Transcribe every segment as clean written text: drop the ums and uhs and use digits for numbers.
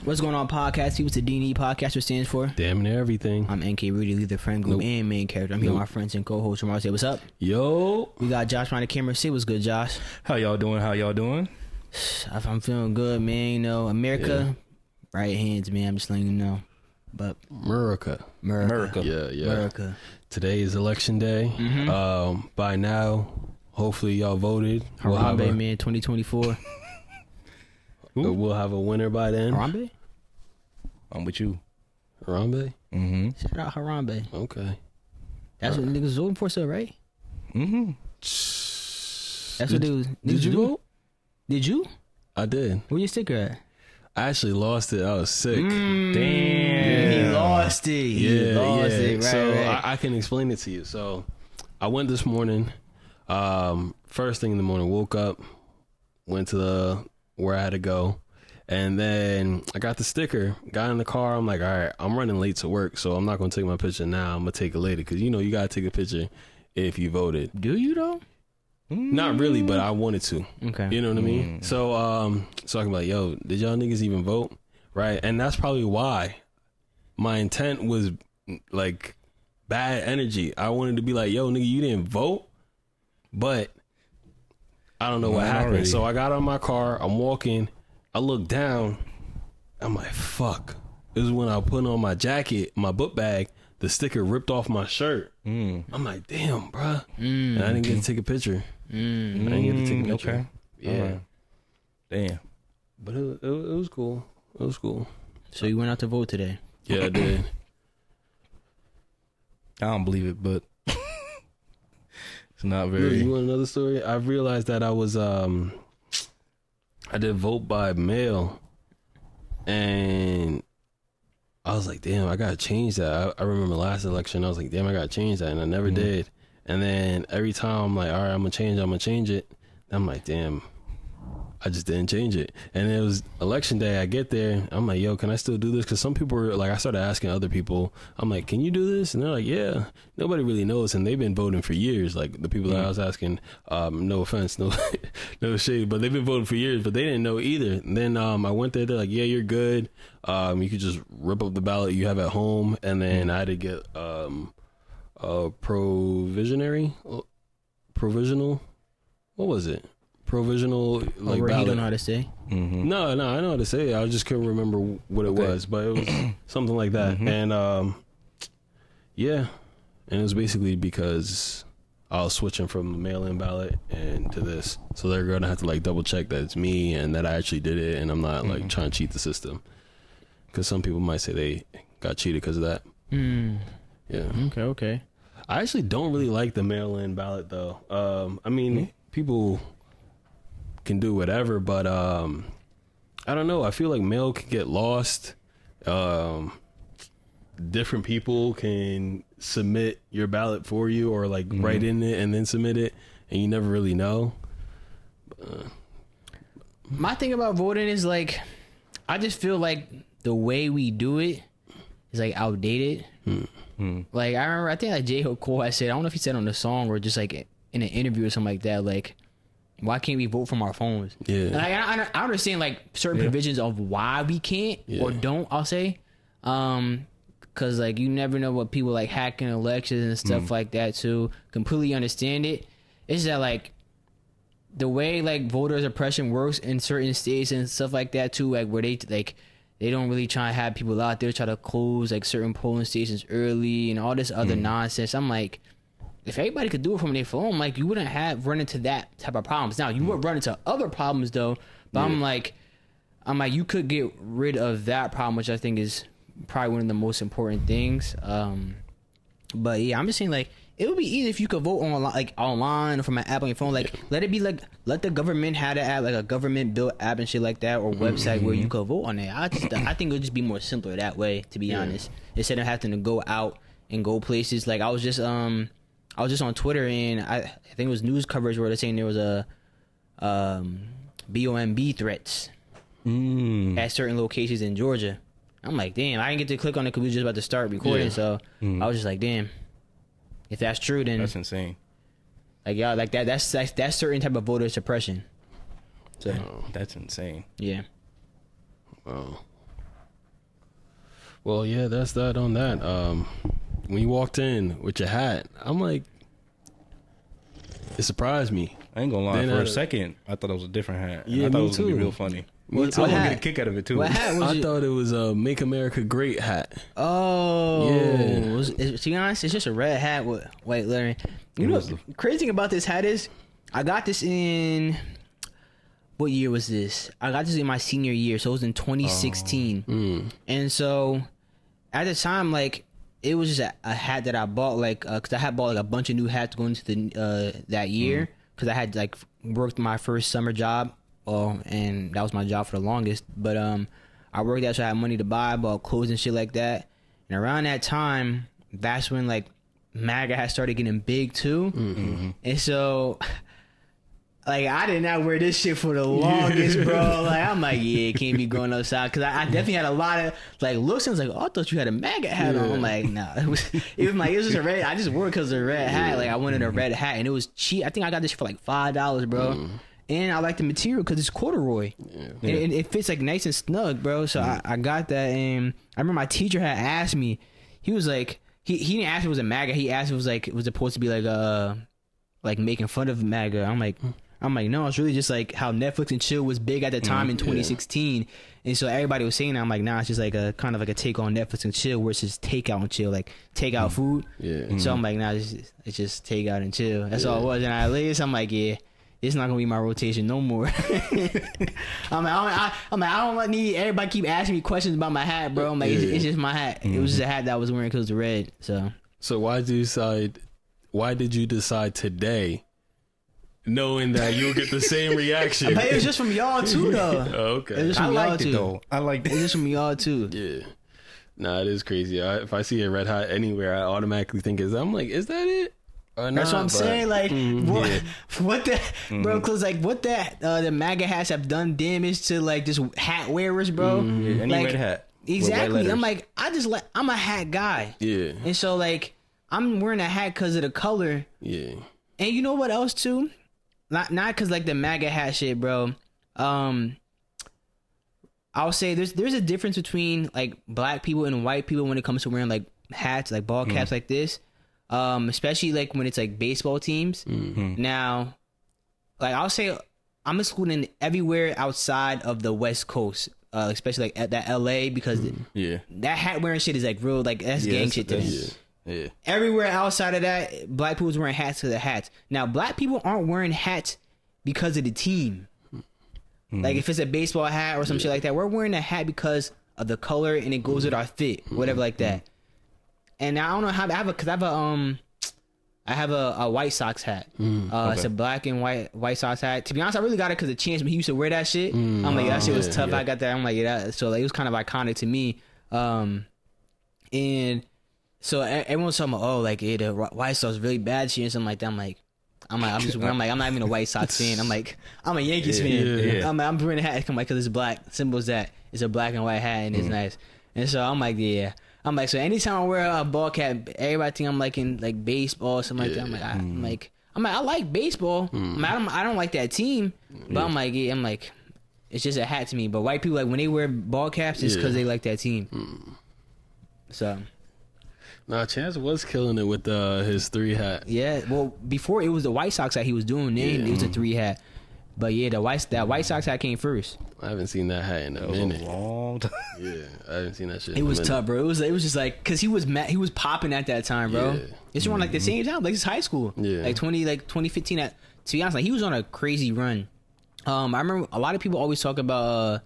What's going on, podcast? What's the D&E podcaster stands for? Damn near everything. I'm NK Rudy, leader, friend group, and main character. I'm here with my friends and co-host. Ramar, say what's up? Yo. We got Josh behind the camera. Say what's good, Josh. How y'all doing? I'm feeling good, man. You know, America, right hands, man. I'm just letting you know. But America. America. Yeah. America. Today is election day. By now, hopefully y'all voted. Harambe, man, 2024. We'll have a winner by then. Harambe? I'm with you. Harambe? Mm-hmm. Shout out Harambe. Okay. That's what niggas voting for, so right? Mm-hmm. That's what they was. Did you vote? Did you? I did. Where your sticker at? I actually lost it. I was sick. Damn. He lost it. He lost it. Right, so right. I can explain it to you. So I went this morning. First thing in the morning, woke up, went to where I had to go, and then I got the sticker, got in the car. I'm like, all right, I'm running late to work, so I'm not going to take my picture now. I'm going to take it later because, you know, you got to take a picture if you voted. Do you, though? Not really, but I wanted to. Okay. You know what I mean? So I can be like, yo, did y'all niggas even vote? Right? And that's probably why my intent was like bad energy. I wanted to be like, yo, nigga, you didn't vote? But I don't know what happened. Already. So I got out of my car. I'm walking. I look down. I'm like, fuck. This is when I put on my jacket, my book bag. The sticker ripped off my shirt. I'm like, damn, bruh. And I didn't get to take a picture. I didn't get to take a picture. Okay. Yeah. Right. Damn. But it was cool. It was cool. So you went out to vote today? Yeah, I did. I don't believe it, but it's not very. You want another story? I realized that I was I did vote by mail, and I was like, damn, I gotta change that. I remember last election, I was like, damn, I gotta change that, and I never did. And then every time I'm like, all right, I'm gonna change it. I'm like, damn, I just didn't change it. And it was election day. I get there. I'm like, yo, can I still do this? Because some people were like, I started asking other people. I'm like, can you do this? And they're like, yeah. Nobody really knows. And they've been voting for years. Like the people that I was asking, no offense, no shade, but they've been voting for years, but they didn't know either. And then I went there. They're like, yeah, you're good. You could just rip up the ballot you have at home. And then I had to get provisional. What was it? Provisional like Or ballot. you don't know how to say? No, I know how to say it. I just couldn't remember what it was, but it was something like that. And yeah, and it was basically because I was switching from the mail-in ballot and to this, so they're gonna have to like double check that it's me and that I actually did it, and I'm not like trying to cheat the system. Because some people might say they got cheated because of that. Yeah. Okay. I actually don't really like the mail-in ballot though. I mean, people can do whatever, but I don't know. I feel like mail can get lost. Different people can submit your ballot for you or like write in it and then submit it, and you never really know. My thing about voting is like, I just feel like the way we do it is like outdated. Like I remember, I think like J. Cole had said, I don't know if he said on the song or just like in an interview or something like that, like, why can't we vote from our phones? Yeah. Like, I understand like certain provisions of why we can't or don't, I'll say. Cause like you never know what people like hacking elections and stuff like that too. Completely understand it. It's that like the way like voter suppression works in certain states and stuff like that too, like where they don't really try to have people out there try to close like certain polling stations early and all this other nonsense. I'm like, if everybody could do it from their phone, like you wouldn't have run into that type of problems. Now you would run into other problems though, but I'm like, you could get rid of that problem, which I think is probably one of the most important things. But yeah, I'm just saying like it would be easy if you could vote online or from an app on your phone. Like let it be like let the government have an app, like a government built app and shit like that, or website where you could vote on it. I think it would just be more simpler that way, to be honest, instead of having to go out and go places. Like I was just on Twitter and I think it was news coverage where they're saying there was a BOMB threats at certain locations in Georgia. I'm like, damn, I didn't get to click on it because we were just about to start recording. So I was just like, damn, if that's true, then That's insane. like yeah, like that's certain type of voter suppression. So That's insane. yeah. Wow. Well, yeah, that's that on that. When you walked in with your hat, I'm like, it surprised me. I ain't gonna lie. Then For I- a second, I thought it was a different hat. Yeah, I thought me it was gonna be too. real funny. Me I too. was gonna hat? get a kick out of it too. What hat was I it? thought it was a "Make America Great" hat. Oh, Yeah. To be honest, it's just a red hat with white lettering. You know, was what's crazy thing about this hat is, I got this in. What year was this? I got this in my senior year, so it was in 2016. And so, at the time, like, it was just a hat that I bought, like, because I had bought like a bunch of new hats going into the that year, because I had like worked my first summer job, and that was my job for the longest. But I worked out, so I had money to buy, bought clothes and shit like that. And around that time, that's when like MAGA had started getting big too, and so. Like, I did not wear this shit for the longest, bro. Like, I'm like, yeah, can't be going outside. Because I definitely had a lot of, like, looks. And I was like, oh, I thought you had a MAGA hat on. I'm like, nah. It was just a red, I just wore it because of the red hat. Like, I wanted a red hat. And it was cheap. I think I got this for like $5, bro. And I like the material because it's corduroy. And it fits, like, nice and snug, bro. So I got that. And I remember my teacher had asked me, he was like, he didn't ask if it was a MAGA. He asked if it was, like, it was supposed to be, like making fun of MAGA. I'm like, no, it's really just like how Netflix and chill was big at the time in 2016. And so everybody was saying that. I'm like, nah, it's just like a kind of like a take on Netflix and chill where it's just takeout and chill, like takeout food. Yeah. So I'm like, nah, it's just takeout and chill. That's all it was. And at least I'm like, yeah, it's not gonna be my rotation no more. I don't need everybody keep asking me questions about my hat, bro. I'm like, it's just my hat. It was just a hat that I was wearing because it was red. So why did you decide today, knowing that you'll get the same reaction? but it was just from y'all too, though. Oh, okay. It was just I from y'all liked it too. though. I liked It's it. just from y'all too. Yeah. Nah, it is crazy. If I see a red hat anywhere, I automatically think I'm like, is that it? Or That's not? what I'm But- saying. Like, what, yeah. what the, bro? Cause like, what that the MAGA hats have done damage to like just hat wearers, bro. Yeah, any Like, red hat. with white Exactly. letters. I'm like, I'm a hat guy, Yeah. and so like, I'm wearing a hat because of the color. Yeah. And you know what else too? Not cause like the MAGA hat shit, bro. I'll say there's a difference between like black people and white people when it comes to wearing like hats, like ball caps like this. Especially like when it's like baseball teams. Now, like I'll say I'm excluding everywhere outside of the West Coast, especially like at that LA, because Yeah. that hat wearing shit is like real, like that's Yeah, gang that's- shit to me. that's- Yeah. Everywhere outside of that, black people's wearing hats to the hats. Now, black people aren't wearing hats because of the team. Like if it's a baseball hat or some shit like that, we're wearing a hat because of the color and it goes with our fit, whatever like that. And I don't know how I have a White Sox hat. It's a black and white Sox hat. To be honest, I really got it because of Chance. He used to wear that shit. I'm like, that shit was tough. I got that. I'm like, yeah. So like, it was kind of iconic to me. And so everyone's talking about, oh, like, the White Sox really bad shit and something like that. I'm not even a White Sox fan. I'm like, I'm a Yankees fan. yeah. I'm wearing a hat. I'm like, because it's black. Symbols that it's a black and white hat and it's nice. And so I'm like, yeah. I'm like, so anytime I wear a ball cap, everybody think I'm like in like baseball or something like that. I'm like, I like baseball. I don't like that team, but I'm like, yeah, I'm like, it's just a hat to me. But white people, like when they wear ball caps, it's because they like that team. So. Nah, Chance was killing it with his 3 hat. Yeah, well, before it was the White Sox hat he was doing, then it was a 3 hat. But yeah, that White Sox hat came first. I haven't seen that hat in a That was minute. a long time. Yeah, I haven't seen that shit. It in a was minute. tough, bro. It was just like, cause he was popping at that time, bro. Yeah. It's around like the same time, like it's high school, Yeah. like 2015. To be honest, like he was on a crazy run. I remember a lot of people always talk about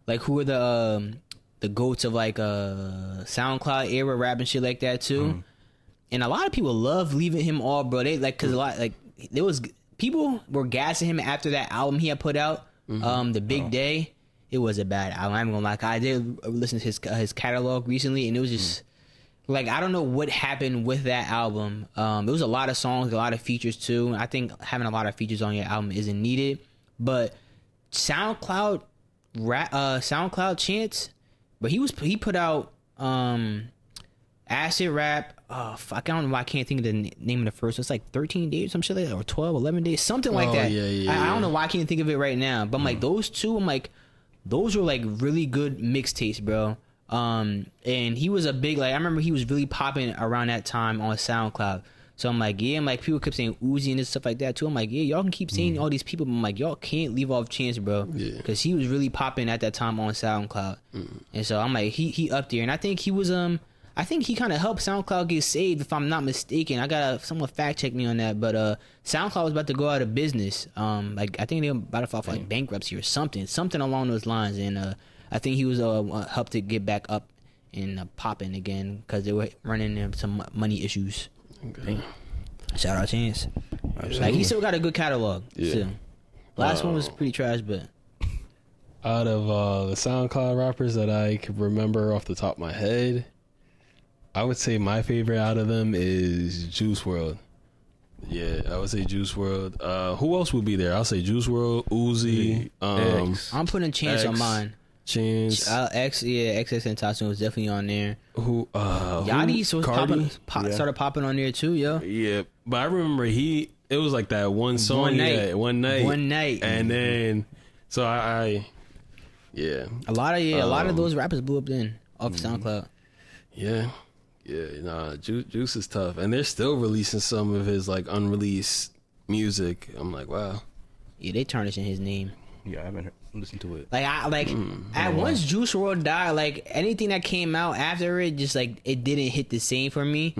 like who are the goats of like SoundCloud era rap and shit like that too. And a lot of people love leaving him off, bro. They like, cause a lot like there was people were gassing him after that album he had put out, The Big Day. It was a bad album. I'm gonna lie. I did listen to his catalog recently, and it was just like I don't know what happened with that album. There was a lot of songs, a lot of features too. I think having a lot of features on your album isn't needed, but SoundCloud Chance, but he put out Acid Rap. Oh fuck, I don't know why I can't think of the name of the first one. It's like 13 days, some shit like that, or 12, 11 days, something like that. I don't know why I can't think of it right now. But I'm like, those two, I'm like, those were like really good mixtapes, bro. And he was a big, like, I remember he was really popping around that time on SoundCloud. So I'm like, yeah, I'm like, people kept saying Uzi and stuff like that too. I'm like, yeah, y'all can keep saying all these people, but I'm like, y'all can't leave off Chance, bro. Yeah. Because he was really popping at that time on SoundCloud. And so I'm like, he up there. And I think he was, I think he kind of helped SoundCloud get saved, if I'm not mistaken. I got someone fact check me on that, but SoundCloud was about to go out of business. Like, I think they were about to file for like bankruptcy or something along those lines. And I think he was helped to get back up and popping again because they were running into some money issues. Okay. Shout out Chance. Like, he still got a good catalog. Yeah. Still. Last one was pretty trash, but Out of the SoundCloud rappers that I could remember off the top of my head, I would say my favorite out of them is Juice WRLD. Yeah, I would say Juice WRLD. Who else would be there? I'll say Juice WRLD, Uzi, X. I'm putting Chance on X. mine. Chance. XXXTentacion was definitely on there. Who? Yachty was Cardi? started popping on there too, yo. Yeah, but I remember it was like that one song, One night. one night, And and then so I yeah, a lot of those rappers blew up then off SoundCloud. yeah, nah, Juice is tough, and they're still releasing some of his like unreleased music. I'm like, wow. Yeah, they tarnishing his name. Yeah, I haven't listened to it. Like once Juice WRLD died, like anything that came out after it, just like it didn't hit the same for me.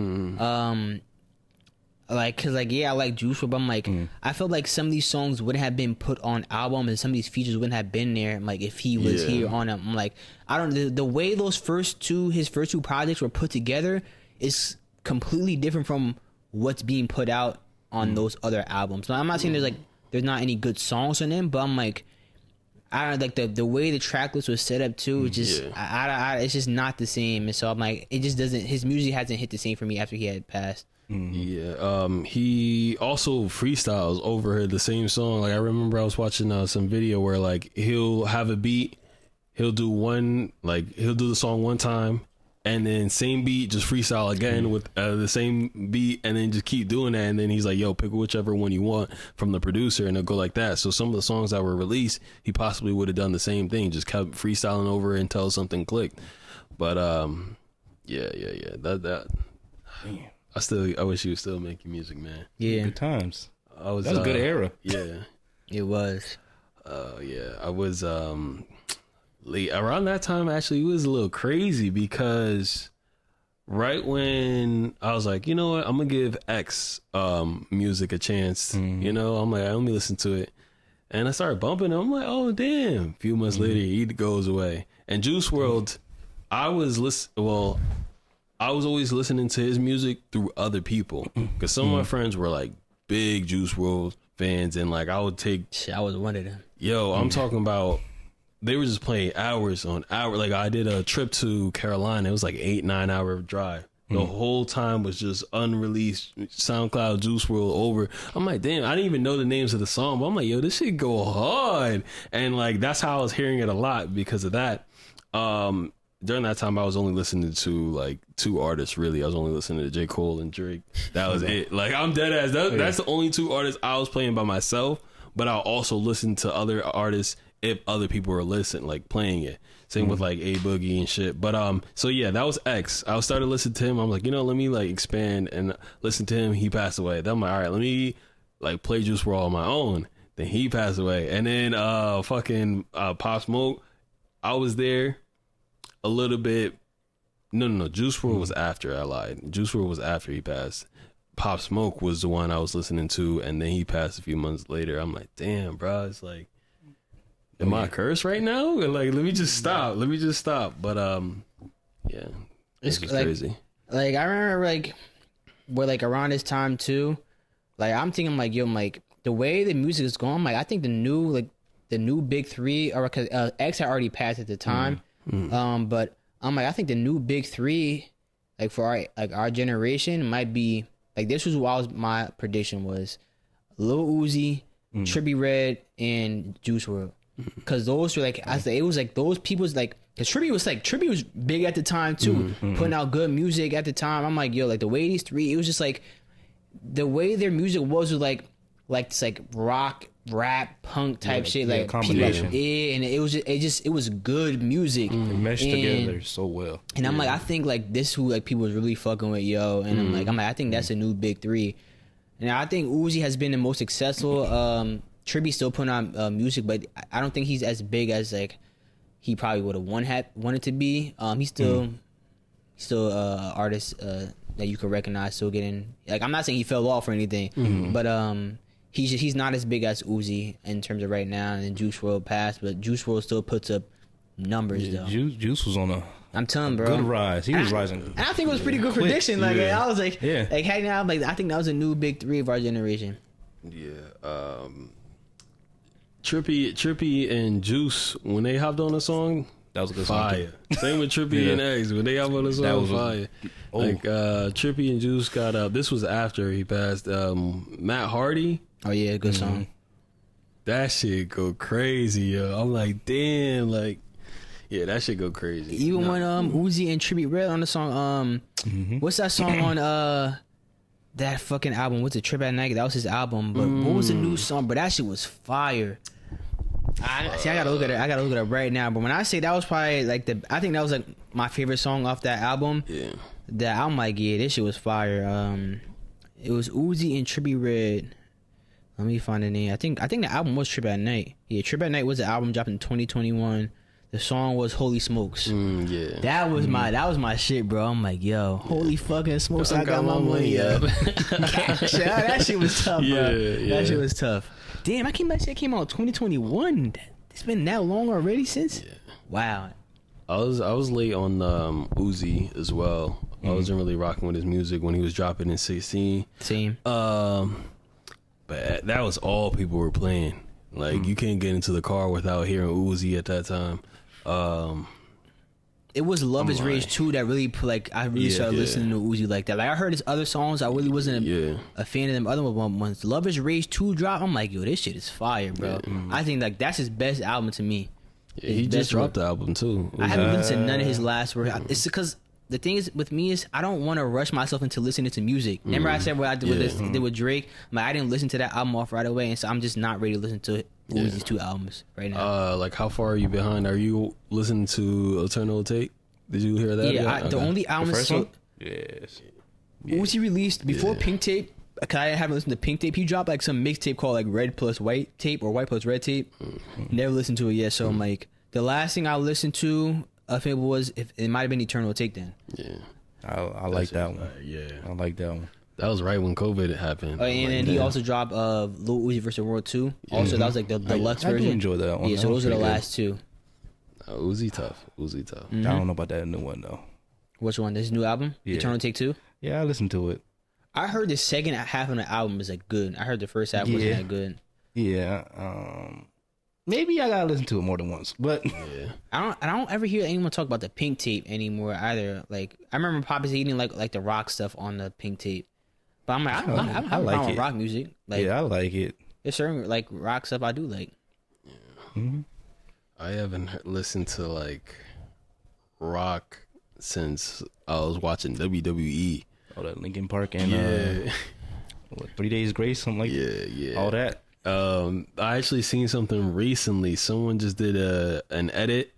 Like, cause like, yeah, I like Juice WRLD, but I'm like, I felt like some of these songs wouldn't have been put on album, and some of these features wouldn't have been there. Like, if he was here on them, I'm like, I don't. The way those his first two projects were put together is completely different from what's being put out on those other albums. Now, I'm not saying there's not any good songs on them, but I'm like, I don't like the way the track list was set up too. It's just it's just not the same, and so I'm like, it just doesn't. His music hasn't hit the same for me after he had passed. Yeah, he also freestyles over the same song. Like, I remember I was watching some video where like he'll have a beat, he'll do the song one time, and then same beat, just freestyle again with the same beat, and then just keep doing that. And then he's like, yo, pick whichever one you want from the producer, and it'll go like that. So some of the songs that were released, he possibly would have done the same thing, just kept freestyling over until something clicked. But yeah, that I wish he was still making music, man. Yeah, Good times. That was a good era. Yeah. it was. Yeah, I was late around that time. Actually, it was a little crazy because right when I was like, you know what, I'm gonna give X music a chance. You know, I'm like, let me listen to it, and I started bumping him. I'm like, oh damn! A few months later, he goes away. And Juice WRLD, I was always listening to his music through other people because some of my friends were like big Juice WRLD fans, and like I would take. I was one of them. Yo, I'm talking about. They were just playing hours on hours. Like, I did a trip to Carolina. It was like 8-9 hour drive. The whole time was just unreleased SoundCloud Juice WRLD over. I'm like, damn, I didn't even know the names of the song, but I'm like, yo, this shit go hard. And like, that's how I was hearing it a lot because of that. During that time, I was only listening to like two artists, really. I was only listening to J. Cole and Drake. That was it. Like, I'm dead ass. That's the only two artists I was playing by myself, but I'll also listen to other artists if other people were listening, like playing it. Same with like A Boogie and shit. But so yeah, that was X. I started listening to him. I'm like, you know, let me like expand and listen to him. He passed away. Then I'm like, all right, let me like play Juice WRLD on my own. Then he passed away. And then fucking Pop Smoke, I was there a little bit. No. Juice WRLD was after. I lied. Juice WRLD was after he passed. Pop Smoke was the one I was listening to, and then he passed a few months later. I'm like, damn, bro. It's like, am I cursed right now? Like, let me just stop. But yeah, it's like, crazy. Like, I remember like where like around this time too, like I'm thinking like, yo, I'm like the way the music is going, like I think the new big three, or because X had already passed at the time, but I'm like, I think the new big three, like for our generation, might be like, this was my prediction was Lil Uzi, Trippie Redd, and Juice WRLD. Because those were like, it was like those people's like, because Trippie was big at the time too, putting out good music at the time. I'm like, yo, like the way these three, it was just like the way their music was like, like this like rock, rap, punk type shit, like combination. and it was good music. It meshed And- together so well. And I'm like, I think like this who like people was really fucking with, yo. And I'm like, I think that's a new big three. And I think Uzi has been the most successful. Trippie's still putting on music, but I don't think he's as big as like he probably would have wanted to be. He's still artist that you could recognize, still getting like, I'm not saying he fell off or anything, but he's not as big as Uzi in terms of right now. And Juice WRLD passed, but Juice WRLD still puts up numbers though. Juice was on a I'm telling bro, good rise. He was rising. and I think it was pretty good Quick. prediction. Like Yeah. I was like, Yeah. like hey now, like I think that was a new big three of our generation. Yeah. Trippie and Juice, when they hopped on a song, That was a good song. fire. Same with Trippie Yeah. and Eggs. When they hopped on a That song, was a- fire. Oh. Like Trippie and Juice got up. This was after he passed. Matt Hardy. Oh yeah, good song. That shit go crazy, yo. I'm like, damn, like, yeah, that shit go crazy. Even when Uzi and Trippie Red on the song, what's that song on that fucking album? What's it? Trip at Night? That was his album. But what was the new song? But that shit was fire. I gotta look at it. I gotta look it up right now. But when I say that was probably like I think that was like my favorite song off that album. Yeah. That I'm like, yeah, this shit was fire. It was Uzi and Trippie Red. Let me find the name. I think the album was Trip at Night. Yeah, Trip at Night was the album dropped in 2021. The song was Holy Smokes. Yeah. That was my shit, bro. I'm like, yo, holy fucking smokes, I got my money up. That shit was tough, bro. Yeah. That shit was tough. Damn, that shit came out in 2021. It's been that long already since. Yeah. Wow. I was late on Uzi as well. I wasn't really rocking with his music when he was dropping in 16. Same. But that was all people were playing. Like you can't get into the car without hearing Uzi at that time. It was Love Is Rage 2 that really like I really started listening to Uzi like that. Like I heard his other songs, I really wasn't a fan of them other ones. Love Is Rage 2 dropped, I'm like, yo, this shit is fire, bro. I think like that's his best album to me. Yeah, he just dropped the album too. I haven't listened to none of his last work. It's because the thing is with me is I don't want to rush myself into listening to music. Remember I said what I did with Drake? Like I didn't listen to that album off right away, and so I'm just not ready to listen to Uzi's two albums right now. Like how far are you behind? Are you listening to Eternal Take? Did you hear that? Yeah, the only album Yes. Uzi released before Pink Tape. Cause I haven't listened to Pink Tape. He dropped like some mixtape called like Red Plus White Tape or White Plus Red Tape. Never listened to it yet. So I'm like, the last thing I listened to of it was it might have been Eternal Take then. Yeah, I like that one. Yeah, I like that one. that was right when COVID happened. And then he also dropped Lil Uzi vs. World 2. Also, that was like the deluxe I do version. enjoy that one. Yeah, so That those was are the pretty last two. Uzi tough. I don't know about that new one though. Which one? This new album? Yeah. Eternal Take 2? Yeah, I listened to it. I heard the second half of the album is like good. I heard the first half wasn't that good. Yeah. Maybe I gotta listen to it more than once, but I don't ever hear anyone talk about the Pink Tape anymore either. Like I remember Poppy eating like the rock stuff on the Pink Tape, but I'm like I don't have a like problem with it. rock music. Like yeah, I like it. there's certain like rock stuff I do like. I haven't listened to like rock since I was watching WWE. Oh, that Linkin Park and Yeah, 3 Days Grace, something like yeah. all that. I actually seen something recently. Someone just did an edit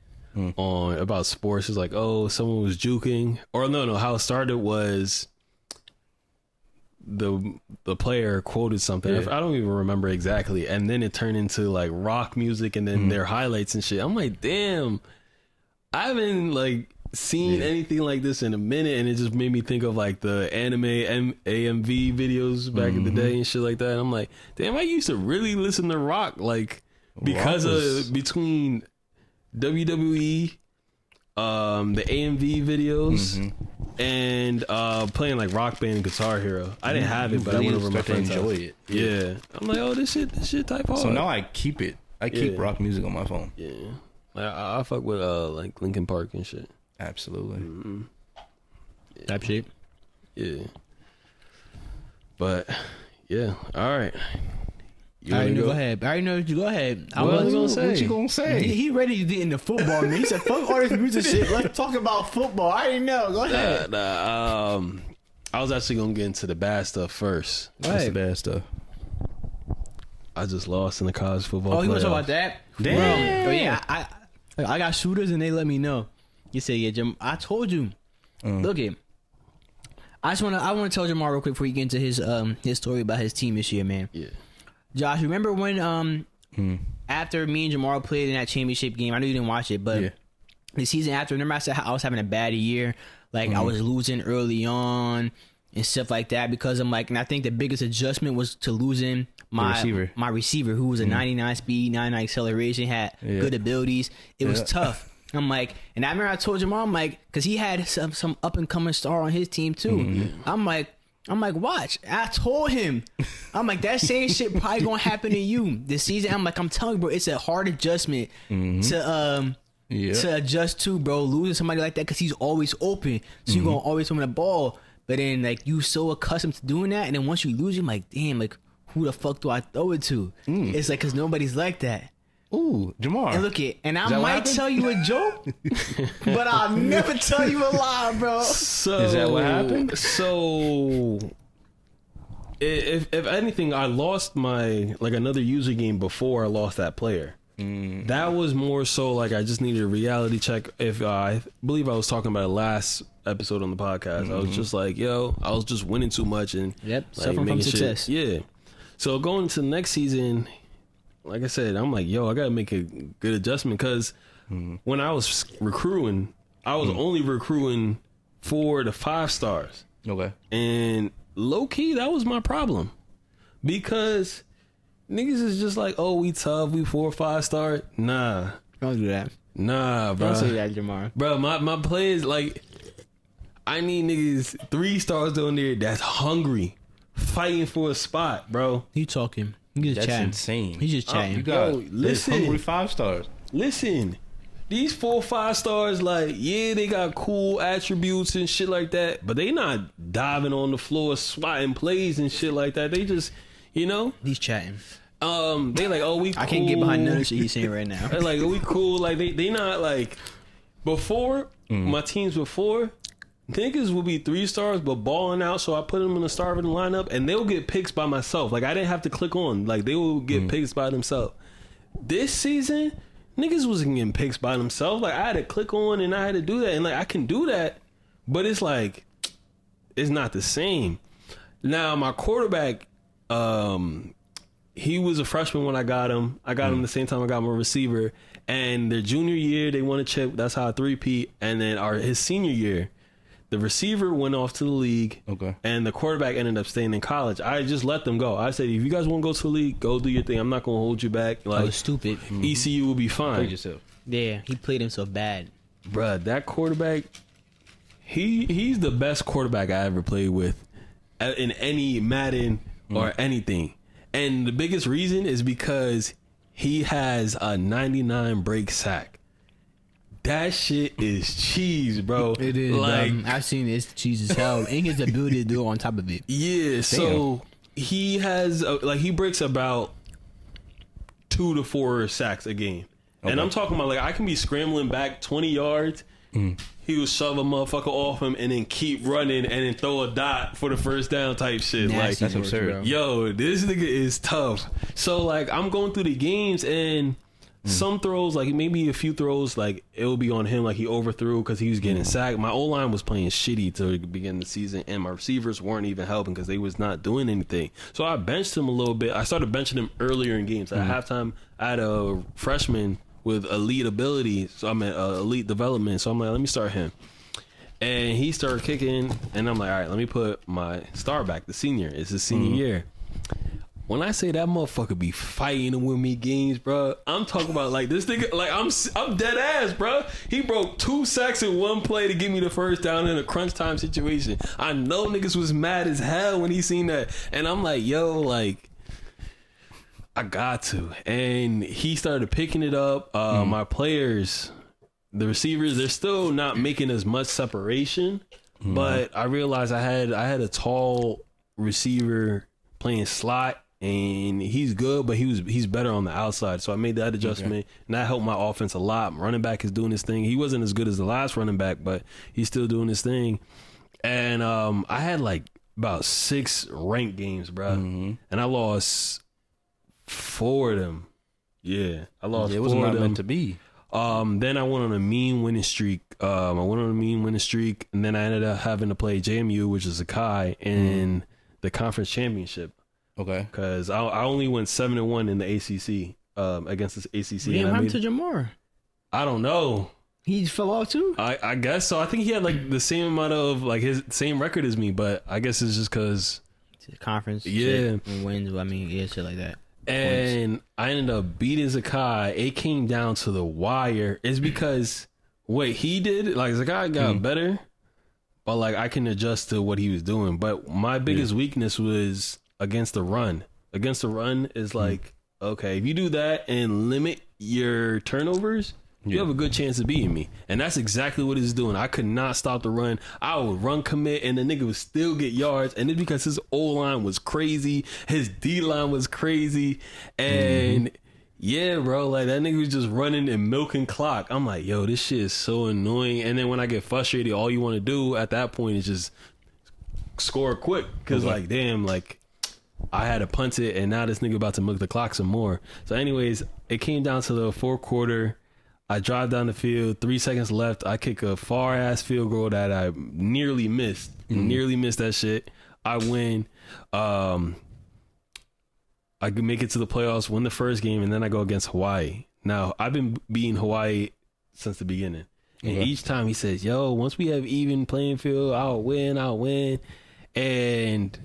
on about sports. It's like, oh, someone was juking, or no. How it started was the player quoted something. Yeah. I don't even remember exactly, and then it turned into like rock music, and then their highlights and shit. I'm like, damn, I haven't like seen anything like this in a minute, and it just made me think of like the anime AMV videos back in the day and shit like that. And I'm like, damn, I used to really listen to rock like because of between WWE, the AMV videos, and playing like Rock Band and Guitar Hero. I didn't have it, but I went over my friend's house. enjoy it. Yeah, I'm like, oh, this shit type hard. So now I keep it. I keep Yeah. rock music on my phone. Yeah, I fuck with like Linkin Park and shit. Absolutely. Type shit. Yeah. But yeah, all right. You I already wanna know. Go ahead. I already know. You go ahead. What was I gonna say? What you gonna say? He ready to get into football, man. He said, "Fuck all this music shit. Let's talk about football." I already know. Go ahead. I was actually gonna get into the bad stuff first. Go That's the ahead. bad stuff. I just lost in the college football. Oh, you want to talk playoff. about that? Damn. Bro, oh, yeah, I got shooters and they let me know. You say, yeah, Jim, I told you. Look it. I want to tell Jamar real quick before you get into his story about his team this year, man. Yeah. Josh, remember when after me and Jamar played in that championship game? I know you didn't watch it, but the season after, remember I said I was having a bad year, like I was losing early on and stuff like that because I'm like, and I think the biggest adjustment was to losing my receiver who was a 99 speed, 99 acceleration, had good abilities. It was tough. I'm like, and I remember I told Jamal, I'm like, because he had some up and coming star on his team too. I'm like, watch. I told him, I'm like, that same shit probably gonna happen to you this season. I'm like, I'm telling you, bro, it's a hard adjustment to adjust to, bro. Losing somebody like that because he's always open, so you're gonna always win the ball. But then like you so accustomed to doing that, and then once you lose, you're like, damn, like who the fuck do I throw it to? It's like because nobody's like that. Ooh, Jamar. And look it, and I might tell you a joke, but I'll never tell you a lie, bro. So is that what happened? So, if anything, I lost another user game before I lost that player. That was more so like I just needed a reality check. If I believe I was talking about it last episode on the podcast, I was just like, yo, I was just winning too much and suffering from success. Yeah. So going into the next season, like I said, I'm like, yo, I gotta make a good adjustment because when I was recruiting, I was only recruiting 4 to 5 stars. Okay. And low key, that was my problem because niggas is just like, oh, we tough, we 4 or 5 star. Nah, Don't do that. nah, bro. Don't say that, Jamar. Bro, my players, like, I need niggas 3 stars down there that's hungry, fighting for a spot, bro. You talking? You just That's chatting. insane. He's just chatting. You got listen. hungry 5 stars. Listen, these 4 or 5 stars, like, yeah, they got cool attributes and shit like that, but they not diving on the floor, swatting plays and shit like that. They just, you know, He's chatting. they like, oh, we cool. I can't get behind none of the shit he's saying right now. They're like, oh, we cool. Like, they not like, before, my teams before, niggas would be 3 stars, but balling out. So I put them in the starting lineup, and they'll get picks by myself. Like I didn't have to click on. Like they will get picks by themselves. This season, niggas wasn't getting picks by themselves. Like I had to click on, and I had to do that, and like I can do that, but it's like it's not the same. Now my quarterback, he was a freshman when I got him. I got him the same time I got my receiver. And their junior year, they won a chip. That's how I 3-peat. And then his senior year, the receiver went off to the league, and the quarterback ended up staying in college. I just let them go. I said, if you guys want to go to the league, go do your thing. I'm not going to hold you back. Like, stupid. ECU will be fine. Played yourself. Yeah, he played him so bad. Bruh, that quarterback, he's the best quarterback I ever played with in any Madden or anything. And the biggest reason is because he has a 99 break sack. That shit is cheese, bro. It is. Like, I've seen it. It's cheese as hell. And his ability to do it on top of it. yeah, so he has, he breaks about 2 to 4 sacks a game. And I'm talking about, like, I can be scrambling back 20 yards. He will shove a motherfucker off him and then keep running and then throw a dot for the first down type shit. Nasty Like, That's absurd. bro. yo, this nigga is tough. So, like, I'm going through the games and some throws, like maybe a few throws, like it will be on him, like he overthrew because he was getting sacked. My O-line was playing shitty to begin the season, and my receivers weren't even helping because they was not doing anything. So I benched him a little bit. I started benching him earlier in games. At halftime, I had a freshman with elite ability, so I'm at elite development. So I'm like, let me start him. And he started kicking, and I'm like, all right, let me put my star back, the senior. It's his senior year. When I say that motherfucker be fighting to win me games, bro, I'm talking about like this nigga, like I'm dead ass, bro. He broke 2 sacks in 1 play to give me the first down in a crunch time situation. I know niggas was mad as hell when he seen that, and I'm like, yo, like, I got to. And he started picking it up. My players, the receivers, they're still not making as much separation, but I realized I had a tall receiver playing slot. And he's good, but he's better on the outside. So I made that adjustment, and that helped my offense a lot. Running back is doing his thing. He wasn't as good as the last running back, but he's still doing his thing. And I had like about 6 ranked games, bro, and I lost 4 of them. Yeah, I lost. It was 4 not of them. meant to be. Then I went on a mean winning streak. And then I ended up having to play JMU, which is Akai, in the conference championship. Okay. Because I only went 7-1 in the ACC against this ACC. Yeah, and what I happened to Jamar? I don't know. He fell off too? I guess so. I think he had like the same amount of like his same record as me, but I guess it's just because Conference. Yeah. Shit, and wins. I mean, yeah, shit like that. and I ended up beating Zakai. It came down to the wire. It's because what he did, like Zakai got better, but like I can adjust to what he was doing. But my biggest weakness was against the run. Against the run is like, okay, if you do that and limit your turnovers, you have a good chance of beating me. And that's exactly what he's doing. I could not stop the run. I would run commit and the nigga would still get yards. And it's because his O-line was crazy. His D-line was crazy. And yeah, bro, like that nigga was just running and milking clock. I'm like, yo, this shit is so annoying. And then when I get frustrated, all you want to do at that point is just score quick. Because like, damn, like I had to punt it and now this nigga about to milk the clock some more. So anyways, it came down to the fourth quarter. I drive down the field, 3 seconds left. I kick a far ass field goal that I nearly missed. Nearly missed that shit. I win. I could make it to the playoffs, win the first game, and then I go against Hawaii. Now, I've been beating Hawaii since the beginning. And each time he says, yo, once we have even playing field, I'll win. And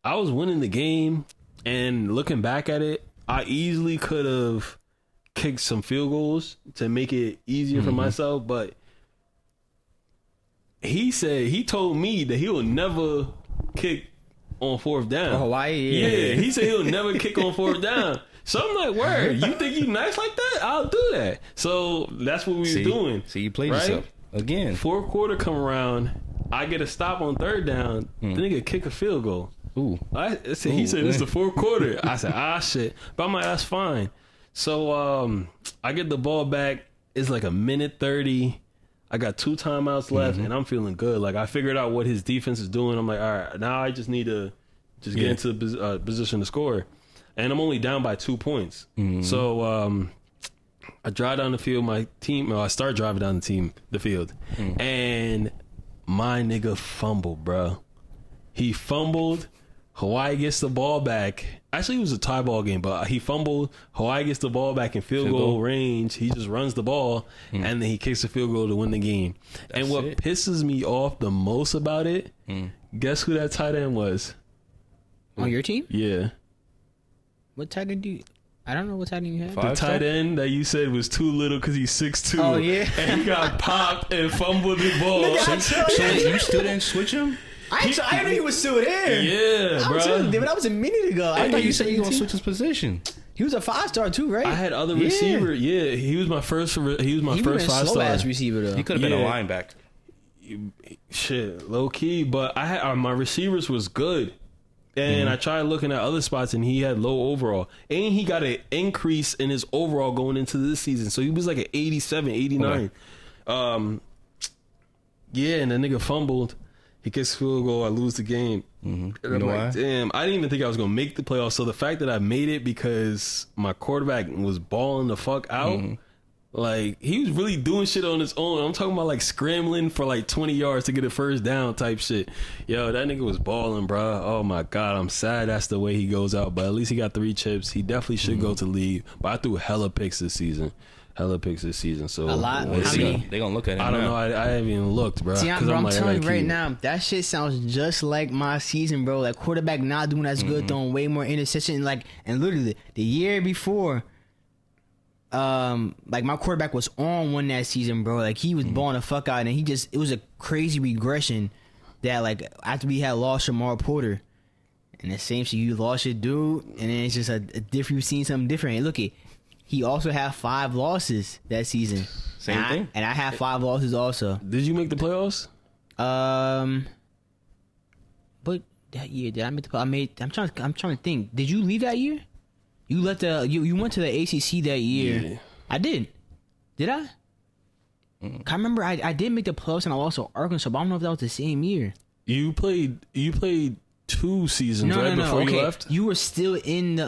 I was winning the game. And looking back at it, I easily could have kicked some field goals to make it easier for myself, but he told me that he'll never kick on fourth down. Oh, Hawaii, yeah. He said he'll never kick on fourth down. So I'm like, word, you think you nice like that? I'll do that. So that's what we was doing. See, you played yourself again. Fourth quarter come around, I get a stop on third down. The nigga kick a field goal. Ooh. He said it's the fourth quarter. I said, shit. But I'm like, that's fine. So I get the ball back. It's like a minute 30. I got 2 timeouts left, and I'm feeling good. Like I figured out what his defense is doing. I'm like, all right, now I just need to get into the position to score, and I'm only down by 2 points. So I drive down the field. I start driving down the field, and my nigga fumbled, bro. He fumbled. Hawaii gets the ball back. Actually, it was a tie ball game, but he fumbled. Hawaii gets the ball back in field goal range. He just runs the ball, and then he kicks a field goal to win the game. And what pisses me off the most about it, guess who that tight end was? On your team? Yeah. What tight end do you... I don't know what tight end you had. The tight end that you said was too little because he's 6'2". Oh, yeah. And he got popped and fumbled the ball. So you still didn't switch him? I knew he was still there. Yeah, bro. That was a minute ago. I thought you said you were going to switch his position. He was a 5-star too, right? I had other receiver. Yeah, he was my first. He was my first 5-star. Slow ass receiver though. He could have been a linebacker. Shit, low key. But I had my receivers was good, and I tried looking at other spots, and he had low overall, and he got an increase in his overall going into this season. So he was like an 87, 89. Yeah, and the nigga fumbled. He gets field goal. I lose the game. And I'm like, damn, I didn't even think I was going to make the playoffs. So the fact that I made it because my quarterback was balling the fuck out, like, he was really doing shit on his own. I'm talking about, like, scrambling for, like, 20 yards to get a first down type shit. Yo, that nigga was balling, bro. Oh, my God. I'm sad that's the way he goes out. But at least he got 3 chips. He definitely should go to league. But I threw hella picks this season. So a lot. They gonna look at it. I don't know. I haven't even looked, bro. See, I'm telling you right now, that shit sounds just like my season, bro. Like quarterback not doing as good, throwing way more interception. Like, and literally the year before, like my quarterback was on one that season, bro. Like he was balling the fuck out, and it was a crazy regression that like after we had lost Shamar Porter, and the same shit, you lost your dude, and then it's just a different. You've seen something different. And look it. He also had 5 losses that season. Same thing? And I had 5 losses also. Did you make the playoffs? But that year, did I make the playoffs? I'm trying to think. Did you leave that year? You left you went to the ACC that year. Yeah. I did. Did I? I remember I did make the playoffs and I lost to Arkansas, but I don't know if that was the same year. You played 2 seasons, right? Before you left? You were still in the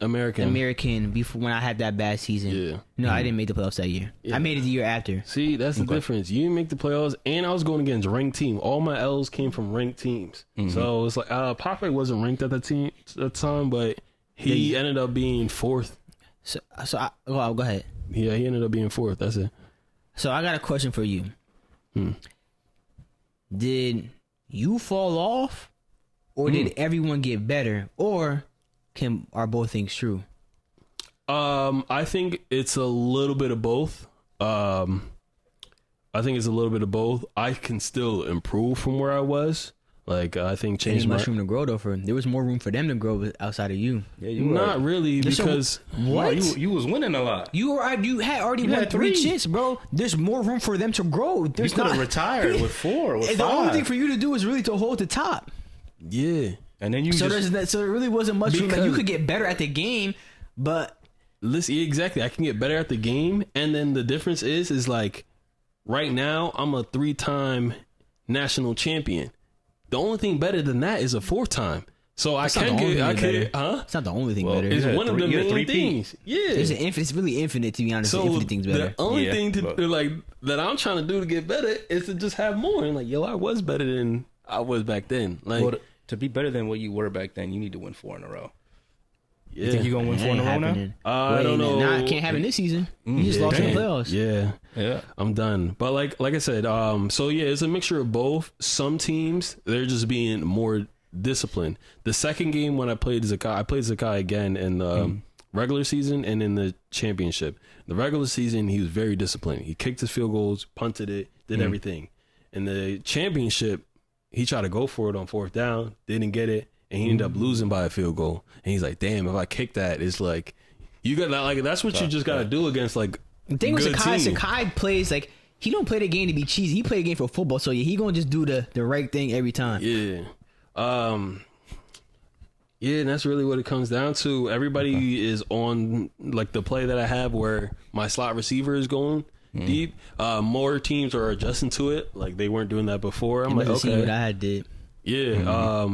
American before when I had that bad season. Yeah. No, I didn't make the playoffs that year. Yeah. I made it the year after. See, that's the difference. You didn't make the playoffs, and I was going against ranked team. All my L's came from ranked teams. So it's like Poppe wasn't ranked at the time, but he ended up being 4th. Go ahead. Yeah, he ended up being 4th. That's it. So I got a question for you. Did you fall off? Or did everyone get better? Or are both things true? I think it's a little bit of both. I can still improve from where I was. Like, I think change much room to grow though. There was more room for them to grow outside of you. Yeah, you not really because what you was winning a lot. You had already won 3 chits, bro. There's more room for them to grow. You could have retired with 4. With 5. The only thing for you to do is really to hold the top. Yeah, and then so there really wasn't much room. Like, you could get better at the game, but listen, exactly. I can get better at the game, and then the difference is like right now I'm a 3-time national champion. The only thing better than that is a 4-time. So It's I can get, It's not the only thing better. It's one of the main things. Yeah, it's really infinite, to be honest. So infinite things better. The only thing that I'm trying to do to get better is to just have more. And like, yo, I was better than I was back then. Like, to be better than what you were back then, you need to win 4 in a row. Yeah. You think you're gonna win 4 in a row now? I don't know. Nah, it can't happen this season. You just lost in the playoffs. Yeah, I'm done. But like I said, so yeah, it's a mixture of both. Some teams, they're just being more disciplined. The second game when I played Zakai again in the regular season and in the championship. The regular season, he was very disciplined. He kicked his field goals, punted it, did everything. In the championship, he tried to go for it on 4th down, didn't get it, and he ended up losing by a field goal. And he's like, damn, if I kick that, it's like, you got like, that's what you just got to do against like the thing with Zakai. Zakai plays like, he don't play the game to be cheesy. He play the game for football. So yeah, he gonna just do the right thing every time. Yeah. Yeah, and that's really what it comes down to. Everybody is on like the play that I have where my slot receiver is going deep. More teams are adjusting to it. Like, they weren't doing that before. I'm like, okay. What I did. Yeah.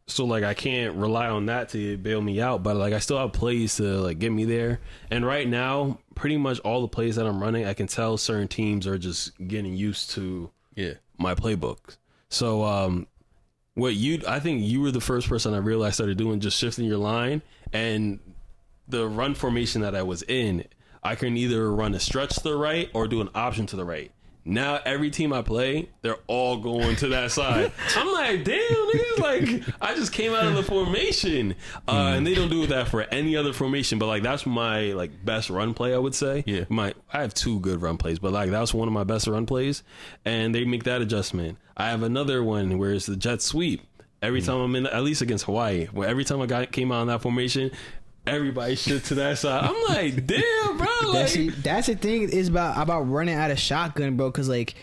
So like, I can't rely on that to bail me out, but like, I still have plays to like get me there. And right now, pretty much all the plays that I'm running, I can tell certain teams are just getting used to my playbook. So I think you were the first person I realized started doing, just shifting your line, and the run formation that I was in, I can either run a stretch to the right or do an option to the right. Now every team I play, they're all going to that side. I'm like, damn, niggas, like, I just came out of the formation. And they don't do that for any other formation, but like, that's my like best run play, I would say. Yeah. I have 2 good run plays, but like, that was one of my best run plays, and they make that adjustment. I have another one where it's the jet sweep. Every time I'm in, at least against Hawaii, where every time came out in that formation, everybody shit to that side. I'm like, damn, bro. Like, that's the thing is about running out of shotgun, bro. Because like,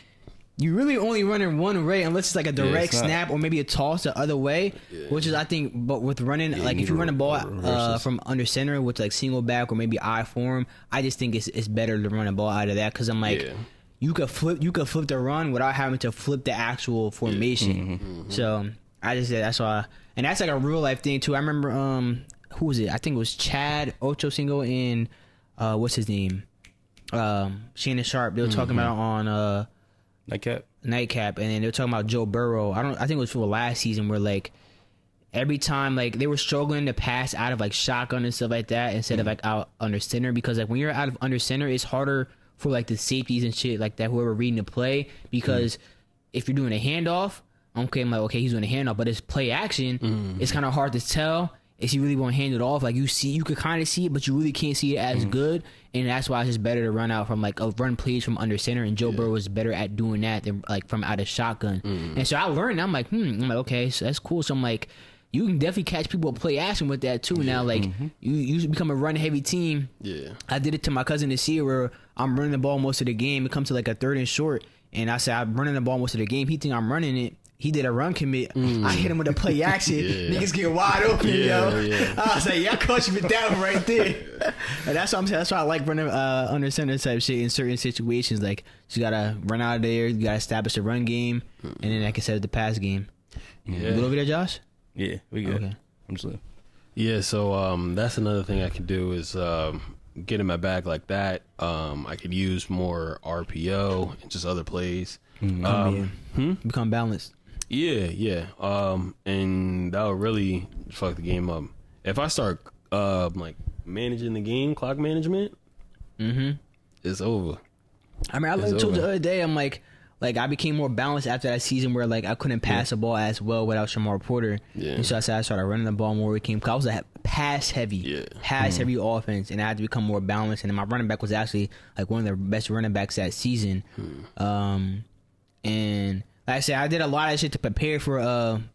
you really only running one way unless it's like a direct snap or maybe a toss the other way, which is, I think, but with running, like if you run a ball from under center with like single back or maybe I form, I just think it's better to run a ball out of that, because I'm like, you could flip the run without having to flip the actual formation. So I just said that's why, and that's like a real life thing too. I remember who was it? I think it was Chad Ochocinco and what's his name? Shannon Sharp. They were talking about on Nightcap, and then they were talking about Joe Burrow. I think it was for last season, where like every time like they were struggling to pass out of like shotgun and stuff like that instead of like out under center, because like when you're out of under center, it's harder for like the safeties and shit like that, whoever reading the play, because if you're doing a handoff, okay, I'm like, okay, he's doing a handoff, but it's play action. It's kind of hard to tell if you really want to hand it off. Like, you could kind of see it, but you really can't see it as good, and that's why it's just better to run out from like a run plays from under center, and Joe Burrow was better at doing that than like from out of shotgun. And so I learned. I'm like, okay, so that's cool. So I'm like, you can definitely catch people play action with that too. Now, like you become a run heavy team. I did it to my cousin this year, where I'm running the ball most of the game. It comes to like a 3rd and short, and I said I'm running the ball most of the game. He think I'm running it. He did a run commit. I hit him with a play action. Niggas get wide open, yo. I was like, yeah, I caught you with that one right there. And that's what I'm saying. That's why I like running under center type shit in certain situations. Like, you gotta run out of there. You gotta establish a run game, and then I can set up the pass game. You good over there, Josh? Yeah, we good. Okay. I'm just Yeah, so that's another thing I can do is get in my bag like that. I could use more RPO and just other plays. Become balanced. Yeah. And that will really fuck the game up. If I start like managing the game, clock management, it's over. I mean, I told you the other day, I'm like I became more balanced after that season where like I couldn't pass the ball as well without Shamar Porter. Yeah. And so I started running the ball more. Cause I was a pass heavy offense, and I had to become more balanced. And then my running back was actually like one of the best running backs that season. And like I said, I did a lot of shit to prepare for,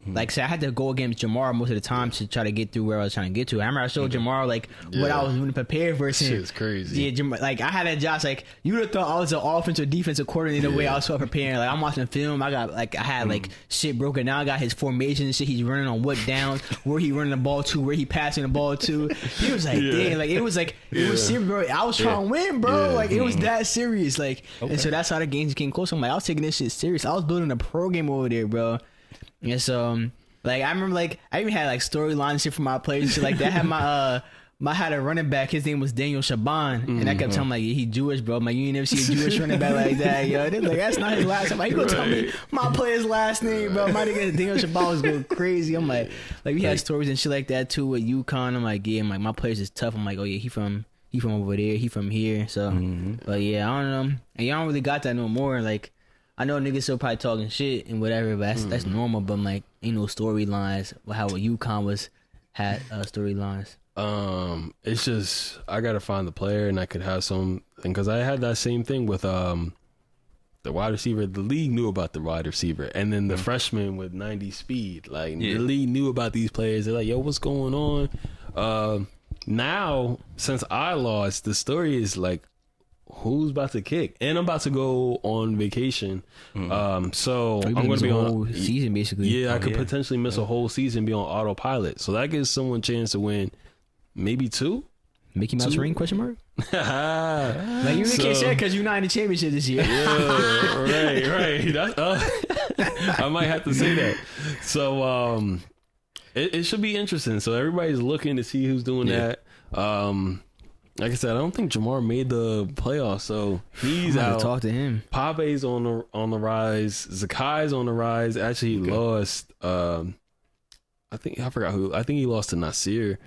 like I said, I had to go against Jamar most of the time to try to get through where I was trying to get to. I remember I showed Jamar, like, what I was doing to prepare for him. Shit's crazy. Yeah, Jamar, like, I had a Josh, like, you would have thought I was an offensive defensive coordinator the way I was preparing. Like, I'm watching film, I had, like, shit broken down. I got his formation and shit. He's running on what downs, where he running the ball to, where he passing the ball to. He was like, damn, like, it was serious, bro. I was trying to win, bro. Like, it was that serious. Like, and so that's how the games came close. I'm like, I was taking this shit serious. I was building a pro game over there, bro. And so like I remember, like I even had like storyline shit for my players and shit like that. I had my had a running back, his name was Daniel Shaban, and I kept telling him like, yeah, he Jewish, bro. I'm like, you ain't never see a Jewish running back like that, yo. They was like, that's not his last name. Like, you gonna tell me my player's last name, bro? My nigga Daniel Shaban was going crazy. I'm like we had stories and shit like that too with UConn. I'm like, yeah, my players is tough. I'm like, oh yeah, he from over there, he from here. So but yeah, I don't know. And y'all don't really got that no more. Like, I know niggas still probably talking shit and whatever, but that's normal. But I'm like, ain't no storylines. How UConn had storylines. It's just I gotta find the player, and I could have some. Because I had that same thing with the wide receiver. The league knew about the wide receiver, and then the freshman with 90 speed. Like the league knew about these players. They're like, yo, what's going on? Now since I lost, the story is like, who's about to kick? And I'm about to go on vacation. So I'm going to be on whole season basically. Yeah, I could potentially miss a whole season, be on autopilot. So that gives someone a chance to win maybe 2. Mickey Mouse ring? Question mark. Like you really can't say because you're not in the championship this year. Yeah, right. That's, I might have to say that. So it should be interesting. So everybody's looking to see who's doing that. Like I said, I don't think Jamar made the playoffs, so he's out. Talk to him. Pape's on the rise. Zakai's on the rise. Actually, he lost. I forgot who. I think he lost to Nasir.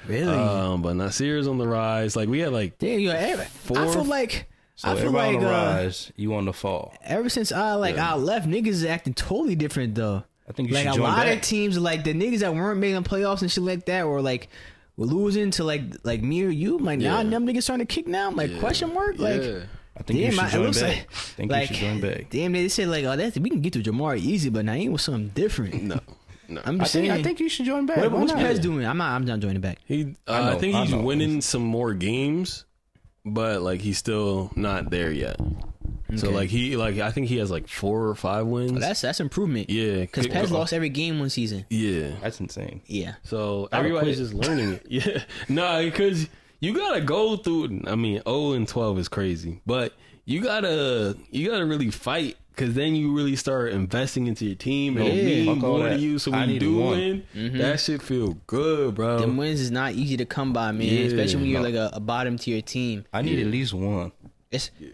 Really? But Nasir's on the rise. Like we had like damn, I feel like so everybody on the rise, you on the fall. Ever since I left, niggas is acting totally different though. I think you like should a join lot back. of teams, like the niggas that weren't making playoffs and shit like that, or like we're losing to like me or you. I'm like, nah, them niggas starting to kick now. I'm like, question mark? Like, I think you should join back. You should join back. Damn, they said like, oh, we can get to Jamar easy, but now ain't with something different. No. I'm just saying. I think you should join back. What's Pez doing? I'm not joining back. I think he's winning some more games, but like he's still not there yet. Okay. So I think he has like 4 or 5 wins. Oh, that's improvement. Yeah, because Pez lost every game one season. Yeah, that's insane. Yeah. So everybody's just learning it. Yeah, no, because you gotta go through. I mean, 0-12 is crazy, but you gotta really fight. Because then you really start investing into your team and mean more to you. So when you do win, that shit feel good, bro. Them wins is not easy to come by, man. Yeah, especially when you're like a bottom tier team. I need at least one.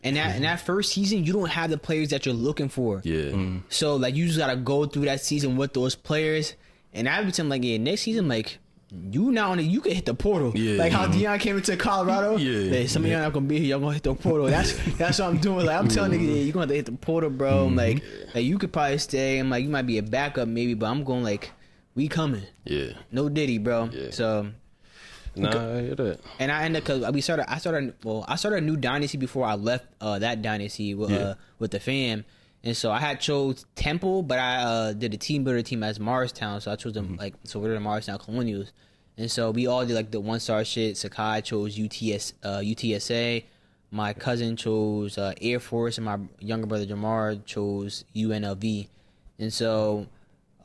And that first season, you don't have the players that you're looking for. Yeah. So like you just gotta go through that season with those players. And I would tell them like, yeah, next season, like you can hit the portal. Yeah. Like how Deion came into Colorado. Yeah. Like, some of y'all not gonna be here. Y'all gonna hit the portal. That's what I'm doing. Like I'm telling niggas, yeah, you gonna have to hit the portal, bro. Like you could probably stay. And like you might be a backup maybe, but I'm going like we coming. Yeah. No Diddy, bro. Yeah. So. Nah, I hear that. And I ended because I started a new dynasty before I left that dynasty with the fam. And so I had chose Temple, but I did a team builder team as Morristown. So I chose them so we're the Morristown Colonials. And so we all did like the 1-star shit. Sakai chose UTSA. My cousin chose Air Force, and my younger brother Jamar chose UNLV. And so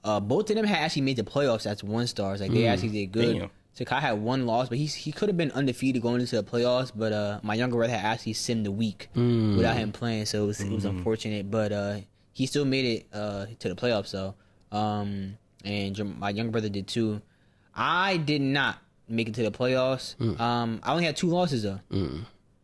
both of them had actually made the playoffs as 1-stars. Like they actually did good. Damn. Sakai had 1 loss, but he could have been undefeated going into the playoffs. But my younger brother had actually simmed a week without him playing, so it was unfortunate. But he still made it to the playoffs. So and my younger brother did too. I did not make it to the playoffs. I only had 2 losses though.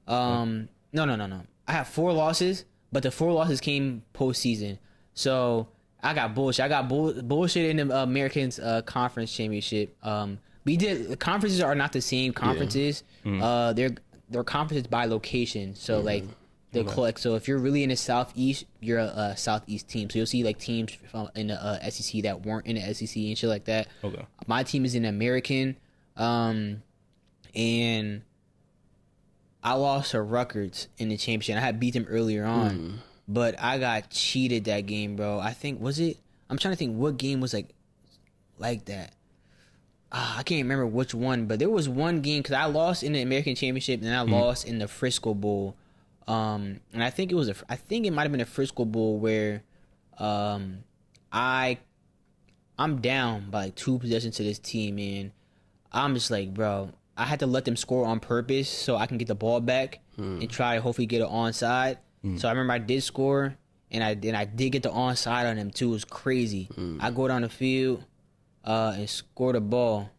No. I have 4 losses, but the 4 losses came postseason. So I got bullshit. I got bullshit in the Americans Conference Championship. The conferences are not the same conferences. They're conferences by location. So like the collect. So if you're really in the Southeast, you're a Southeast team. So you'll see like teams from in the SEC that weren't in the SEC and shit like that. Okay. My team is in American, and I lost to Rutgers in the championship. I had beat them earlier on, but I got cheated that game, bro. I think I'm trying to think what game was like that. I can't remember which one, but there was one game because I lost in the American Championship and I lost in the Frisco Bowl. And I think it might have been a Frisco Bowl where I'm down by like 2 possessions to this team, and I'm just like, bro, I had to let them score on purpose so I can get the ball back and try to hopefully get it onside. So I remember I did score, and I did get the onside on them too. It was crazy. I go down the field and score the ball.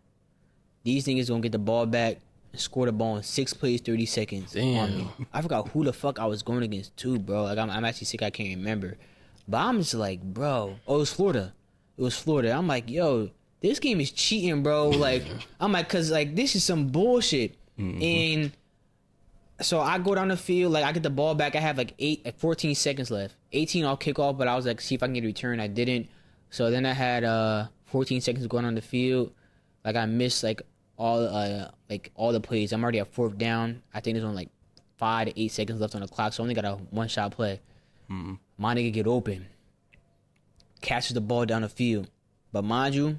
These niggas gonna get the ball back and score the ball in 6 plays, 30 seconds. Damn. On me. I forgot who the fuck I was going against too, bro. Like I'm actually sick. I can't remember. But I'm just like, bro. Oh, it was Florida. I'm like, yo, this game is cheating, bro. Like, I'm like, cause like this is some bullshit. And so I go down the field, like I get the ball back. I have like 14 seconds left. 18 I'll kick off, but I was like, see if I can get a return. I didn't. So then I had 14 seconds going on the field. Like I missed like all the plays. I'm already at 4th down. I think there's only like 5 to 8 seconds left on the clock. So I only got a 1-shot play. My nigga get open, catches the ball down the field. But mind you,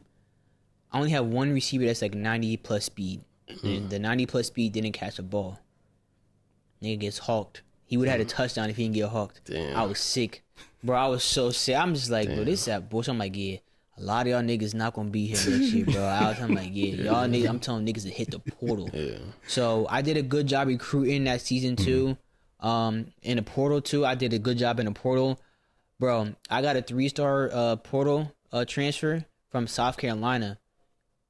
I only have one receiver that's like 90 plus speed. And the 90 plus speed didn't catch the ball. Nigga gets hawked. He would have had a touchdown if he didn't get hawked. Damn. I was sick. Bro, I was so sick. I'm just like, bro, this is that bullshit. I'm like, yeah, a lot of y'all niggas not going to be here next year, bro. I'm like, yeah, y'all niggas, I'm telling niggas to hit the portal. Yeah. So I did a good job recruiting that season too. In the portal too, I did a good job in the portal. Bro, I got a 3-star portal transfer from South Carolina.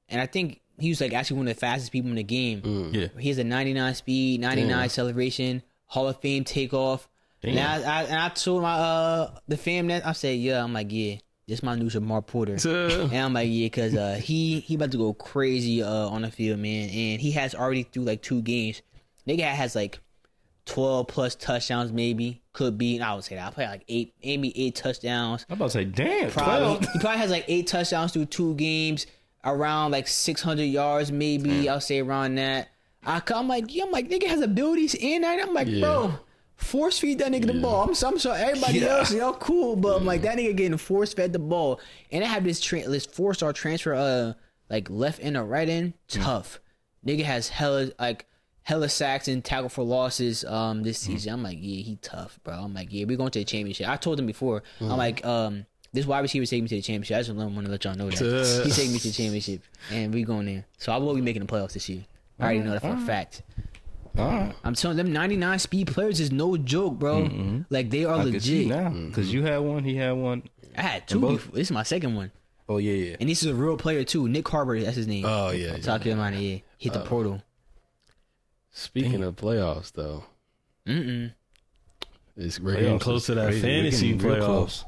And I think he was like actually one of the fastest people in the game. Yeah. He has a 99 speed, 99 acceleration, Hall of Fame takeoff. And I told my the fam that I said, yeah, I'm like, yeah, this my new Jamar Porter. And I'm like, yeah, cause he about to go crazy on the field, man. And he has already through like 2 games. Nigga has like 12 plus touchdowns, maybe. Could be. And I would say that. I'll play like 8 touchdowns. I'm about to say, damn, Probably. 12. He probably has like 8 touchdowns through 2 games, around like 600 yards, maybe. I'll say around that. I'm like, nigga has abilities and that. I'm like, bro, force feed that nigga the ball. I'm sure everybody else, cool, but I'm like, that nigga getting force fed the ball. And I have this 4-star transfer, like left end or right end, tough. Nigga has hella sacks and tackle for losses this season. I'm like, yeah, he tough, bro. I'm like, yeah, we're going to the championship. I told him before. I'm like, this wide receiver taking me to the championship. I just want to let y'all know that. He's taking me to the championship, and we going there. So I will be making the playoffs this year. I already know that for a fact. I'm telling them 99 speed players is no joke, bro. Like, they are legit. Now, because you had one, he had one. I had 2 before. This is my second one. Oh, yeah. And this is a real player, too. Nick Harbor, that's his name. Oh, yeah. South Carolina, yeah. Hit the portal. Speaking of playoffs, though, we're Playoffs getting close to that crazy. fantasy We're getting real playoffs. close.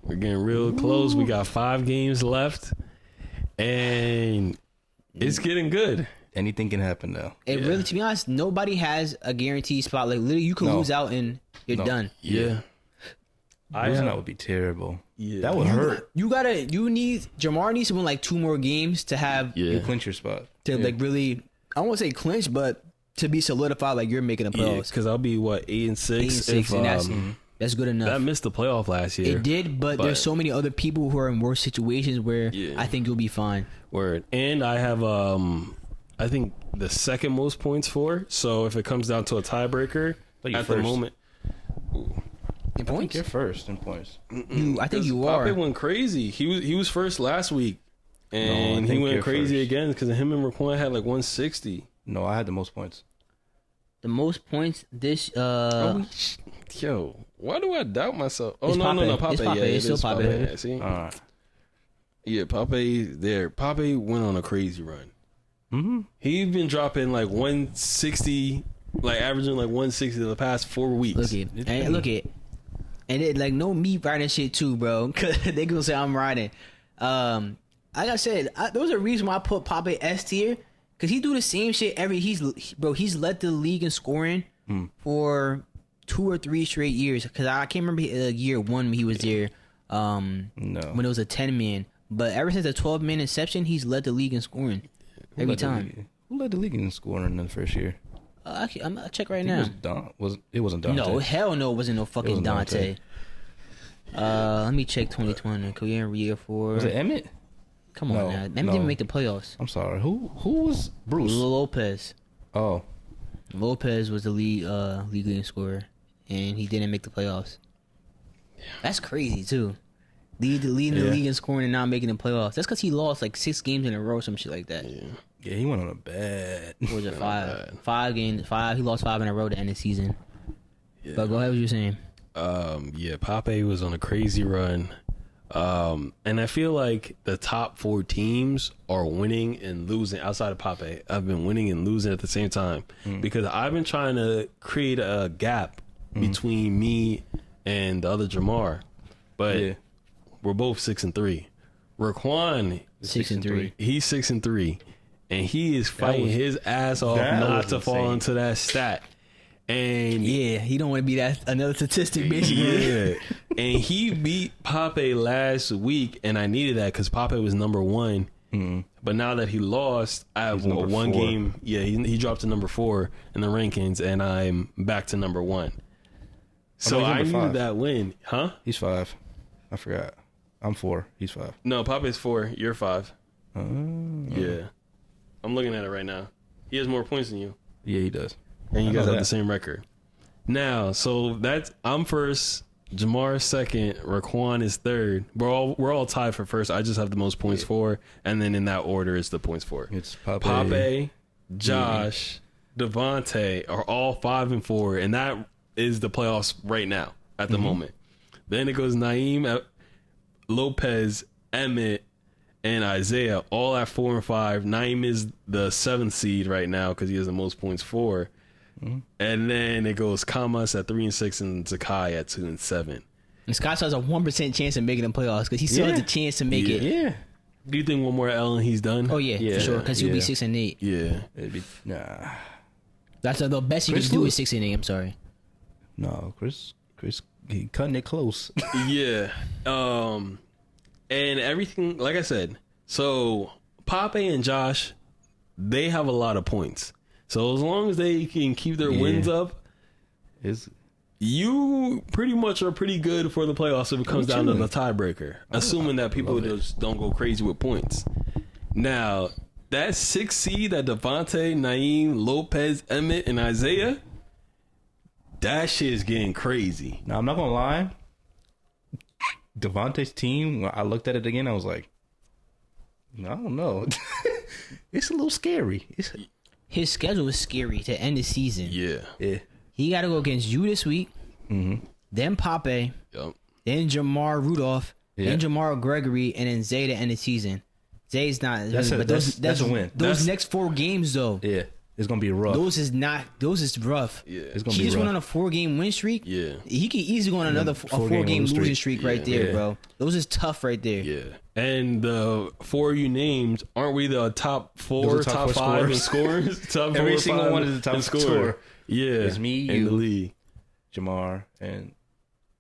We're getting real close. We got 5 games left, and it's getting good. Anything can happen now. It really, to be honest, nobody has a guaranteed spot. Like, literally, you can lose out and you're done. Yeah. Losing out would be terrible. Yeah. That would hurt. Jamar needs to win like 2 more games to have, You clinch your spot. to like really, I won't say clinch, but to be solidified, like you're making the Yeah, playoffs. because I'll be, 8-6? 8-6, and that's good enough. that missed the playoff last year. It did, but there's so many other people who are in worse situations where I think you'll be fine. Word. And I have, I think, the second most points for. So if it comes down to a tiebreaker, But you're at the first. moment. In I think points? you're first in points. I think you Pape are. went crazy. He was first last week. And he think went you're crazy first. again because him and Raquan had like 160. No, I had the most points. The most points this Yo, why do I doubt myself? Oh, It's no, Pape. Pape. It's Pape. Yeah, It's still is Pape. Yeah, see? All right. Yeah, Pape there. Pape went on a crazy run. Mm-hmm. He's been dropping like 160, like averaging like 160 the past 4 weeks. And it like no me riding shit too, bro. Cause they gonna say I'm riding. Like I said, there was a reason why I put Pape S tier. Cause he do the same shit he's led the league in scoring for 2 or 3 straight years. Cause I can't remember year 1 when he was there. When it was a 10-man. But ever since the 12-man inception, he's led the league in scoring every time. Who led the league in scoring in the first year? I'm gonna check right now. It wasn't Dante. No, hell no, it wasn't no fucking Dante. Let me check 2020 career year 4. Was it Emmett? Come on now, Emmett didn't make the playoffs. I'm sorry. Who was Bruce? Lopez. Oh, Lopez was the league leading scorer, and he didn't make the playoffs. That's crazy too. Leading the league in scoring and not making the playoffs. That's because he lost like 6 games in a row, some shit like that. Yeah, he went on a bad. What was it 5? 5 games. 5. He lost 5 in a row to end the season. Yeah. But go ahead, what you were saying. Yeah, Pape was on a crazy run. And I feel like the top 4 teams are winning and losing outside of Pape. I've been winning and losing at the same time because I've been trying to create a gap between me and the other Jamar. But we're both 6-3. Raquan 6-3. He's 6-3. And he is fighting his ass off not to fall into that stat. And he don't want to be that another statistic, basically. Yeah, and he beat Pape last week, and I needed that because Pape was number 1. But now that he lost, I have one 4. game. Yeah, he dropped to number 4 in the rankings, and I'm back to number 1. So I needed 5. that win, huh? He's 5. I forgot. I'm 4. He's 5. No, Pape's 4. You're 5. Yeah, I'm looking at it right now. He has more points than you. Yeah, he does. And you guys have the same record. Now, so I'm first, Jamar second, Raquan is third. We're all tied for first. I just have the most points for, and then in that order is the points for. It's Pape, Josh, Devontae are all 5 and 4, and that is the playoffs right now at the moment. Then it goes Naeem, Lopez, Emmett, and Isaiah all at 4 and 5. Naeem is the 7th seed right now because he has the most points for. And then it goes Kamas at 3 and 6 and Zakai at 2 and 7. And Scott still has a 1% chance of making the playoffs because he still has a chance to make it. Yeah. Do you think one more L and he's done? Oh yeah, for sure. Because he'll be 6 and 8. Yeah. It'd be, nah. That's the best you can do is 6 and 8. I'm sorry. No, Chris, he cutting it close. Yeah. And everything, like I said, so Pape and Josh, they have a lot of points. So as long as they can keep their wins up, you pretty much are pretty good for the playoffs if it comes down to the tiebreaker, assuming that people just don't go crazy with points. Now, that 6th seed that Devontae, Naeem, Lopez, Emmett, and Isaiah, that shit is getting crazy. Now, I'm not going to lie. Devontae's team, when I looked at it again, I was like, I don't know. It's a little scary. His schedule is scary to end the season. Yeah. He got to go against you this week, then Pape, then Jamar Rudolph, then Jamar Gregory, and then Zay to end the season. Zay's not. That's a win. Those next 4 games, though. Yeah. It's going to be rough. Those is rough. Yeah. It's going to be rough. He just went on a 4-game win streak. Yeah. He could easily go on another 4-game losing streak right there, bro. Those is tough right there. Yeah. And the 4 you named, aren't we the top 4, top 5 in scorers? Top Every 4, single 5 one is the top scorer. scorer. Yeah. It's me, and you, the league. Jamar, and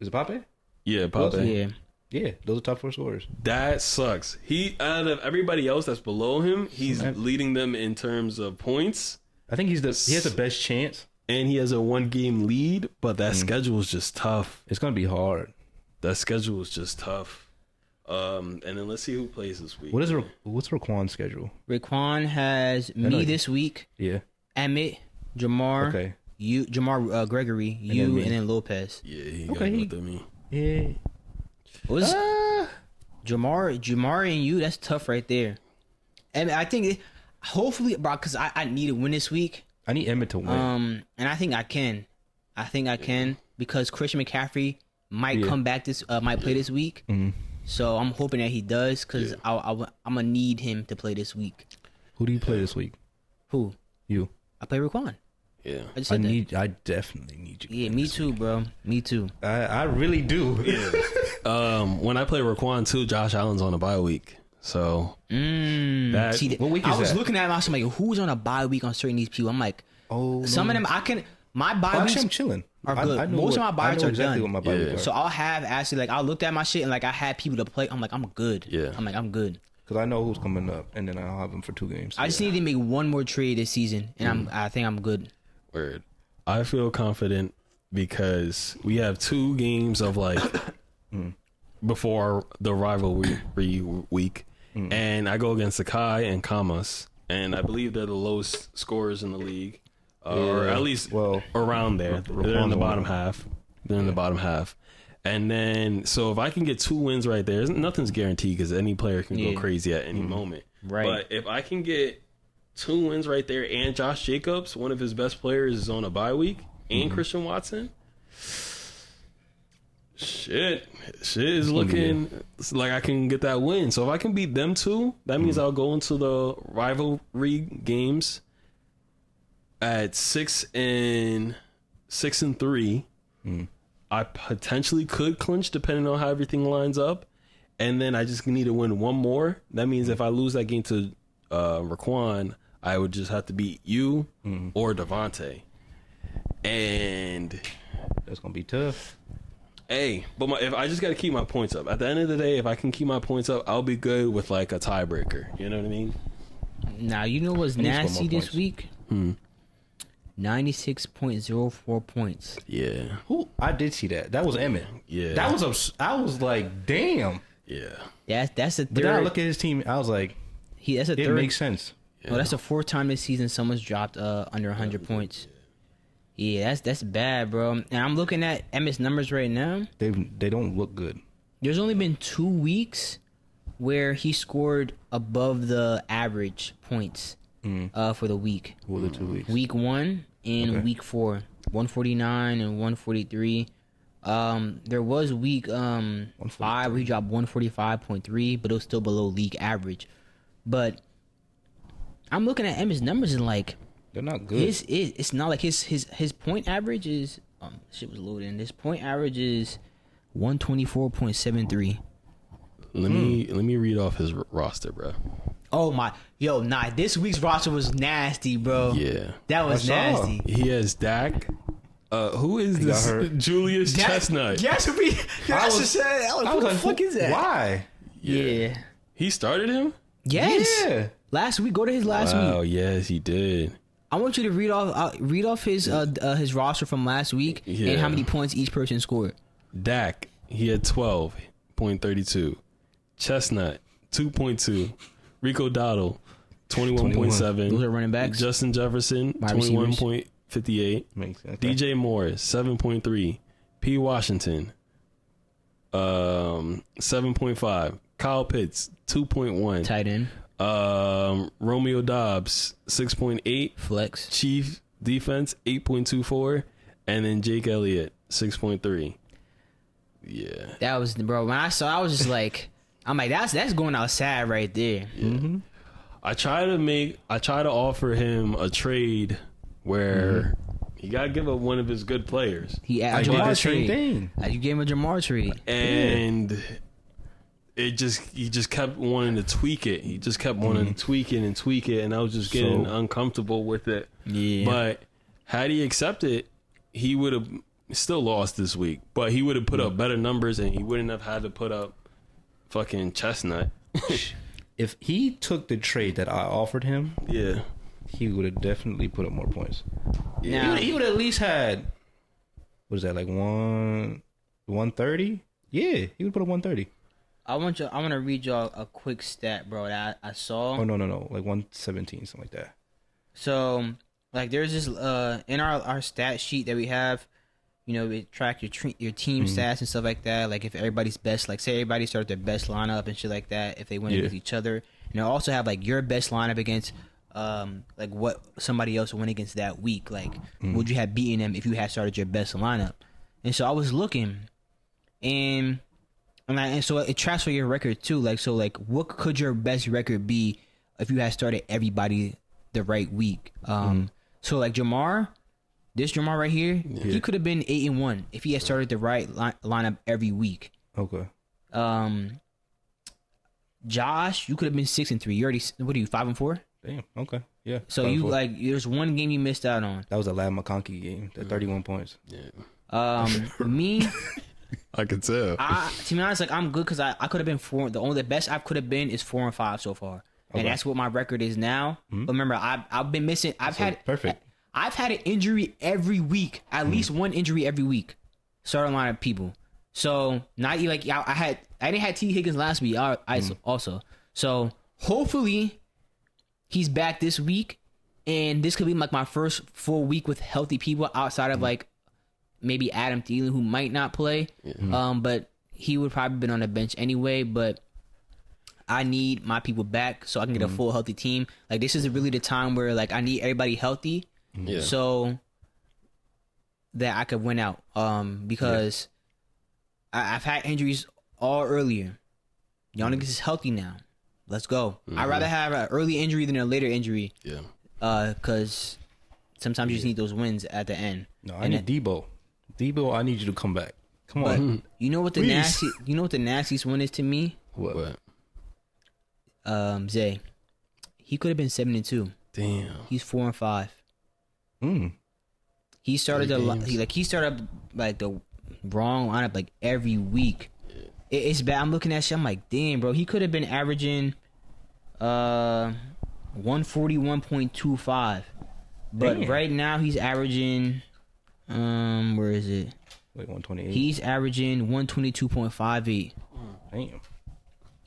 is it Pape? Yeah, Pape. Yeah, those are top 4 scorers. That sucks. He, out of everybody else that's below him, he's leading them in terms of points. I think he has the best chance. And he has a 1-game lead, but that schedule is just tough. It's going to be hard. That schedule is just tough. And then let's see who plays this week. What's Raquan's schedule? Raquan has me this week. Yeah. Emmett, Jamar. Okay. You, Jamar Gregory, and then Lopez. Yeah, he got it with me. Yeah. What's Jamar and you? That's tough right there. And I think, hopefully, bro, because I need to win this week. I need Emmett to win. And I think I can. Because Christian McCaffrey might come back might play this week. So I'm hoping that he does because I'm gonna need him to play this week. Who do you play this week? Who? You. I play Raquan. Yeah. I just said that. I definitely need you. Yeah, me too, bro. Me too. I really do. When I play Raquan too, Josh Allen's on a bye week. So that See, what week I is was that? looking at him. I was like, who's on a bye week on certain these people? I'm like, Oh, some of them I can. My bye Actually, weeks I'm chilling. are good. I know Most of what- my I buys know are exactly done. what my buys Yeah. are. So I'll have actually like I looked at my shit and like I had people to play. I'm like, I'm good. Yeah. I'm like, I'm good. Because I know who's coming up, and then I'll have them for 2 games. I just need to make one more trade this season, and I think I'm good. word. I feel confident because we have 2 games of like before the rivalry week, and I go against Sakai and Kamas, and I believe they're the lowest scorers in the league, or Yeah. at least Well, around there. They're in Raquan's the one bottom of them. half. They're in the bottom half. And then, so if I can get 2 wins right there, nothing's guaranteed because any player can Yeah. go crazy at any moment. Right. But if I can get 2 wins right there, and Josh Jacobs, one of his best players, is on a bye week, and Christian Watson, shit is looking like I can get that win. So if I can beat them 2, that means I'll go into the rivalry games at 6-3. I potentially could clinch depending on how everything lines up, and then I just need to win one more. That means if I lose that game to Raquan, I would just have to beat you or Devontae. And that's gonna be tough. hey, but if I just got to keep my points up. At the end of the day, if I can keep my points up, I'll be good with like a tiebreaker. You know what I mean? Now you know what's I need to score nasty more this points. week? 96.04 points. Yeah, Who? I did see that. That was Emmett. Yeah. That was. I was like, damn. yeah. That's the But then I third. look at his team. I was like, That's the it third. makes sense. Oh, that's the 4th time this season someone's dropped under 100 points. Yeah, that's bad, bro. And I'm looking at Emmett's numbers right now. They don't look good. There's only been 2 weeks where he scored above the average points for the week. What are the 2 weeks? Week 1 and Okay. week 4, 149 and 143. There was week 5 where he dropped 145.3, but it was still below league average. But I'm looking at Emmett's numbers and like They're not good. it's not like his point average is shit was loading. His point average is 124.73. Let me read off his roster, bro. Oh my, this week's roster was nasty, bro. Yeah, That was I saw. nasty. he has Dak. Who is got this? hurt. Julius Chestnut. Yes, we. I was- What I the was like, fuck is that? Why? Yeah. He started him. Yes. Yeah. Last week. Go to his last Wow, week. yes, he did. I want you to read off his roster from last week Yeah. and how many points each person scored. Dak, he had 12.32. Chestnut, 2.2. Rico Dowdle, 21.7. Those are running backs. Justin Jefferson, Wide receivers. 21.58. Makes sense. DJ Morris, 7.3. P. Washington, 7.5. Kyle Pitts, 2.1. Tight end, Romeo Dobbs, 6.8. flex. Chief defense, 8.24. And then Jake Elliott, 6.3. Yeah. That was, bro. When I saw, I was just like, I'm like, that's going outside right there. I try to offer him a trade where he got to give up one of his good players. He I asked did Jamar the same trade. thing. You gave him a Jamar trade. And he just kept wanting to tweak it. He just kept wanting to tweak it and tweak it, and I was just getting uncomfortable with it. Yeah. But had he accepted, he would have still lost this week. But he would have put up better numbers, and he wouldn't have had to put up fucking Chestnut. If he took the trade that I offered him, Yeah. he would have definitely put up more points. Now, He would at least had, what is that, like 130? Yeah, he would put up 130. I want to read y'all a quick stat, bro, that I saw. Oh, no, like 117, something like that. So, like, there's this in our stat sheet that we have. You know, it track your team stats and stuff like that. Like, if everybody's best, like, say everybody started their best lineup and shit like that. If they went against each other, and they also have like your best lineup against, like what somebody else went against that week. Like, would you have beaten them if you had started your best lineup? And so I was looking, and And so it tracks for your record too. Like, so like, what could your best record be if you had started everybody the right week? So like Jamar, this Jamar right here, he could have been 8-1 if he had started the right lineup every week. Okay. Josh, you could have been 6-3. You already, what are you, 5-4? Damn. Okay. Yeah. So 5-4. you like, there's one game you missed out on. That was a Lad McConkey game. The 31 points. Yeah. Me, I could tell. to be honest, like I'm good because I could have been 4. The best I could have been is 4-5 so far, and that's what my record is now. But remember, I've been missing. I've had an injury every week, at least one injury every week. Starting line of people. So not like I didn't have T Higgins last week. I also. So hopefully he's back this week, and this could be like my first full week with healthy people outside of like maybe Adam Thielen, who might not play. But he would probably been on the bench anyway. But I need my people back so I can get a full healthy team. Like this is really the time where like I need everybody healthy, so that I could win out. Because I've had injuries all earlier. Y'all niggas is healthy now. Let's go. I'd rather have an early injury than a later injury. Yeah. Because sometimes you just need those wins at the end. No, I need Debo. Debo, I need you to come back. Come on. You know what the nastiest one is to me? What? Zay. He could have been 7-2. Damn. He's 4-5. He started he started like the wrong lineup like every week. It's bad. I'm looking at shit. I'm like, damn, bro. He could have been averaging 141.25, but right now he's averaging where is it? Like 128. He's averaging 122.58. Damn.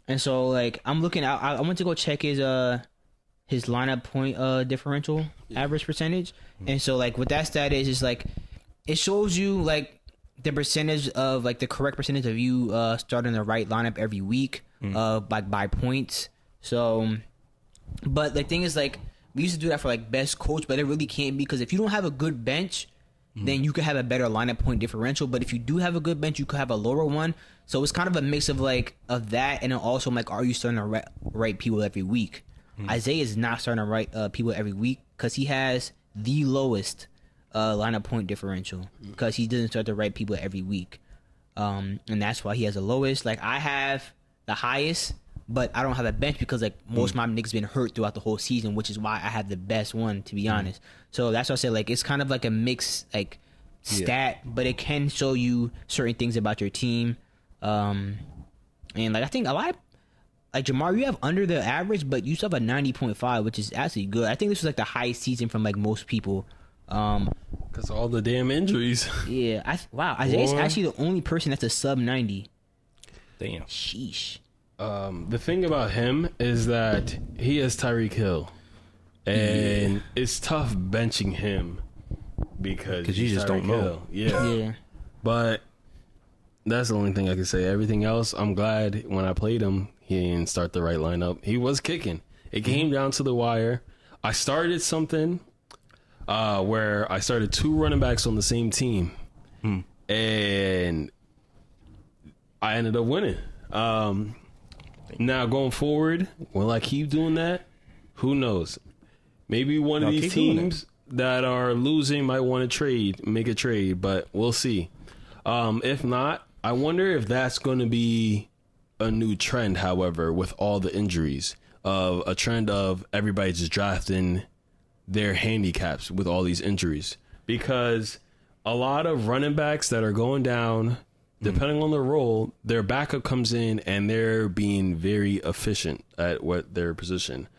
And so like I'm looking. I went to go check his lineup point differential average percentage, and so like what that stat is like it shows you like the percentage of like the correct percentage of you starting the right lineup every week like by points. So but the thing is like we used to do that for like best coach, but it really can't be because if you don't have a good bench, then you could have a better lineup point differential. But if you do have a good bench, you could have a lower one. So it's kind of a mix of like of that, and then also like, are you starting to right people every week? Isaiah is not starting to right people every week because he has the lowest lineup point differential because he doesn't start the right people every week, and that's why he has the lowest. Like I have the highest, but I don't have a bench because like most of my niggas been hurt throughout the whole season, which is why I have the best one to be honest. So that's why I say like it's kind of like a mixed like stat, but it can show you certain things about your team. And like I think a lot of, like Jamar, you have under the average, but you still have a 90.5, which is actually good. I think this was like the highest season from like most people. Because all the damn injuries. Yeah, Isaiah's actually the only person that's a sub 90. Damn. Sheesh. The thing about him is that he has Tyreek Hill, and it's tough benching him because you just don't know. Hill. Yeah, but that's the only thing I can say. Everything else, I'm glad when I played him, he didn't start the right lineup. He was kicking. It came down to the wire. I started something where I started 2 running backs on the same team, and I ended up winning. Now going forward, will I keep doing that? Who knows? Maybe one of these teams that are losing might want to make a trade, but we'll see. If not, I wonder if that's going to be a new trend, however, with all the injuries, of a trend of everybody just drafting their handicaps with all these injuries. Because a lot of running backs that are going down, depending on their role, their backup comes in and they're being very efficient at what their position.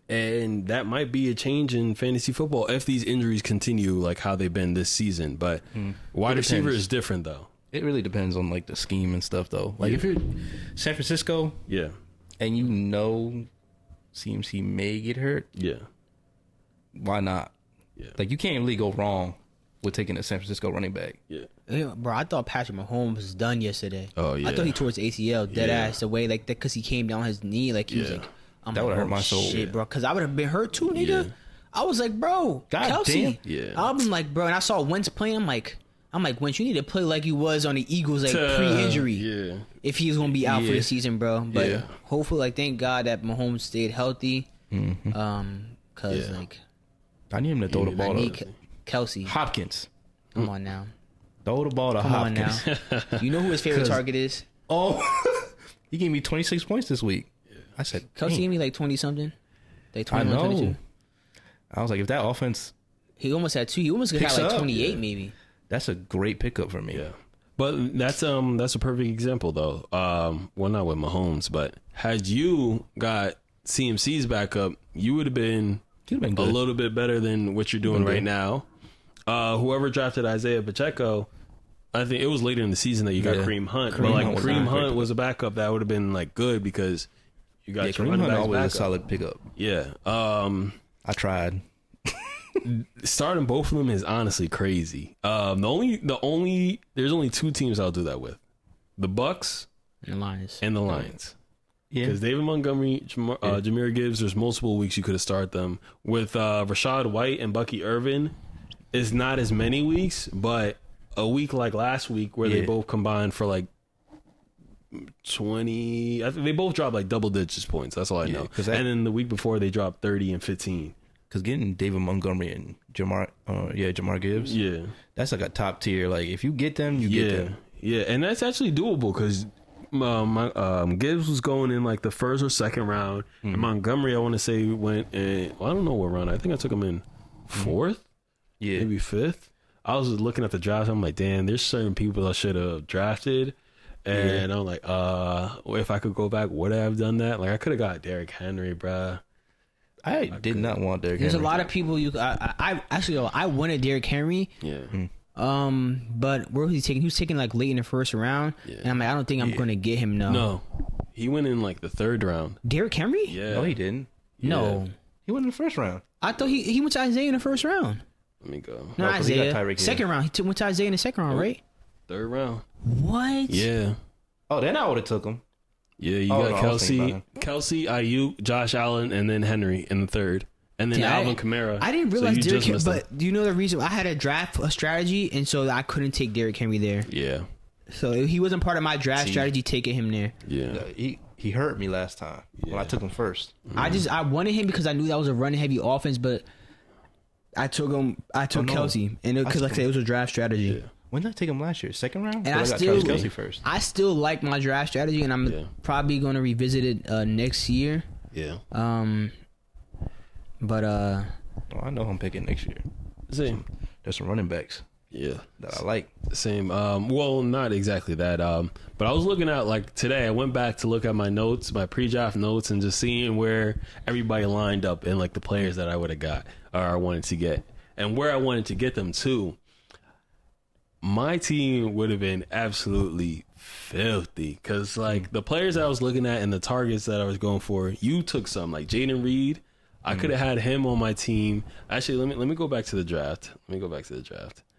And that might be a change in fantasy football if these injuries continue like how they've been this season. But wide receiver is different, though. It really depends on like the scheme and stuff, though. Like if you're San Francisco, and you know CMC may get hurt, why not? Like you can't really go wrong with taking a San Francisco running back. Bro, I thought Patrick Mahomes was done yesterday. Oh yeah, I thought he tore his ACL dead ass the way like that because he came down his knee like he was like. That would have hurt my soul. Shit, bro. Because I would have been hurt too, nigga. I was like, bro, God Kelsey. damn. I'm like, bro. And I saw Wentz playing. I'm like, I'm like, Wentz, you need to play like you was on the Eagles, like pre-injury. Yeah. If he's gonna be out for the season, bro. But hopefully, like, thank God that Mahomes stayed healthy. Cause like, I need him to throw the ball. I need Kelsey Hopkins. Come on now. Throw the ball to Hopkins. Come on now. You know who his favorite target is? Oh, he gave me 26 points this week. I said, Kelsey gave me like 20 something, like 21, 22. I was like, if that offense, he almost had 2. He almost had like 28, maybe. That's a great pickup for me. Yeah. But that's a perfect example though. Well, not with Mahomes, but had you got CMC's backup, you would have been a little bit better than what you're doing right now. Whoever drafted Isaiah Pacheco, I think it was later in the season that you got Kareem Hunt. Kareem Hunt was a backup that would have been like good because you got Kareem Hunt always a solid pickup. Yeah. I tried. Starting both of them is honestly crazy. There's only 2 teams I'll do that with: the Bucks and the Lions. Yeah, because David Montgomery, Jahmyr Gibbs, there's multiple weeks you could have started them with. Rashad White and Bucky Irvin is not as many weeks, but a week like last week where they both combined for like 20. I think they both dropped like double digits points. That's all I know. And then the week before they dropped 30 and 15. Because getting David Montgomery and Jahmyr Gibbs, that's like a top tier. Like if you get them, you get them. Yeah, and that's actually doable because Gibbs was going in like the first or second round, and Montgomery I want to say went in. Well, I don't know what round. I think I took him in 4th, maybe 5th. I was just looking at the draft. I'm like, damn, there's certain people I should have drafted, and I'm like, if I could go back, would I have done that? Like I could have got Derrick Henry, bruh. I did not want Derrick Henry. There's a lot of people I wanted Derrick Henry. Yeah. But where was he taking? He was taking like late in the first round. Yeah. And I'm like, I don't think I'm going to get him. No. He went in like the 3rd round. Derrick Henry? Yeah. No, he didn't. No. He went in the 1st round. I thought he went to Isaiah in the 1st round. Let me go. No, Isaiah. 2nd round. He went to Isaiah in the 2nd round, right? 3rd round. What? Yeah. Oh, then I would have took him. Yeah, you got Kelsey, Ayuk, Josh Allen, and then Henry in the 3rd. And then Alvin Kamara. I didn't realize Derrick Henry, but do you know the reason? I had a strategy, and so I couldn't take Derrick Henry there. Yeah. So he wasn't part of my draft strategy taking him there. Yeah. He hurt me last time when I took him first. I wanted him because I knew that was a running heavy offense, but I took Kelsey, and because like I said, it was a draft strategy. Yeah. When did I take him last year? 2nd round? And I got Kelsey first. I still like my draft strategy, and I'm probably going to revisit it next year. Yeah. But I know I'm picking next year. Same. There's some running backs. Yeah. That I like. Same. Well, not exactly that. But I was looking at like today. I went back to look at my notes, my pre-draft notes, and just seeing where everybody lined up and like the players that I would have got or I wanted to get, and where I wanted to get them to. My team would have been absolutely filthy because, like, the players I was looking at and the targets that I was going for, you took some, like Jaden Reed. I could have had him on my team. Actually, let me go back to the draft.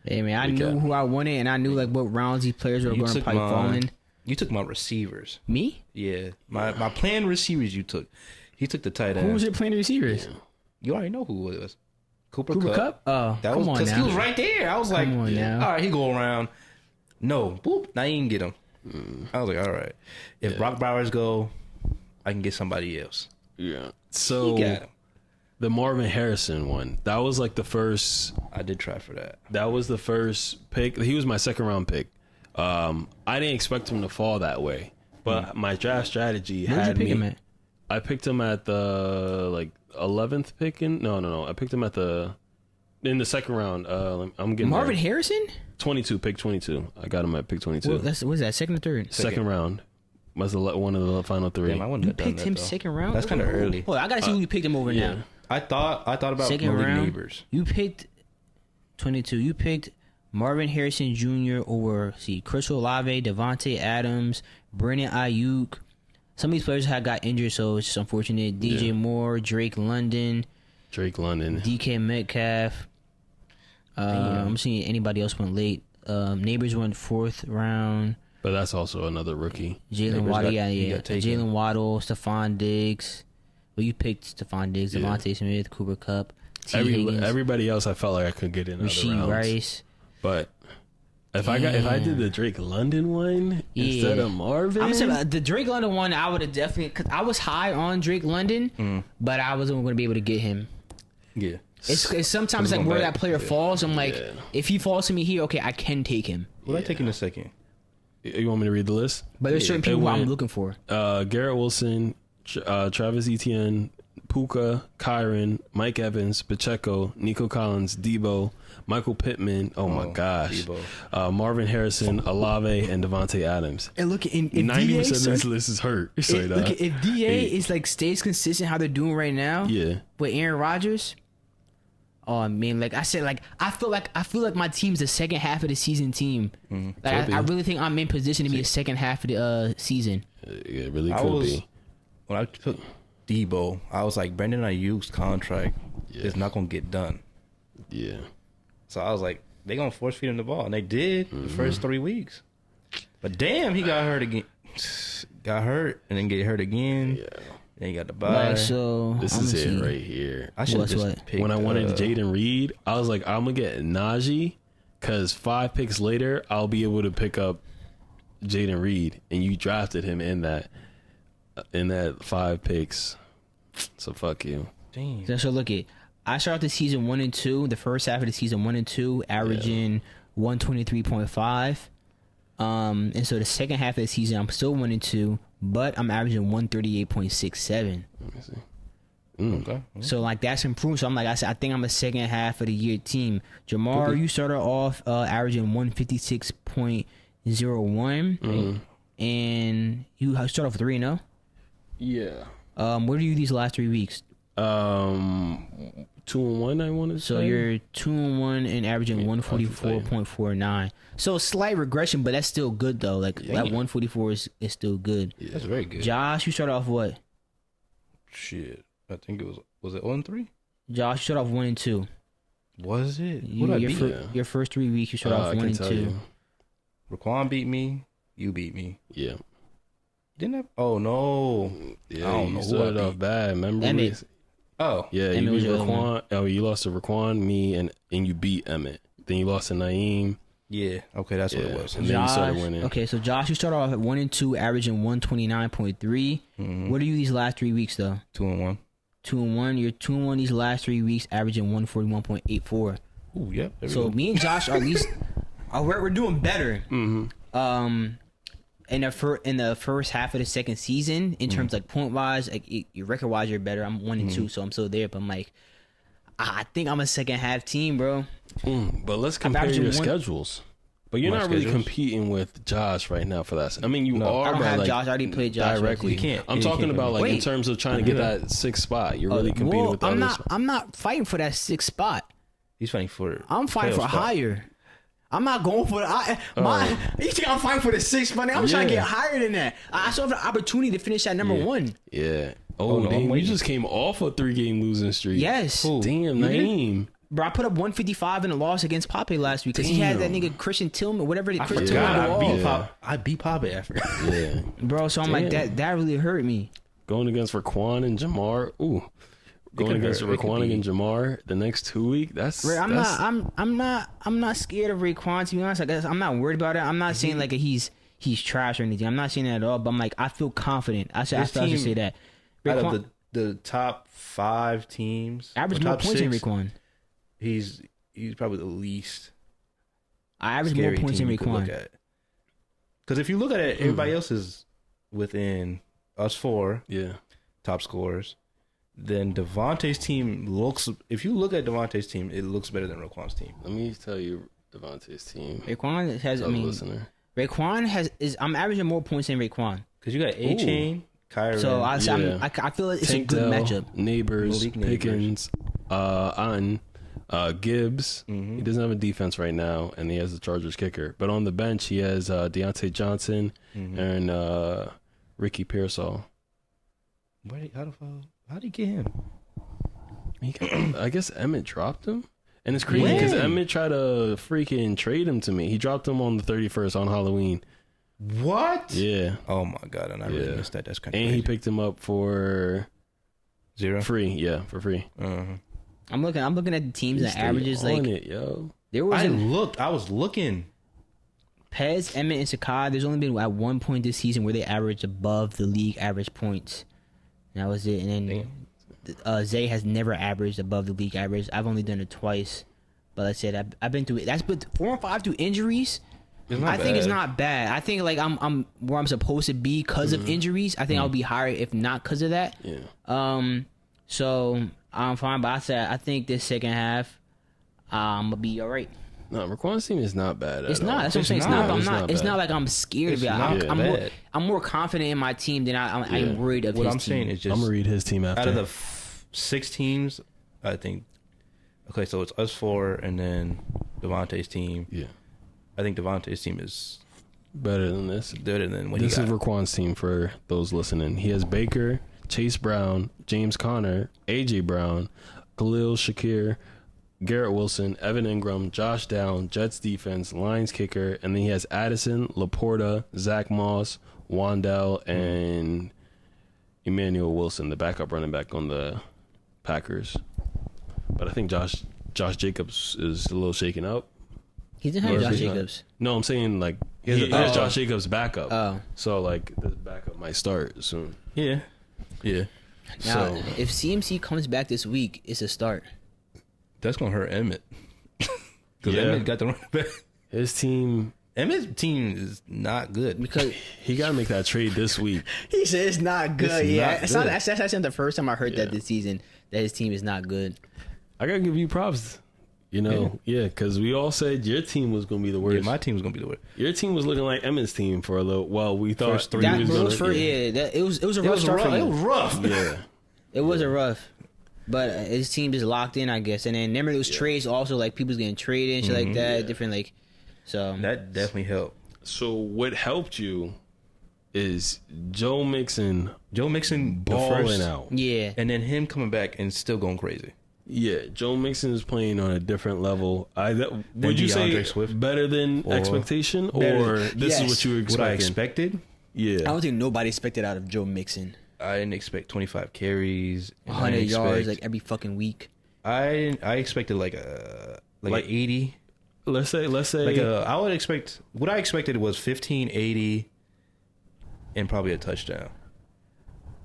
Hey, man, I knew who I wanted, and I knew, like, what rounds these players were going to probably fall in. You took my receivers. Me? Yeah. My planned receivers you took. He took the tight end. Who was your planned receivers? Yeah. You already know who it was. Cooper Kupp? Oh, that was because he was right there. I was like, all right, he go around. No, boop, I didn't get him. I was like, all right, if Brock Bowers go, I can get somebody else. Yeah. So the Marvin Harrison one, that was like the first. I did try for that. That was the first pick. He was my 2nd round pick. I didn't expect him to fall that way, but my draft strategy had me. Him at? I picked him at the 11th pick in. No. I picked him in the 2nd round. I'm getting Marvin Harrison. 22, pick 22. I got him at pick 22. What was that? 2nd or 3rd? 2nd round. Was one of the final 3. Damn, I wouldn't have picked done him that, 2nd round. That's kind of early. Well, I gotta see who you picked him over now. I thought about 2nd Malik round. Neighbors. You picked 22. You picked Marvin Harrison Jr. over Chris Olave, Devontae Adams, Brandon Ayuk. Some of these players had got injured, so it's just unfortunate. DJ Moore, Drake London, DK Metcalf. I'm seeing anybody else went late. Neighbors went 4th round. But that's also another rookie. Jalen Waddle, Jalen Waddle, Stephon Diggs. Well, you picked Stephon Diggs, Devontae Smith, Cooper Kupp, Everybody else, I felt like I could get in other rounds. Rice. But If I did the Drake London one instead of Marvin, I'm saying the Drake London one, I would have definitely, because I was high on Drake London, but I wasn't going to be able to get him. Yeah, it's sometimes like where that player falls. I'm like, if he falls to me here, okay, I can take him. Will I take in a second? You want me to read the list? But there's certain people I'm looking for. Garrett Wilson, Travis Etienne, Puka, Kyron, Mike Evans, Pacheco, Nico Collins, Debo, Michael Pittman. Oh my gosh, Marvin Harrison, Olave, and Devontae Adams. And look, if 90% of this list is hurt. If DA is like stays consistent how they're doing right now, with Aaron Rodgers. Oh, I mean, like I said, like I feel like my team's the second half of the season team. Like I really think I'm in position to be the second half of the season. It really could be. When I took Debo, I was like, Brandon Ayuk's contract is not gonna get done. Yeah. So I was like, they gonna force feed him the ball, and they did the first 3 weeks. But damn, he got hurt again. Got hurt and then get hurt again. Yeah. Then you got the bye. Like, so this is it right here. I should just picked, when I wanted Jaden Reed, I was like, I'm gonna get Najee, because 5 picks later I'll be able to pick up Jaden Reed, and you drafted him in that 5 picks. So fuck you. Damn. So look it. I started the season 1 and 2. The first half of the season 1 and 2, averaging 123.5. And so the second half of the season, I'm still 1 and 2, but I'm averaging 138.67. Let me see. Okay. So like that's improved. So I'm like I said, I think I'm a second half of the year team. Jamar, you started off averaging 156.01, and you start off 3-0. Yeah. What are you these last 3 weeks? 2-1, I want to say. So you're 2-1 and averaging 144.49. So slight regression, but that's still good though. Like that 144 is still good. Yeah, that's very good. Josh, you started off what? Shit, I think it was it 0-3? Josh, you started off 1 and 2. Was it? Your first 3 weeks, you started off 1 and 2. Raquan beat me. You beat me. Yeah. Didn't I? Oh no. Yeah, I don't know. You started off bad. Remember? Emmett. Oh yeah, you beat Raquan. Oh, you lost to Raquan, me, and you beat Emmett. Then you lost to Naeem. Yeah. Okay, that's what it was. And then you started winning. Okay, so Josh, you started off at 1 and 2, averaging 129.3. What are you these last 3 weeks though? 2-1. 2-1. You're 2-1 these last 3 weeks, averaging 141.84. Ooh, yeah. So me and Josh are at least we're doing better. In the first half of the second season, in terms like point wise, like your record wise, you're better. I'm 1 and 2, so I'm still there. But I'm like, I think I'm a second half team, bro. But let's compare your schedules. But you're not really competing with Josh right now for that. I mean, you are. I don't have like, Josh. I already played Josh directly. You can't. I'm talking about like in terms of trying to get that 6th spot. You're really competing with others. I'm not fighting for that 6th spot. He's fighting for. I'm fighting for higher. I'm not going for the. You think I'm fighting for the 6th spot? I'm trying to get higher than that. I still have the opportunity to finish at number 1. Yeah. Oh, no, damn! You just came off a 3-game losing streak. Yes. Damn, Naeem. Bro, I put up 155 in a loss against Pape last week because he had that nigga Christian Tillman, whatever. I beat Pape after. Yeah. Bro, so I'm like that really hurt me. Going against Raquan and Jamar. Ooh. Going against Raquan and Jamar the next 2 weeks. I'm not scared of Raquan, to be honest. I'm not worried about it. I'm not saying like he's trash or anything. I'm not saying that at all. But I'm like, I feel confident. I should say that. Raquan, out of the top 5 teams, average more points than Raquan. He's probably the least. I average more points than Raquan. Because if you look at it, everybody else is within us 4. Yeah. Top scorers. Then Devontae's team looks. If you look at Devontae's team, it looks better than Raquan's team. Let me tell you, Devontae's team. Raquan has. Raquan is. I'm averaging more points than Raquan because you got A-Chain, Kyron. So I feel like it's a good matchup. Neighbors, Pickens, Gibbs. He doesn't have a defense right now, and he has the Chargers kicker. But on the bench, he has Deontay Johnson and Ricky Pearsall. How did he get him? I guess Emmett dropped him. And it's crazy because Emmett tried to freaking trade him to me. He dropped him on the 31st on Halloween. What? Yeah. Oh my God. And I really missed that. That's kind of crazy. And he picked him up for $0? Free. Yeah, for free. I'm looking at the teams and averages like it, yo. I was looking. Pez, Emmett, and Sakai, there's only been at one point this season where they averaged above the league average points. And that was it. And then Zay has never averaged above the league average. I've only done it twice. But like I said, I've been through it. That's but 4 and 5 through injuries. I think it's not bad. I think like I'm where I'm supposed to be because of injuries. I think I'll be higher if not because of that. Yeah. So I'm fine. But I think this second half, I'm gonna be all right. No, Raquan's team is not bad. It's not. That's what I'm saying. It's not. It's not like I'm scared of it. I'm more confident in my team than I'm worried of. What his I'm team. saying is just I'm gonna read his team after. Out of the 6 teams, I think. Okay, so it's us 4 and then Devontae's team. Yeah. I think Devontae's team is better than this. Better than what this is Raquan's team for those listening. He has Baker, Chase Brown, James Conner, AJ Brown, Khalil Shakir, Garrett Wilson, Evan Ingram, Josh Down, Jets defense, Lions kicker, and then he has Addison, Laporta, Zach Moss, Wandell, and Emmanuel Wilson, the backup running back on the Packers. But I think Josh Jacobs is a little shaken up. He didn't have Josh Jacobs. No, I'm saying like he has Josh Jacobs backup. Oh. So like the backup might start soon. Yeah. Now, if CMC comes back this week, it's a start. That's gonna hurt Emmett. Because Emmett got the running back. Emmett's team is not good because he got to make that trade this week. He said it's not good. That's the first time I heard that this season that his team is not good. I gotta give you props. Because we all said your team was going to be the worst. Yeah, my team was going to be the worst. Your team was looking like Emmett's team for a little. Well, we thought first 3 years ago. It was a rough start for him. It was rough. Yeah, it was a rough. But his team just locked in, I guess. And then remember those trades also, like people's getting traded and shit like that. Different so that definitely helped. So what helped you is Joe Mixon balling out. Yeah, and then him coming back and still going crazy. Yeah, Joe Mixon is playing on a different level. Would you say Swift? Better than expectation, or this is what you were expecting? What I expected? Yeah, I don't think nobody expected out of Joe Mixon. I didn't expect 25 carries, 100 yards like every fucking week. I expected like 80. Let's say I would expect what I expected was 15, 80, and probably a touchdown.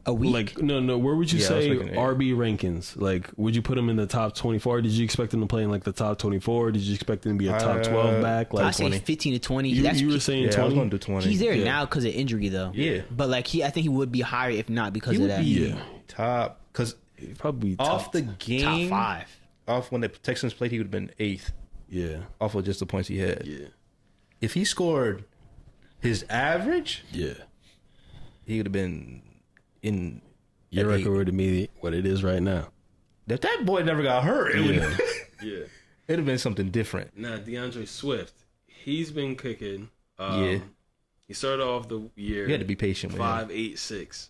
A week? Like no. Where would you say RB rankings? Like, would you put him in the top 24? Did you expect him to play in like the top 24? Did you expect him to be a top 12 back? Like I say 15 to 20. You were saying 20. I was going to do 20. He's there now because of injury though. Yeah, but like I think he would be higher if not because of that. Top because probably off the game top 5. Off when the Texans played, he would have been 8th. Yeah, off of just the points he had. Yeah, if he scored his average, he would have been in. Your record would be what it is right now. If that boy never got hurt, it'd have been something different. Now, DeAndre Swift, he's been kicking. He started off the year. You had to be patient with 5.86.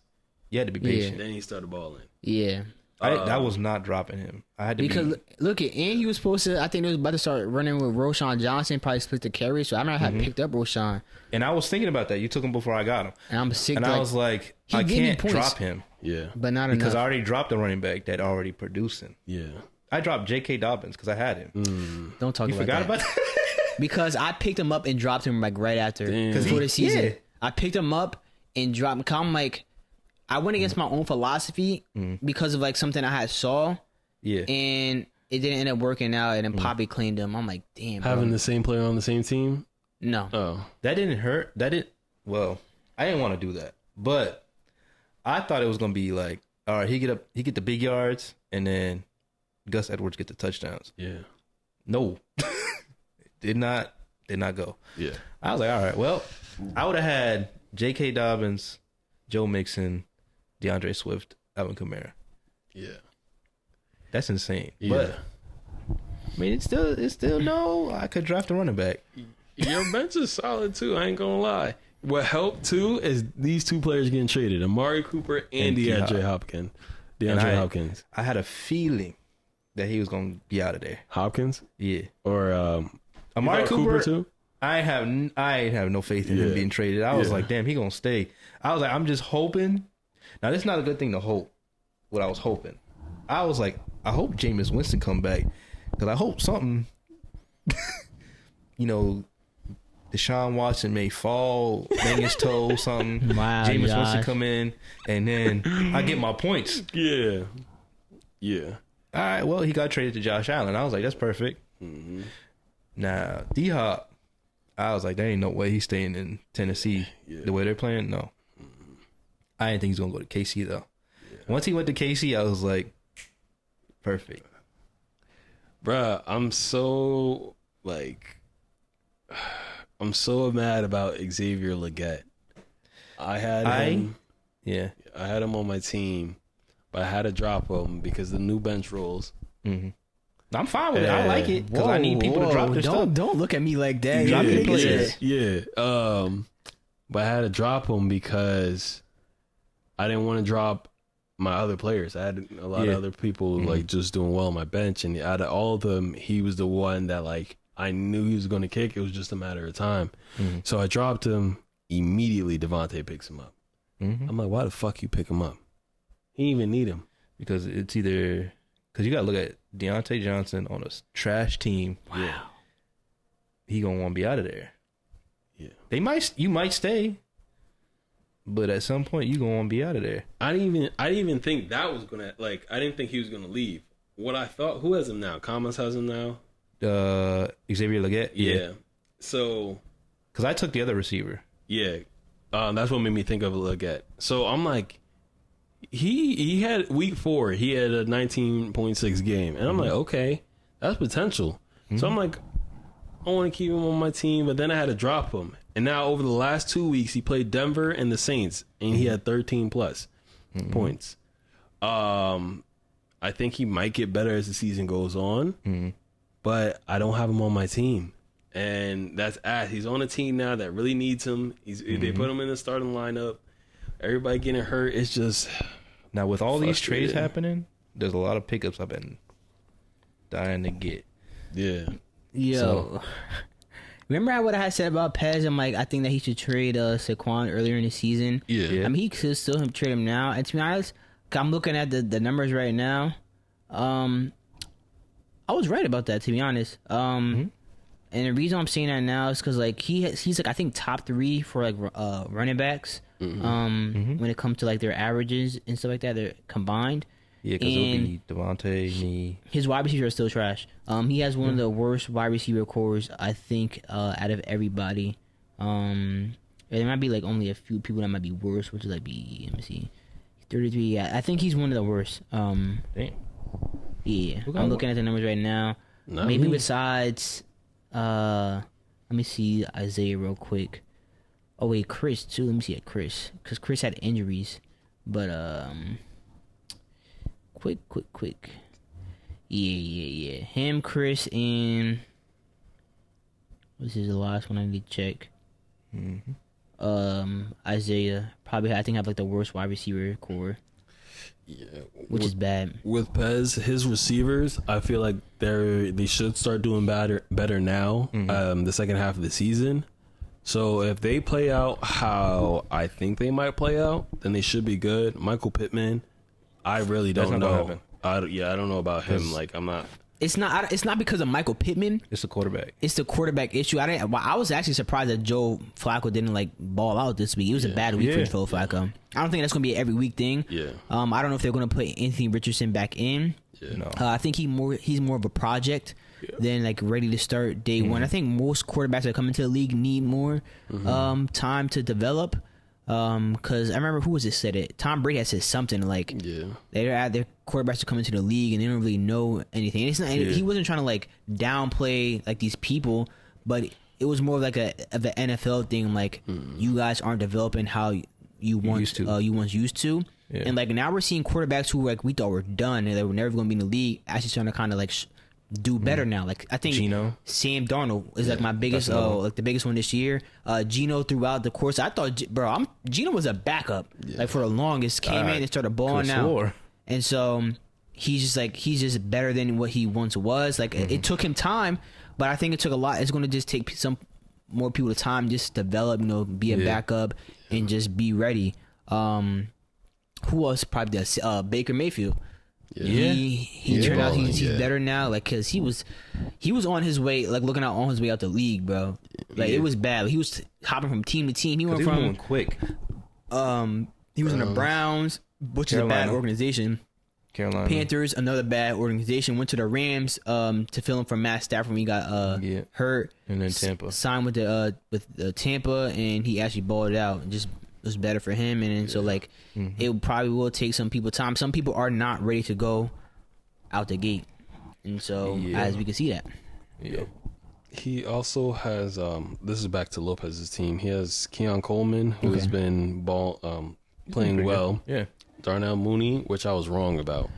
You had to be patient. Then he started balling. Yeah. I was not dropping him. I had to look at and he was supposed to. I think they was about to start running with Roschon Johnson, probably split the carry. So I might have picked up Roschon. And I was thinking about that. You took him before I got him, and I'm sick. And I was like, I can't drop him. Yeah, but not because enough. I already dropped the running back that already producing. Yeah, I dropped J.K. Dobbins because I had him. Don't talk. You about forgot that. about that because I picked him up and dropped him like right after before the season. Yeah. I picked him up and dropped him. I'm like. I went against my own philosophy because of like something I had saw. Yeah. And it didn't end up working out. And then Poppy claimed him. I'm like, damn. Having the same player on the same team? No. Oh. That didn't hurt. Well, I didn't want to do that. But I thought it was going to be like, all right, he get the big yards and then Gus Edwards get the touchdowns. Yeah. No. did not go. Yeah. I was like, all right, well, I would have had J.K. Dobbins, Joe Mixon, DeAndre Swift, Alvin Kamara. Yeah. That's insane. Yeah. But I mean it's still no, I could draft a running back. Your bench is solid too, I ain't gonna lie. What helped too is these two players getting traded. Amari Cooper and DeAndre Hopkins. Hopkins. I had a feeling that he was gonna be out of there. Hopkins? Yeah. Or Amari Cooper too? I have no faith in him being traded. I was like, damn, he gonna stay. I was like, I'm just hoping. Now, this is not a good thing to hope. What I was hoping, I was like, I hope Jameis Winston come back because I hope something, Deshaun Watson may fall, bang his toe, something. Wow, Jameis wants to Josh. come in, and then I get my points. Yeah. Yeah. All right, well, he got traded to Josh Allen. I was like, that's perfect. Mm-hmm. Now, D-Hop, I was like, there ain't no way he's staying in Tennessee the way they're playing. No. I didn't think he's going to go to KC, though. Yeah. Once he went to KC, I was like, perfect. Bruh, I'm so mad about Xavier Legette. I had him on my team, but I had to drop him because the new bench rules. Mm-hmm. I'm fine with it. I like it because I need people to drop their stuff. Don't look at me like that. But I had to drop him because I didn't want to drop my other players. I had a lot of other people like just doing well on my bench, and out of all of them, he was the one that like I knew he was going to kick. It was just a matter of time. Mm-hmm. So I dropped him immediately. Devontae picks him up. Mm-hmm. I'm like, why the fuck you pick him up? He didn't even need him because it's either because you got to look at Deontay Johnson on a trash team. Wow, he gonna want to be out of there. Yeah, you might stay. But at some point, you gonna want to be out of there. I didn't even think that was gonna I didn't think he was gonna leave. What I thought, who has him now? Commas has him now. Xavier Legette. Yeah. So, because I took the other receiver. Yeah, that's what made me think of Legette. So I'm like, he had week 4. He had a 19.6 game, and I'm like, okay, that's potential. Mm-hmm. So I'm like, I want to keep him on my team, but then I had to drop him. And now over the last 2 weeks, he played Denver and the Saints, and he had 13 plus points. I think he might get better as the season goes on, but I don't have him on my team. And that's he's on a team now that really needs him. They put him in the starting lineup. Everybody getting hurt. It's just now with all these trades happening, there's a lot of pickups I've been dying to get. Yeah. Yo. Remember what I had said about Pez? I'm like, I think that he should trade Saquon earlier in the season. Yeah. I mean, he could still trade him now. And to be honest, I'm looking at the numbers right now. I was right about that, to be honest. And the reason I'm saying that now is because like he's like I think top 3 for like running backs. When it comes to like their averages and stuff like that, they're combined. Yeah, because it'll be Devontae, me. His wide receiver is still trash. He has one of the worst wide receiver cores, I think, out of everybody. There might be like only a few people that might be worse, which is like let me see, 33. Yeah, I think he's one of the worst. Damn. Yeah, I'm looking at the numbers right now. Maybe besides, let me see Isaiah real quick. Oh wait, Chris too. Let me see Chris, because Chris had injuries, but Quick. Yeah. Him, Chris, and this is the last one I need to check. Isaiah probably I think have like the worst wide receiver core. Yeah, which is bad. With Pez, his receivers, I feel like they should start doing better now. The second half of the season. So if they play out how I think they might play out, then they should be good. Michael Pittman, I really don't know. I don't know about him. Like I'm not. It's not because of Michael Pittman. It's the quarterback. It's the quarterback issue. I was actually surprised that Joe Flacco didn't like ball out this week. It was a bad week for Joe Flacco. I don't think that's gonna be an every week thing. Yeah. I don't know if they're gonna put Anthony Richardson back in. Yeah. No. I think he's more of a project than like ready to start day one. I think most quarterbacks that come into the league need more time to develop. Because I remember who was it said it. Tom Brady had said something like their quarterbacks are coming to the league and they don't really know anything. And it's not. He wasn't trying to like downplay like these people, but it was more of like an NFL thing. Like you guys aren't developing how you once used to. Yeah. And like now we're seeing quarterbacks who like we thought were done and they were never going to be in the league actually starting to kind of like do better now. Like I think Sam Darnold is like my biggest, like the biggest one this year. Gino throughout the course, I thought, Gino was a backup like for the longest. Came in and started balling out, and so he's just better than what he once was. Like it took him time, but I think it took a lot. It's going to just take some more people time just to develop, be a backup and just be ready. Who else probably does? Baker Mayfield. He turned out he's better now, like, cause he was on his way, like looking out on his way out the league, bro. Like it was bad. He was hopping from team to team. He went from quick. He was in the Browns, which Carolina. is a bad organization. Carolina Panthers, another bad organization. Went to the Rams to fill in for Matt Stafford when he got hurt. And then Tampa. Signed with the Tampa, and he actually balled it out. Just was better for him. And then so like it probably will take some people time. Some people are not ready to go out the gate, and so as we can see that. Yeah. He also has this is back to Lopez's team. He has Keon Coleman, who has been playing well. Yeah. Darnell Mooney, which I was wrong about.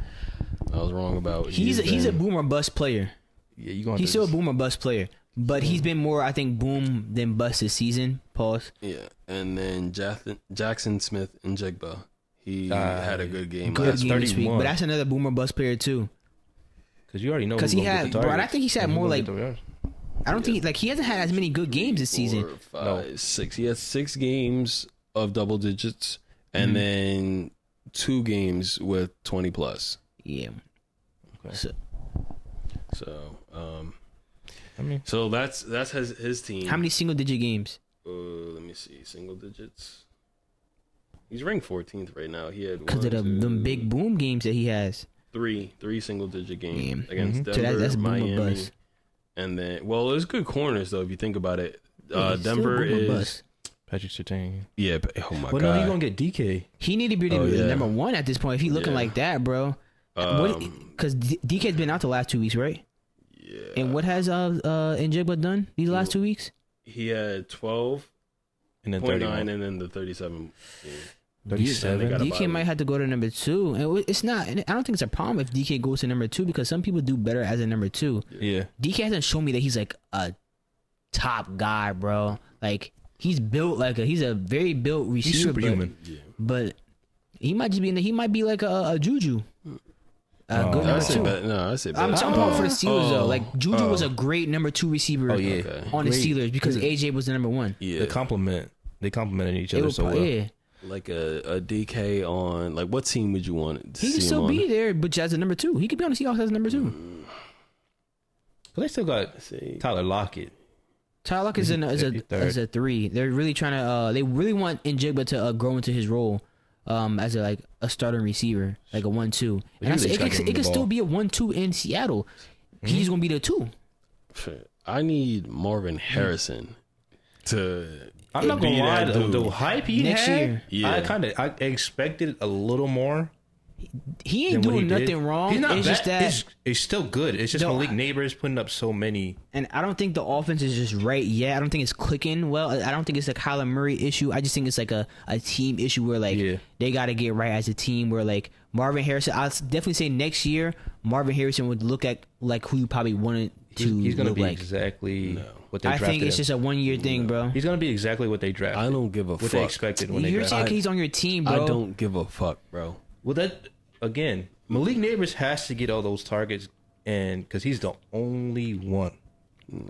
He's a boomer bust player. Yeah, he's still a boomer bust player, but he's been more, I think, boom than bust this season. Pause. Yeah, and then Jackson Smith and Jigba. He had a good game. Good game this week, but that's another boomer bust player too. Because you already know. Because he had, bro. I think he's had more like. I don't think he hasn't had as many good games this season. 4, 5, 6. He has 6 games of double digits, and then 2 games with 20 plus. Yeah. Okay. So that's his team. How many single digit games? Let me see. Single digits. He's ranked 14th right now. He had because of them big boom games that he has. 3 single digit games against Denver, so that's Miami, buzz. And then there's good corners though if you think about it. Denver is Patrick Surtain. Yeah, oh my god. Well, no, he's gonna get DK. He need to be number 1 at this point if he's looking like that, bro. Because DK's been out the last 2 weeks, right? Yeah. And what has Njigba done these last 2 weeks? He had 12 and then 39 and then the 37. 37. DK might have to go to number 2, and it's not. I don't think it's a problem if DK goes to number 2 because some people do better as a number 2. Yeah, DK hasn't shown me that he's like a top guy, bro. Like he's built like he's a very built receiver. He's superhuman, but he might just be he might be like a Juju. Good number 2. I say I'm talking about for the Steelers though. Like Juju was a great number 2 receiver on the Steelers because AJ was the number 1. Yeah, they complemented each other so well. Yeah. Like a DK on like what team would you want? He could still be there, but as a number 2, he could be on the Seahawks as a number 2. But they still got Tyler Lockett. Tyler Lockett is a 3. They're really trying to. They really want Njigba to grow into his role as a starting receiver, like a 1-2. And it could still be a 1-2 in Seattle. He's gonna be the 2. I need Marvin Harrison to. I'm not gonna lie, the hype he next had, year. I expected a little more. He ain't doing nothing wrong. He's not it's just that it's still good. It's just Malik Neighbors putting up so many. And I don't think the offense is just right yet. I don't think it's clicking well. I don't think it's a Kyler Murray issue. I just think it's like a team issue where they got to get right as a team. Where like Marvin Harrison, I'll definitely say next year Marvin Harrison would look at like who you probably wanted to. He's going to be like. exactly what they drafted. I think it's just a 1-year thing, bro. He's going to be exactly what they drafted. I don't give a fuck. What they expected when You're they saying drafted. he's on your team, bro. I don't give a fuck, bro. Well, that again, Malik Neighbors has to get all those targets, and because he's the only one.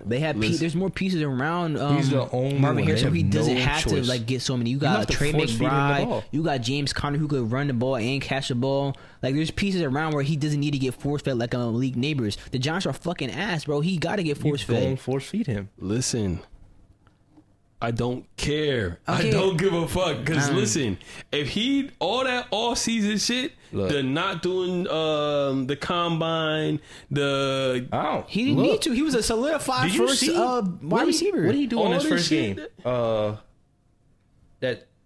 They have there's more pieces around. He's the only Marvin one. Harrison. He doesn't have to like get so many. You got Trey McBride. You got James Conner who could run the ball and catch the ball. Like there's pieces around where he doesn't need to get force fed like Malik Neighbors. The Giants are fucking ass, bro. He got to get force fed. Don't force feed him. Listen. I don't care. Okay. I don't give a fuck. Because listen, if he all season shit, the not doing the combine, he didn't need to. He was a solidified first wide receiver. What did he do in his first game?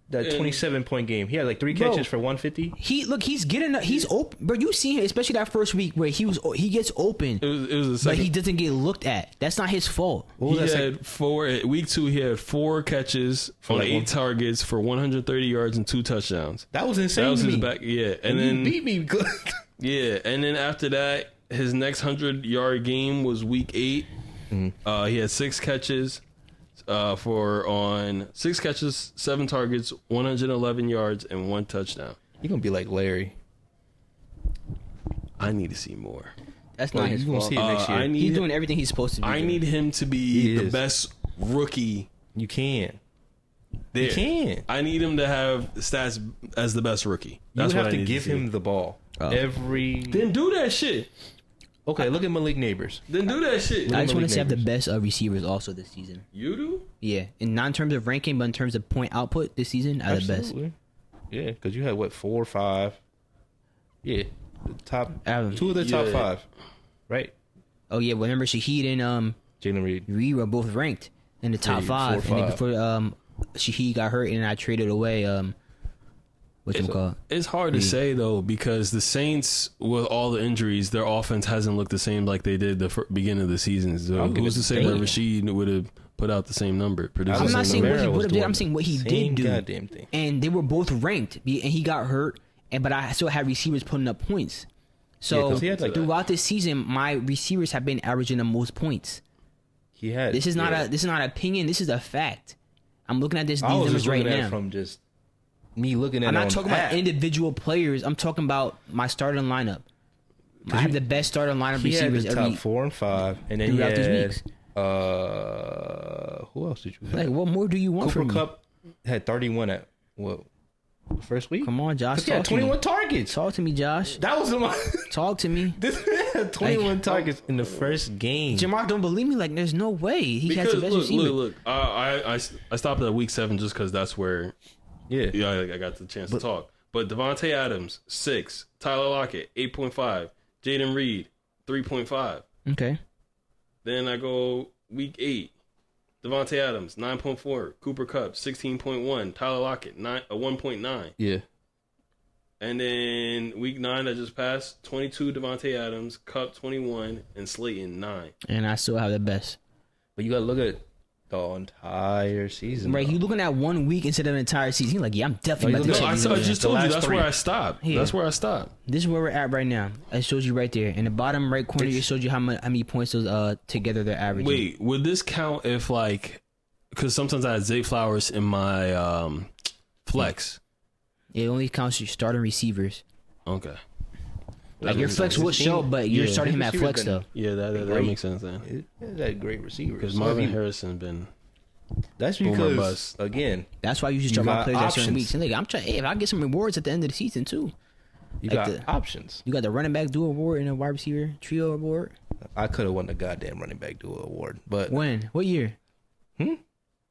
That 27-point game. He had like 3 catches for 150. He's getting. He's open, bro. You see him, especially that first week where he gets open. It was a but he doesn't get looked at. That's not his fault. He had 4 week 2. He had 4 catches on 8 targets for 130 yards and 2 touchdowns. That was insane. That was his back. Yeah, and then he beat me good. Yeah, and then after that, his next 100-yard game was week 8. Mm-hmm. He had 6 catches. 6 catches, 7 targets, 111 yards, and 1 touchdown. You're gonna be like Larry. I need to see more. That's not his fault. See it next year. He's doing everything he's supposed to be. I need him to be the best rookie. You can. You can. I need him to have stats as the best rookie. You have to give him the ball. Then do that shit. Okay, look at Malik Neighbors. Then do that shit. I just want to have the best receivers also this season. You do? Yeah, and not in terms of ranking, but in terms of point output this season, I the best. Yeah, because you had what 4 or 5. Yeah, the top 2 of the top 5, right? Oh yeah, well, remember Shaheed and Jalen Reed were both ranked in the top 5, and then before Shaheed got hurt and I traded away It's hard to say though, because the Saints, with all the injuries, their offense hasn't looked the same like they did the beginning of the season. So who's to say that Rashid would have put out the same number? I'm not saying what he would have did. I'm saying what he did do. Goddamn thing. And they were both ranked, and he got hurt. But I still had receivers putting up points. So throughout this season, my receivers have been averaging the most points. This is not an opinion. This is a fact. I'm looking at these numbers right now. From just me looking at. I'm not talking about individual players. I'm talking about my starting lineup. I have the best starting lineup receivers the top 4 and 5, and then throughout these weeks. Who else did you have? Like, what more do you want from me? Cooper Kupp had 31 at what? First week? Come on, Josh. He had 21 targets. Talk to me, Josh. That was Talk to me. This had 21 targets in the first game. Jamar, don't believe me? Like, there's no way he has the best receiver. Look. I stopped at week 7 just because that's where I got the chance to talk. But Devontae Adams, 6. Tyler Lockett, 8.5. Jaden Reed, 3.5. Okay. Then I go week 8. Devontae Adams, 9.4. Cooper Kupp, 16.1. Tyler Lockett, 1.9. Yeah. And then week 9 that just passed, 22 Devontae Adams, Kupp 21, and Slayton 9. And I still have the best. But you got to look at the entire season. Right, you looking at 1 week instead of an entire season. You're like, yeah, I'm definitely about to check these. I just told you that's where I stopped. Yeah. That's where I stopped. This is where we're at right now. I showed you right there. In the bottom right corner, it showed you how many points those together they're averaging. Wait, would this count if, like, because sometimes I had Zay Flowers in my flex. It only counts your starting receivers. Okay. Like your flex would show, but you're starting him at flex though. Yeah, that makes sense then. That great receiver. Because Marvin Harrison been. That's because again, that's why you should start my players at certain weeks. And like, I'm trying. Hey, if I get some rewards at the end of the season too, you got options. You got the running back duo award and a wide receiver trio award. I could have won the goddamn running back duo award, but when? What year?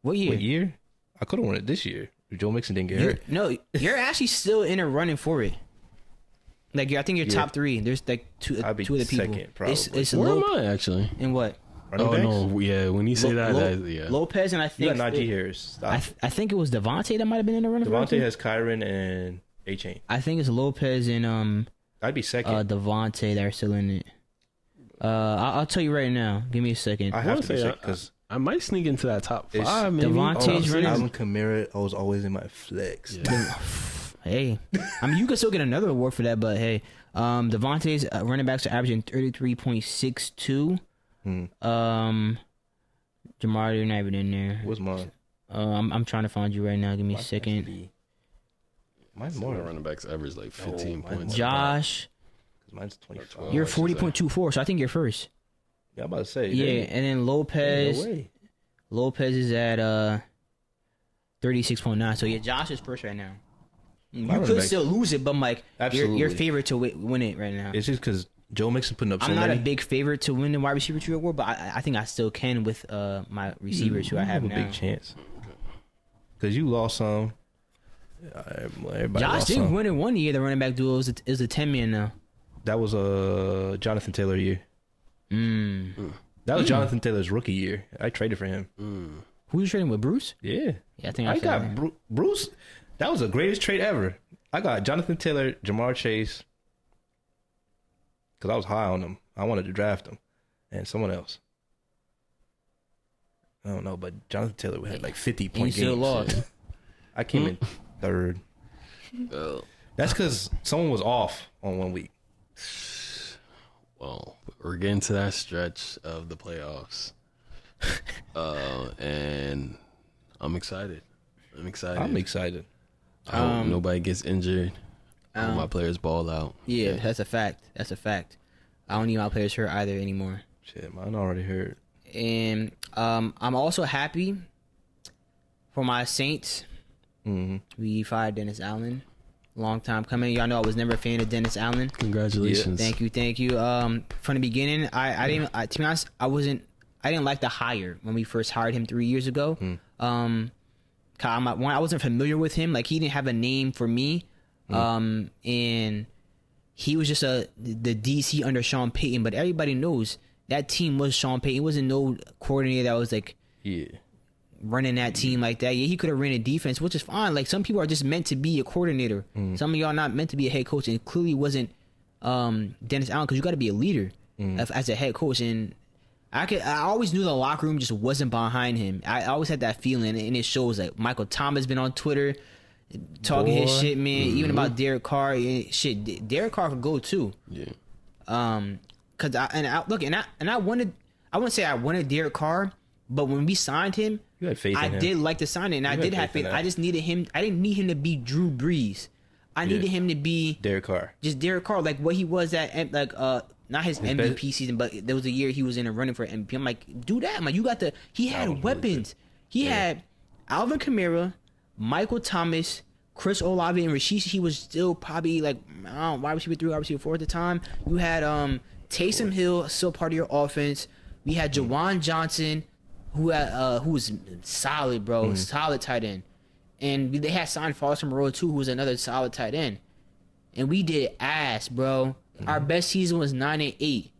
What year? I could have won it this year. Joe Mixon didn't get hurt. No, you're actually still in a running for it. Like, I think you're top 3. There's like two of the people. Second, probably. It's Where am I actually? In what? Running backs? No, yeah. When you say that, Lopez and I think you got Najee Harris. I think it was Devontae that might have been in the running. Devontae has Kyron and A-Chain. I think it's Lopez and I'd be second. Devontae that are still in it. I'll tell you right now. Give me a second. I have to be second because I might sneak into that top 5. Maybe. Devontae's running. Alvin Kamara, I was always in my flex. Yeah. Hey, I mean, you could still get another award for that, but hey, Devontae's running backs are averaging 33.62. Jamar, you're not even in there. What's mine? I'm trying to find you right now. Give me a second. Mine's more. Running backs average like 15 points. Josh, mine's 25. You're 40.24, so I think you're first. Yeah, I'm about to say. Yeah, and then Lopez. No way. Lopez is at 36.9. So yeah, Josh is first right now. You could still lose it, but Mike, you're favorite to win it right now. It's just because Joe Mixon putting up. I'm not a big favorite to win the wide receiver trio award, but I think I still can with my receivers who I have now. A big chance because you lost some. Josh didn't win it one year. The running back duo is a 10-man now. That was a Jonathan Taylor year. That was Jonathan Taylor's rookie year. I traded for him. Who you trading with, Bruce? Yeah, I think I got Bruce. That was the greatest trade ever. I got Jonathan Taylor, Jamar Chase, because I was high on him. I wanted to draft him, and someone else. I don't know, but Jonathan Taylor had like 50 point games. You still lost. I came in third. That's because someone was off on 1 week. Well, we're getting to that stretch of the playoffs, and I'm excited. I'm excited. I hope nobody gets injured. I hope my players ball out. Yeah, that's a fact. I don't need my players hurt either anymore. Shit, mine already hurt. And I'm also happy for my Saints. We fired Dennis Allen. Long time coming. Y'all know I was never a fan of Dennis Allen. Congratulations. Thank you. From the beginning, I didn't. To be honest, I didn't like the hire when we first hired him 3 years ago. I wasn't familiar with him. Like, he didn't have a name for me. And he was just the DC under Sean Payton. But everybody knows that team was Sean Payton. It wasn't no coordinator that was like running that team like that. Yeah, he could have ran a defense, which is fine. Like, some people are just meant to be a coordinator. Some of y'all not meant to be a head coach, and it clearly wasn't Dennis Allen, because you got to be a leader as a head coach. And I always knew the locker room just wasn't behind him. I always had that feeling, and it shows. Like, Michael Thomas been on Twitter talking his shit, man. Even about Derek Carr, shit. Derek Carr could go too. Yeah. Cause I wanted. I wouldn't say I wanted Derek Carr, but when we signed him, you had faith in him. I did like to sign it, and I did have faith. I just needed him. I didn't need him to be Drew Brees. I needed him to be Derek Carr. Just Derek Carr, like what he was at, like not his MVP season, but there was a year he was in a running for MVP. I'm like, do that, man. You got the. He had weapons. He had Alvin Kamara, Michael Thomas, Chris Olave, and Rashid. He was still probably like, I don't know, wide receiver 3, wide receiver 4 at the time. You had Taysom Hill, still part of your offense. We had Jawan Johnson, who was solid, bro, solid tight end. And they had signed Foster Moreau too, who was another solid tight end. And we did ass, bro. Our best season was 9-8.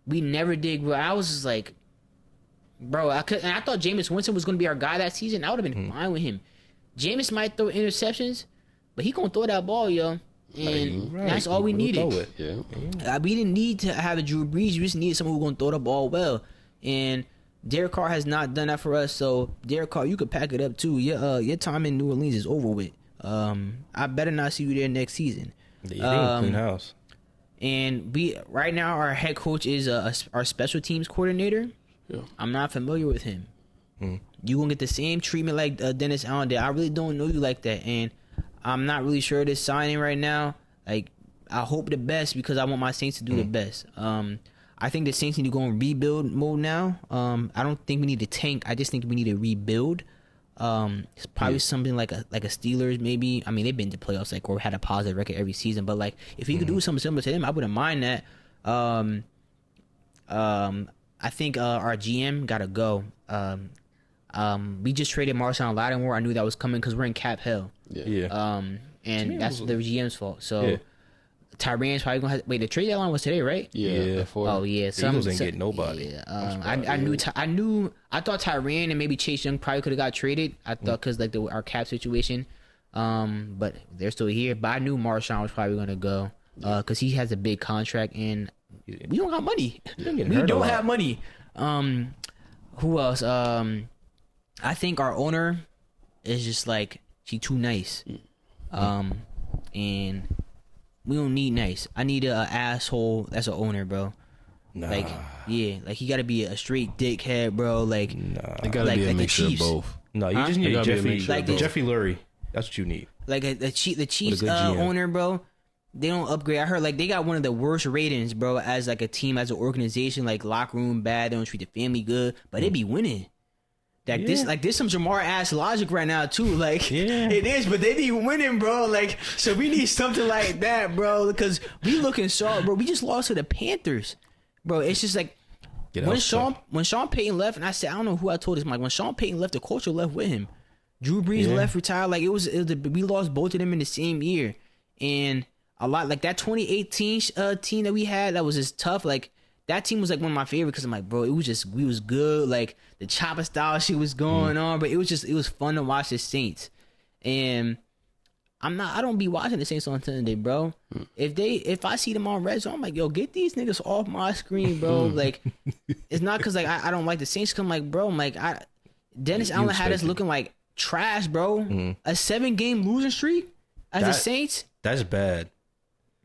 We never did. Bro. I was just like, bro, I thought Jameis Winston was going to be our guy that season. I would have been fine with him. Jameis might throw interceptions, but he gonna throw that ball, yo. And that's all we needed. We didn't need to have a Drew Brees. We just needed someone who gonna throw the ball well. And Derek Carr has not done that for us. So Derek Carr, you could pack it up too. Your time in New Orleans is over with. I better not see you there next season. Clean house. And right now our head coach is our special teams coordinator. Yeah. I'm not familiar with him. You gonna get the same treatment like Dennis Allen did. I really don't know you like that, and I'm not really sure this signing right now. Like, I hope the best, because I want my Saints to do the best. I think the Saints need to go in rebuild mode now. I don't think we need to tank. I just think we need to rebuild. It's probably something like a Steelers maybe. I mean, they've been to playoffs like, or had a positive record every season, but like if we could do something similar to them, I wouldn't mind that. I think our GM gotta go. We just traded Marshawn Lattimore. I knew that was coming because we're in cap hell. And that's the GM's fault. So Tyran's probably gonna have, the trade deadline was today, right? Oh yeah. The Eagles didn't get nobody. I thought Tyrann and maybe Chase Young probably could have got traded. I thought because like our cap situation, but they're still here. But I knew Marshawn was probably gonna go because he has a big contract and we don't got money. We don't have money. Who else? I think our owner is just like, she too nice. And we don't need nice. I need a asshole that's an owner, bro. Nah. Like, like he got to be a straight dickhead, bro. Like, it got to be a mixture of both. No, you just need Jeffrey Lurie. That's what you need. Like the Chiefs owner, bro. They don't upgrade. I heard like they got one of the worst ratings, bro, as like a team, as an organization. Like, locker room bad. They don't treat the family good, but they be winning. There's some Jamar ass logic right now too. Like, it is, but they be winning, bro. Like, so we need something like that, bro, because we looking soft, bro. We just lost to the Panthers, bro. It's just like when Sean Payton left, and I said, I don't know who I told this, Mike. When Sean Payton left, the culture left with him. Drew Brees left, retired. Like we lost both of them in the same year, and a lot like that 2018 team that we had that was just tough. Like, that team was like one of my favorite because I'm like, bro, we was good. Like, the chopper style shit was going on, but it was fun to watch the Saints. And I don't be watching the Saints on Sunday, bro. If I see them on red zone, I'm like, yo, get these niggas off my screen, bro. Like, it's not because like I don't like the Saints. Cause I'm like, bro, Dennis Allen had us looking like trash, bro. A 7-game losing streak as the Saints. That's bad,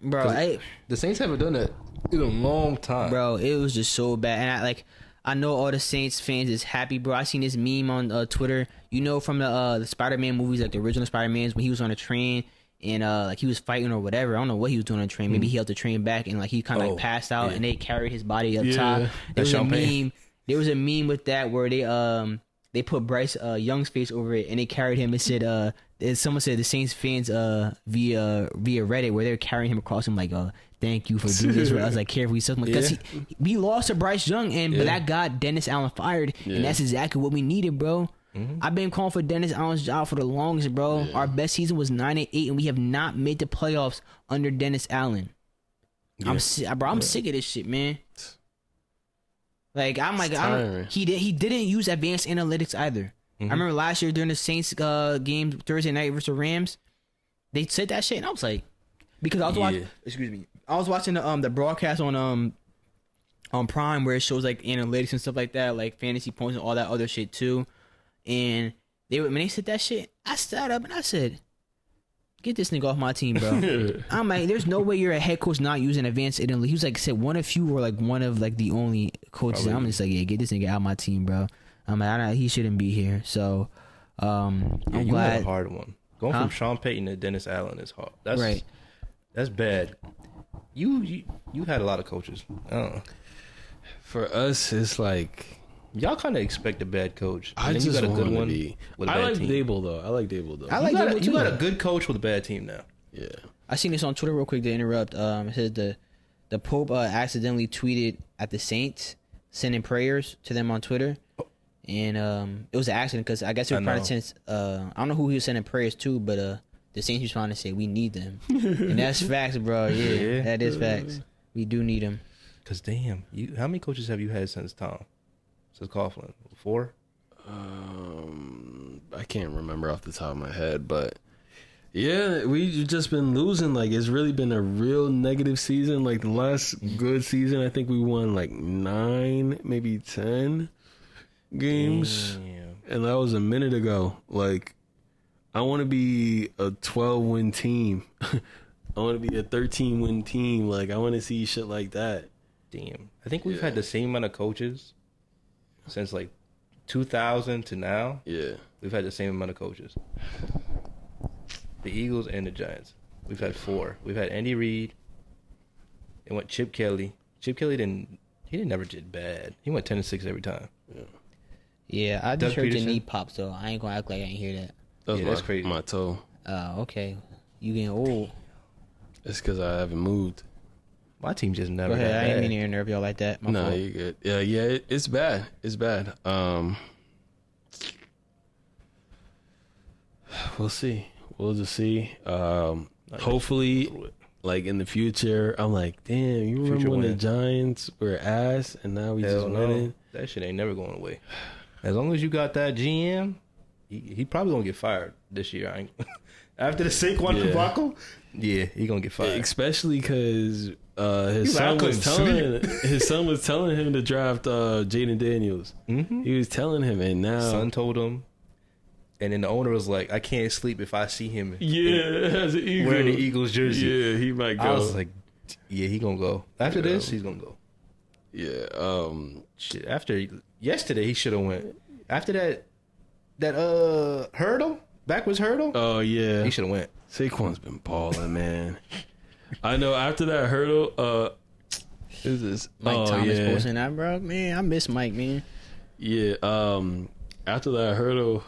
bro. The Saints haven't done that in a long time, bro. It was just so bad, and I know all the Saints fans is happy, bro. I seen this meme on Twitter. You know, from the Spider-Man movies, like the original Spider-Mans, when he was on a train and like he was fighting or whatever. I don't know what he was doing on a train. Maybe he held the train back and like he kind of like passed out, and they carried his body up top. There was a meme. There was a meme with that where they put Bryce Young's face over it, and they carried him and said someone said the Saints fans via Reddit where they're carrying him across him like thank you for doing this. I was like, careful, because we lost to Bryce Young but that got Dennis Allen fired and that's exactly what we needed, bro. I've been calling for Dennis Allen's job for the longest, bro. Our best season was 9-8 and we have not made the playoffs under Dennis Allen. I'm sick of this shit, man. Like he didn't use advanced analytics either. I remember last year during the Saints game Thursday night versus the Rams, they said that shit, and I was like, because I was watching. Excuse me, I was watching the broadcast on Prime where it shows like analytics and stuff like that, like fantasy points and all that other shit too. And when they said that shit, I sat up and I said, "Get this nigga off my team, bro." I'm like, there's no way you're a head coach not using advanced analytics. He was like, said one of few or like one of like the only coaches. I'm just like, yeah, get this nigga out of my team, bro. I'm like, he shouldn't be here. So, I'm glad. You had a hard one. Going from Sean Payton to Dennis Allen is hard. That's right. That's bad. You had a lot of coaches. For us, it's like y'all kind of expect a bad coach. I just got a good one. I like Dable though. You got a good coach with a bad team now. Yeah. I seen this on Twitter real quick to interrupt. It says the Pope accidentally tweeted at the Saints, sending prayers to them on Twitter. And it was an accident because I guess they were trying to send. I don't know who he was sending prayers to, but the Saints was trying to say we need them, and that's facts, bro. Yeah, that is facts. We do need them. Cause damn, how many coaches have you had since Coughlin? 4? I can't remember off the top of my head, but yeah, we've just been losing. Like it's really been a real negative season. Like the last good season, I think we won like 9, maybe 10. Games. Damn. And that was a minute ago. Like I want to be a 12-win team. I want to be a 13-win team. Like I want to see shit like that. Damn. I think we've had the same amount of coaches since like 2000 to now. Yeah. We've had the same amount of coaches. The Eagles and the Giants. We've had 4. We've had Andy Reid. It went Chip Kelly. Chip Kelly never did bad. He went 10-6 every time. Yeah. Yeah, I just heard your knee pop, so I ain't gonna act like I ain't hear that. That's crazy. My toe. Okay. You getting old. It's because I haven't moved. My team just never. Go ahead. I ain't mean to interrupt y'all like that. My fault. You good. Yeah. It's bad. It's bad. We'll see. We'll just see. Hopefully, like in the future, I'm like, damn. You remember when the Giants were ass, and now we just winning? That shit ain't never going away. As long as you got that GM, he probably gonna get fired this year. After the Saquon debacle, he gonna get fired. Especially because his son was telling him to draft Jaden Daniels. Mm-hmm. He was telling him, and now son told him, and then the owner was like, "I can't sleep if I see him." As an Eagle. Wearing the Eagles jersey. Yeah, he might go. I was like, "Yeah, he gonna go after this. He's gonna go." Yeah. Shit. After yesterday, he should have went. After that hurdle, backwards hurdle. Oh yeah, he should have went. Saquon's been balling, man. I know. After that hurdle, who's this? Mike Thomas posting that, bro. Man, I miss Mike, man. Yeah. After that hurdle,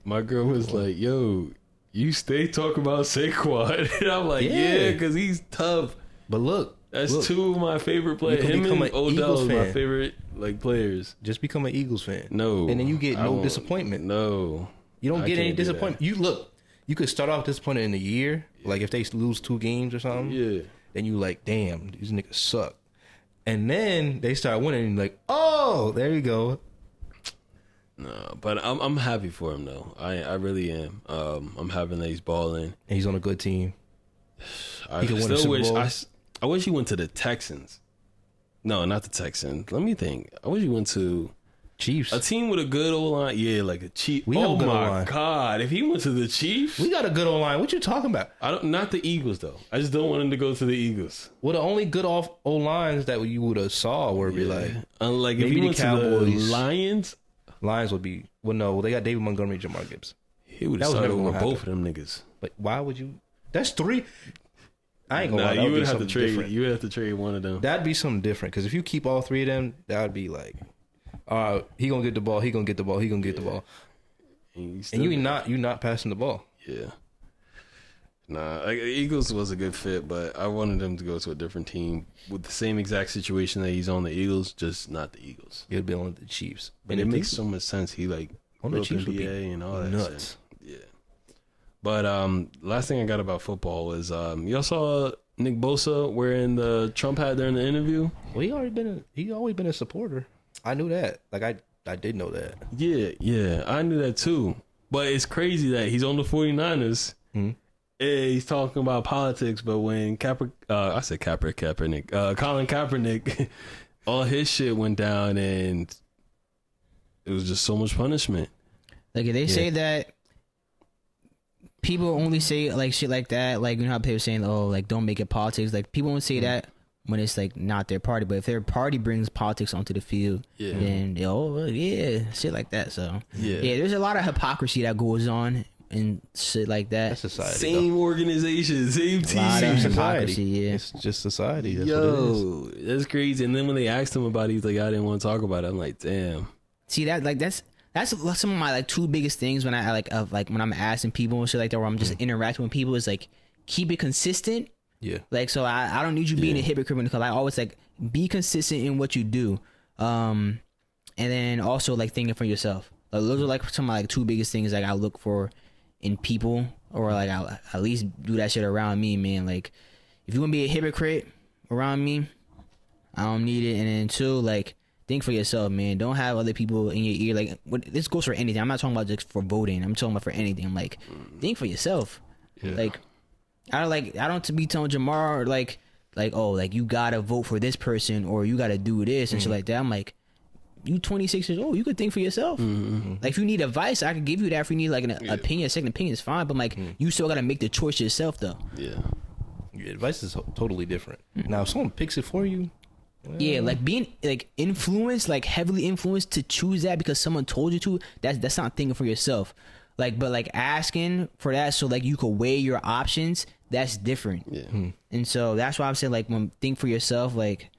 my girl was like, "Yo, you stay talking about Saquon," and I'm like, "Yeah, because he's tough." But look. That's 2 of my favorite players. Him and Odell are my favorite players. Just become an Eagles fan. No. And then you get no disappointment. No. You don't get any disappointment. You could start off disappointed in a year. Like if they lose 2 games or something. Yeah. Then you like, damn, these niggas suck. And then they start winning and you're like, oh, there you go. No, but I'm happy for him though. I really am. I'm happy that he's balling. And he's on a good team. I still wish I wish he went to the Texans. No, not the Texans. Let me think. I wish he went to Chiefs. A team with a good O-line. Yeah, like a Chief. We have a good O-line. God. If he went to the Chiefs. We got a good O-line. What you talking about? Not the Eagles, though. I just don't want him to go to the Eagles. Well, the only good O-lines that you would have saw were be like. Like if he went Cowboys, to the Lions. Lions would be. Well, no. They got David Montgomery, Jamar Gibbs. He would have started over both of them niggas. But why would you? That's 3. I ain't gonna lie. You would have to trade. Different. You would have to trade one of them. That'd be something different. Because if you keep all 3 of them, that would be like, he gonna get the ball. He gonna get the ball. He gonna get the ball. and you not passing the ball. Yeah. Nah, like, Eagles was a good fit, but I wanted him to go to a different team with the same exact situation that he's on the Eagles, just not the Eagles. He'd be on the Chiefs. But it makes so much sense. He like on the Chiefs would be and all that nuts. shit. Yeah. But last thing I got about football is y'all saw Nick Bosa wearing the Trump hat during the interview? Well, he always been a supporter. I knew that. Like I did know that. Yeah, I knew that too. But it's crazy that he's on the 49ers. Mm-hmm. He's talking about politics, but when Colin Kaepernick, all his shit went down, and it was just so much punishment. Like, if they say that people only say like shit like that, like, you know how people saying, oh, like, don't make it politics. Like, people won't say that when it's like not their party, but if their party brings politics onto the field, then shit like that. So yeah, there's a lot of hypocrisy that goes on and shit like that. That's society. Same organization, same team, same society. Yeah, it's just society. That's what it is. That's crazy. And then when they asked him about it, he's like, I didn't want to talk about it. I'm like, damn. See that? Like, that's some of my like two biggest things when I like when I'm asking people and shit like that, where I'm just interacting with people, is like, keep it consistent. Yeah. Like, so I don't need you being a hypocrite, because I always like, be consistent in what you do. And then also like thinking for yourself. Like, those are like some of my like two biggest things like I look for in people, or like I'll at least do that shit around me, man. Like, if you want to be a hypocrite around me, I don't need it. And then two, like, think for yourself, man. Don't have other people in your ear. Like, this goes for anything. I'm not talking about just for voting. I'm talking about for anything. I'm like, think for yourself. Yeah. Like, I don't be telling Jamar like, oh, like, you gotta vote for this person, or you gotta do this and shit like that. I'm like, you 26 years old, you could think for yourself. Like, if you need advice, I could give you that. If you need like an opinion, a second opinion is fine, but like, you still gotta make the choice yourself though. Yeah, your advice is totally different. Now, if someone picks it for you, like, being like influenced, like heavily influenced to choose that because someone told you to, that's not thinking for yourself. Like, but like asking for that so like you could weigh your options, that's different. Yeah. And so that's why I'm saying, like, when think for yourself, like,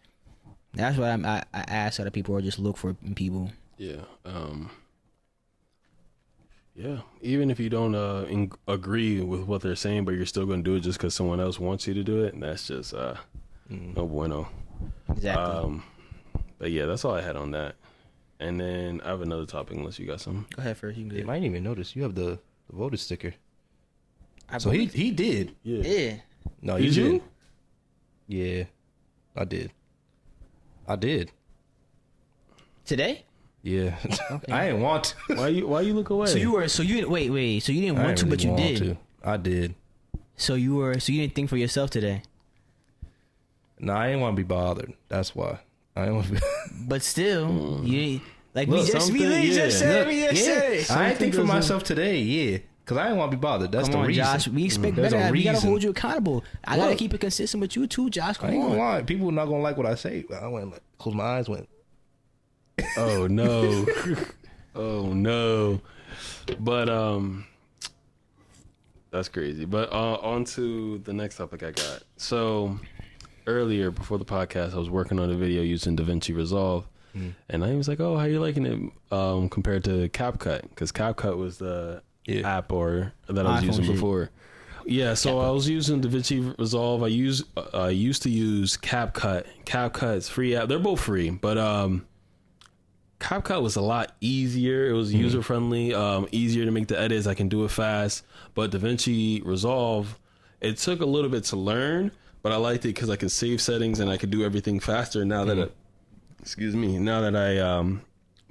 that's what I ask other people, or just look for people. Yeah. Yeah. Even if you don't agree with what they're saying, but you're still going to do it just because someone else wants you to do it, and that's just no bueno. Exactly. But yeah, that's all I had on that. And then I have another topic, unless you got some. Go ahead first. You can they might even notice you have the voter sticker. So he did. Yeah. No, you did. Yeah, I did. Today? Yeah. Okay. I didn't want to. Why you look away? So you didn't wait. So you didn't want to, but you did. I did. So you didn't think for yourself today? No, I didn't want to be bothered. That's why. I didn't want to be. But still, you like, look, we just said. I didn't think for myself today. Yeah. Because I didn't want to be bothered. That's the reason. Josh, we expect better. We got to hold you accountable. I got to keep it consistent with you too, Josh. Come on. I ain't gonna lie. People are not going to like what I say. I went, like, close my eyes, went. Oh, no. Oh, no. But, that's crazy. But on to the next topic I got. So, earlier, before the podcast, I was working on a video using DaVinci Resolve. And I was like, oh, how you liking it compared to CapCut? Because CapCut was the app that I was using before. Yeah, so I was using DaVinci Resolve. I used to use CapCut. CapCut's free app. They're both free, but CapCut was a lot easier. It was user friendly, easier to make the edits. I can do it fast. But DaVinci Resolve, it took a little bit to learn, but I liked it because I could save settings and I could do everything faster. Now that I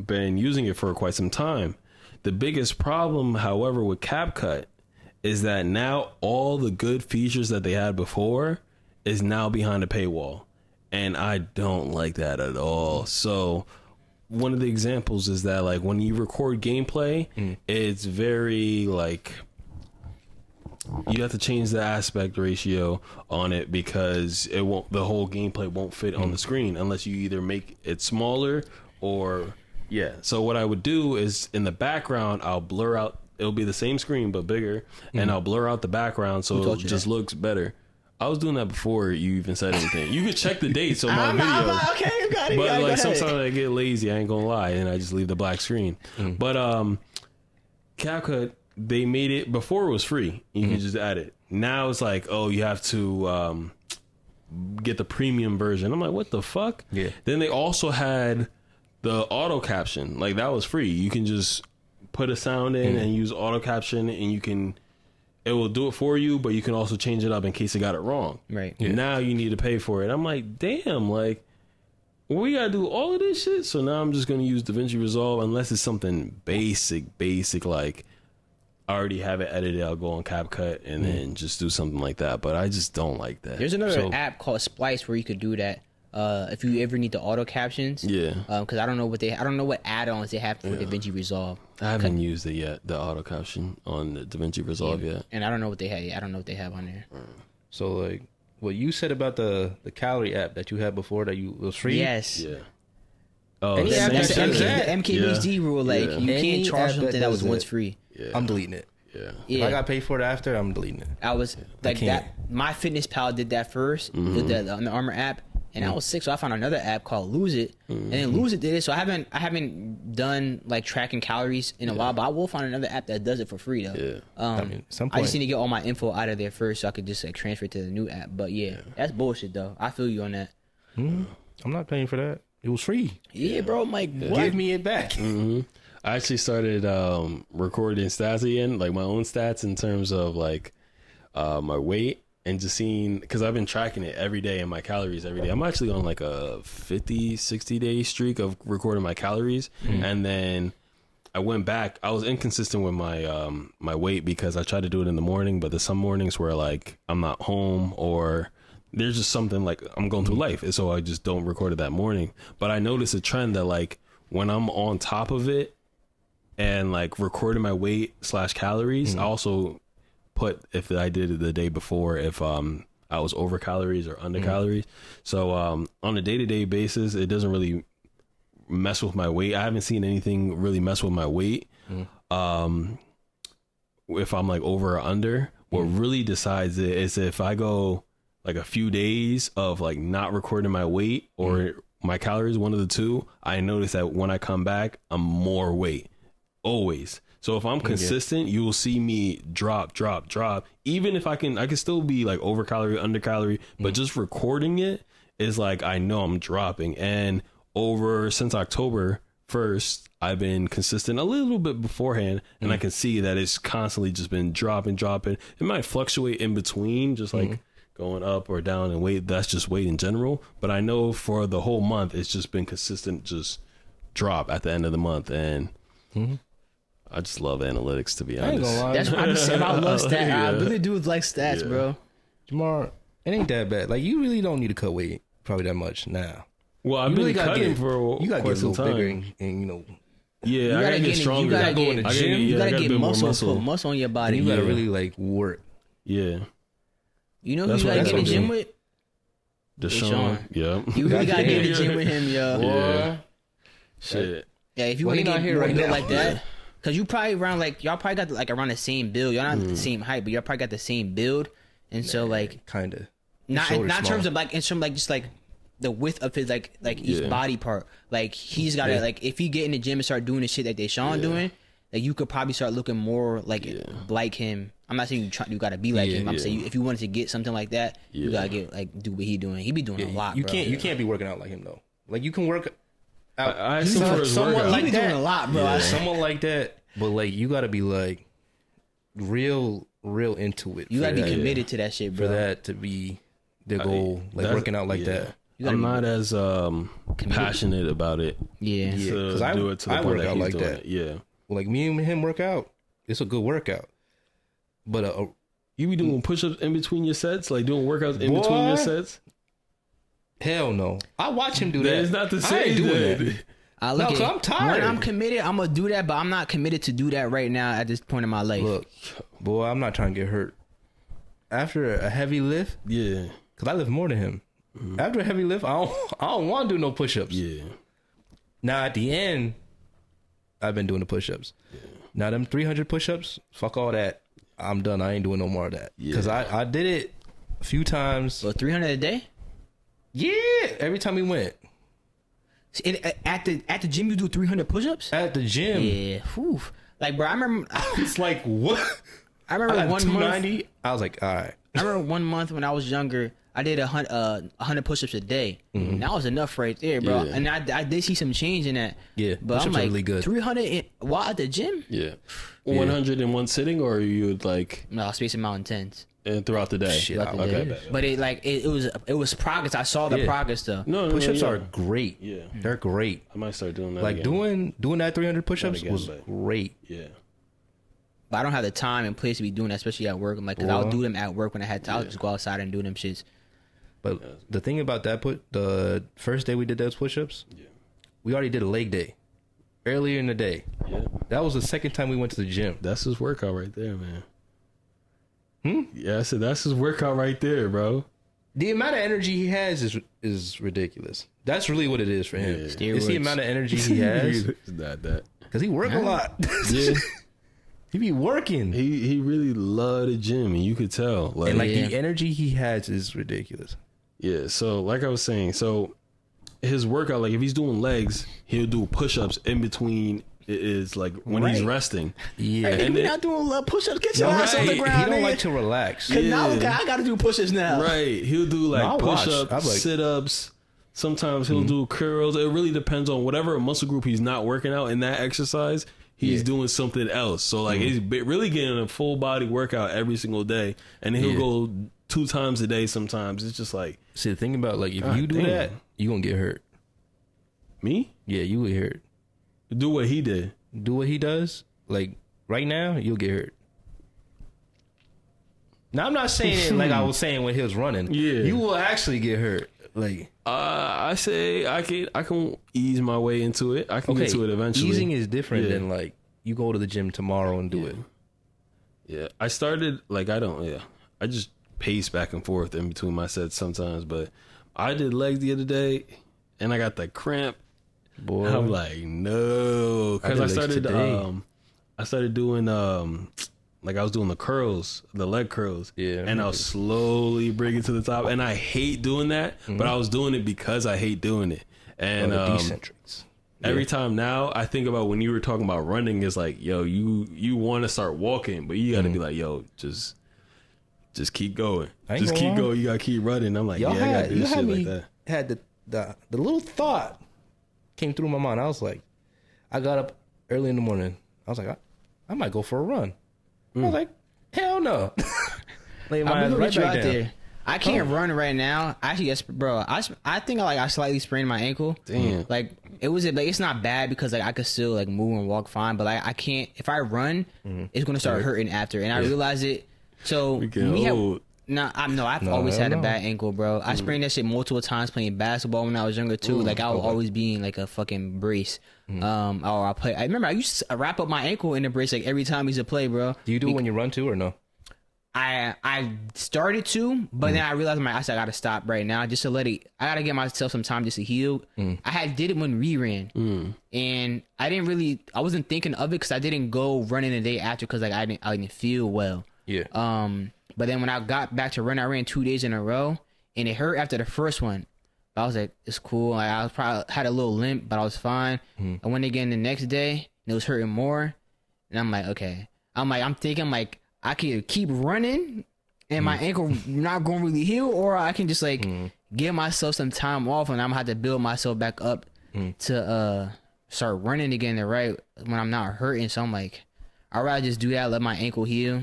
been using it for quite some time. The biggest problem, however, with CapCut is that now all the good features that they had before is now behind a paywall. And I don't like that at all. So one of the examples is that, like, when you record gameplay, it's very, like, you have to change the aspect ratio on it because the whole gameplay won't fit on the screen unless you either make it smaller or... Yeah, so what I would do is in the background, I'll blur out, it'll be the same screen but bigger, and I'll blur out the background so it just looks better. I was doing that before you even said anything. You could check the dates on my video. Okay, you got it. But like sometimes I get lazy, I ain't gonna lie, and I just leave the black screen. But CapCut, they made it before it was free. You can just add it. Now it's like, oh, you have to get the premium version. I'm like, what the fuck? Yeah. Then they also had the auto caption. Like, that was free. You can just put a sound in and use auto caption, and it will do it for you, but you can also change it up in case it got it wrong. Right. Yeah. Now you need to pay for it. I'm like, damn, like, we gotta do all of this shit. So now I'm just gonna use DaVinci Resolve unless it's something basic, like I already have it edited. I'll go on CapCut and then just do something like that. But I just don't like that. There's another app called Splice where you could do that. If you ever need the auto captions, because I don't know what add-ons they have for DaVinci Resolve. I haven't used it yet, the auto caption on the DaVinci Resolve yet, and I don't know what they have. I don't know what they have on there. So like what you said about the calorie app that you had before that was free. Yes. Yeah. Oh, the MKBHD rule, like you can't charge something that was once free. Yeah. I'm deleting it. Yeah. If I got paid for it after, I'm deleting it. I was like that. MyFitnessPal did that first, did that on the Armor app. And I was sick, so I found another app called Lose It, and then Lose It did it. So I haven't done like tracking calories in a while, but I will find another app that does it for free though. Yeah. I just need to get all my info out of there first, so I could just like transfer it to the new app. But yeah, that's bullshit though. I feel you on that. I'm not paying for that. It was free. Yeah, bro. I'm like, what? Give me it back. I actually started recording stats again, like my own stats in terms of like my weight. And just seeing, because I've been tracking it every day and my calories every day. I'm actually on like a 50, 60 day streak of recording my calories. And then I went back. I was inconsistent with my my weight because I tried to do it in the morning, but there's some mornings where like I'm not home or there's just something like I'm going through life. And so I just don't record it that morning. But I noticed a trend that like when I'm on top of it and like recording my weight / calories, I also put if I did it the day before, if I was over calories or under calories. So on a day-to-day basis, it doesn't really mess with my weight. I haven't seen anything really mess with my weight. If I'm like over or under, what really decides it is if I go like a few days of like not recording my weight or my calories, one of the two, I notice that when I come back, I'm more weight always. So if I'm consistent, you will see me drop. Even if I can still be like over calorie, under calorie, but just recording it is like, I know I'm dropping. And since October 1st, I've been consistent a little bit beforehand, and I can see that it's constantly just been dropping. It might fluctuate in between, just like going up or down in weight. That's just weight in general. But I know for the whole month, it's just been consistent, just drop at the end of the month. And I just love analytics, to be honest. That's what I'm saying. I love stats. I really do like stats, bro. Jamar, it ain't that bad. Like, you really don't need to cut weight probably that much now. Well, I've been cutting for you gotta quite get a some little time. bigger and you know. Yeah, I gotta get stronger. You gotta go in the gym. You gotta get muscle. Put muscle on your body. And you gotta really like work. Yeah. You know who you gotta get in the gym with? Deshaun. Yeah. You really gotta get in the gym with him, yo. Yeah. Shit. Yeah, if you want to get more built like that. Cause you probably around like y'all probably got like around the same build. Y'all not the same height, but y'all probably got the same build. And so like kind of not in terms of like in terms of like just like the width of his like each body part. Like he's got to like if he get in the gym and start doing the shit that Deshaun doing, like you could probably start looking more like him. I'm not saying you got to be like him. I'm saying if you wanted to get something like that, you gotta get like do what he doing. He be doing a lot. You can't be working out like him though. Like you can work. I for someone like that, doing a lot, bro. Yeah. Someone like that, but like you got to be like real into it. You got to be committed to that shit, bro. For that to be the goal, like working out like that. I'm not as passionate about it. Yeah, because I do it to the point that he's doing it. Yeah, like me and him work out. It's a good workout, but you be doing push-ups in between your sets, like doing workouts in between your sets. Hell no! I watch him do that. It's not the same. I ain't doing that. Look, I'm tired. When I'm committed, I'm gonna do that, but I'm not committed to do that right now at this point in my life. Look, boy, I'm not trying to get hurt. After a heavy lift, because I lift more than him. After a heavy lift, I don't want to do no push-ups. Yeah. Now at the end, I've been doing the push-ups. Yeah. Now them 300 push-ups, fuck all that. I'm done. I ain't doing no more of that. Because I did it a few times. So 300 a day? Yeah, every time we went. At the gym, you do 300 push-ups? At the gym. Yeah. Whew. Like, bro, I remember. It's like, what? I remember 290. month. I was like, all right. I remember 1 month when I was younger, I did 100 push-ups a day. And that was enough right there, bro. Yeah. And I did see some change in that. Yeah, but I'm push-ups are like really good. 300 while at the gym. Yeah. 100 in one sitting, or you would like No, Space Mountain 10s. and throughout the day? Shit, Throughout the okay, day. bet. But it was progress. I saw the Yeah. progress though. No, Push-ups yeah. are great. Yeah. They're great. I might start doing that. Like again. doing that 300 push-ups again, was but- great. Yeah. But I don't have the time and place to be doing that, especially at work. I'm like, cause I'll do them at work when I had time. I'll just go outside and do them shits. But the thing about that, the first day we did those push-ups, we already did a leg day earlier in the day. Yeah. That was the second time we went to the gym. That's his workout right there, man. Yeah, I said that's his workout right there, bro. The amount of energy he has is ridiculous. That's really what it is for him. Yeah. It's the Steroids. amount of energy he has It's not that. because he work a lot. Yeah. He be working, He really loved the gym, and you could tell. Like, and like Yeah. the energy he has is ridiculous. yeah. So, like I was saying, so his workout, like if he's doing legs, he'll do push-ups in between. It is like when he's Right. resting. Yeah, Hey, And we then- not doing push-ups. Get your No, ass on the right. ground. he don't nigga. like to relax. Cause now Yeah. I gotta do push-ups now. Right. He'll do like I'll watch. push-ups, I'm like- sit-ups. Sometimes he'll do curls. It really depends on whatever muscle group he's not working out in that exercise. He's doing something else. So like he's really getting a full body workout every single day, and he'll Yeah. go 2 times a day. Sometimes it's just like See, the thing about like if God you do damn. that, you gonna get hurt. me Yeah, you will get hurt. do what he did. Do what he does, like right now, you'll get hurt. Now I'm not saying it like I was saying when he was running. Yeah. You will actually get hurt. Like I say I can ease my way into it. I can okay, get to it eventually. easing is different Yeah. than like you go to the gym tomorrow and do it. Yeah, I started like I just pace back and forth in between my sets sometimes, but I did legs the other day and I got the cramp. Boy, I'm like, no, because I I did legs started today. I started doing like I was doing the curls, the leg curls, Yeah, and I was slowly bringing it to the top, and I hate doing that, but I was doing it because I hate doing it, and the decentrics. every time now I think about when you were talking about running, is like, yo, you want to start walking, but you got to be like, yo, just keep going, I ain't just gonna keep lie. going. You got to keep running. I'm like, Y'all yeah, I got to do you this had shit me like that. had the little thought came through my mind. I was like, I got up early in the morning. I was like, I might go for a run. I was like, hell no. Lay my I'm ass gonna right get you back out down. there. I can't run right now. Actually, yes, bro. I think I slightly sprained my ankle. Damn. Like it's not bad because like I could still like move and walk fine, but like I can't. If I run, it's gonna start hurting after, and I realize it. So getting old. I've always had a no. bad ankle, bro. I sprained that shit multiple times playing basketball when I was younger too. Like I would always be in like a fucking brace. Or I play. I remember I used to wrap up my ankle in a brace like every time I used to play, bro. Do you do it when you run too or no? I started to, but then I realized I said I gotta stop right now just to let it. I gotta get myself some time just to heal. I did it when we ran, and I wasn't thinking of it because I didn't go running the day after because like I didn't feel well. Yeah. But then when I got back to run, I ran 2 days in a row, and it hurt after the first one. But I was like, it's cool. Like, I was probably had a little limp, but I was fine. I went again the next day, and it was hurting more. And I'm like, okay. I'm thinking like I could keep running, and my ankle not going to really heal, or I can just like give myself some time off, and I'm gonna have to build myself back up to start running again right when I'm not hurting. So I'm like, I'd rather just do that, let my ankle heal,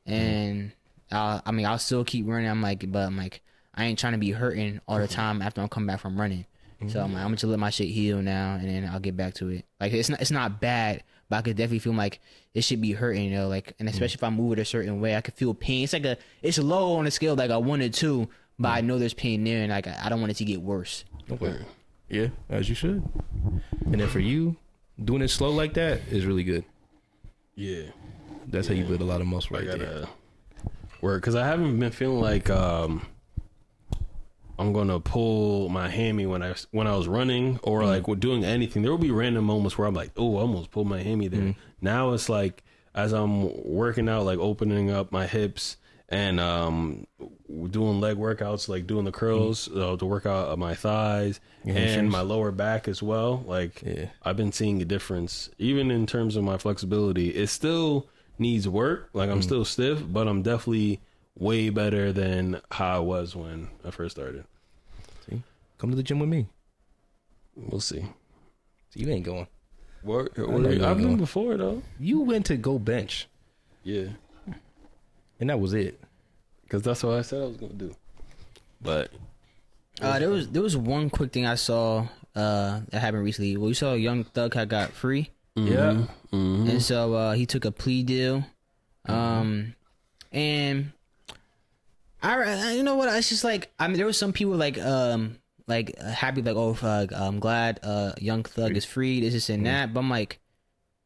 and I'll still keep running. I'm like, I ain't trying to be hurting all the time after I'm coming back from running. So I'm gonna just let my shit heal now, and then I'll get back to it. Like it's not bad, but I could definitely feel like it should be hurting, you know. Like, and especially if I move it a certain way, I could feel pain. It's low on the scale, like I wanted to, but I know there's pain there, and like I don't want it to get worse. Okay. Yeah, as you should. And then for you, doing it slow like that is really good. Yeah. That's how you build a lot of muscle right I there. gotta work because I haven't been feeling like I'm gonna pull my hammy when I was running or like doing anything. There will be random moments where I'm like, oh, I almost pulled my hammy there. Now it's like as I'm working out, like opening up my hips and doing leg workouts, like doing the curls to work out my thighs and my lower back as well. Like I've been seeing a difference, even in terms of my flexibility. It still needs work. Like I'm still stiff, but I'm definitely way better than how I was when I first started. See, come to the gym with me. We'll see. So you ain't going. I've been before though. You went to go bench. Yeah. And that was it. Because that's what I said I was going to do. But there was one quick thing I saw that happened recently. Well, you saw Young Thug had got free. Mm-hmm. Yeah. Mm-hmm. And so he took a plea deal. And you know what? It's just like, I mean, there was some people like happy, like, oh, I'm glad Young Thug is free, this and that. But I'm like,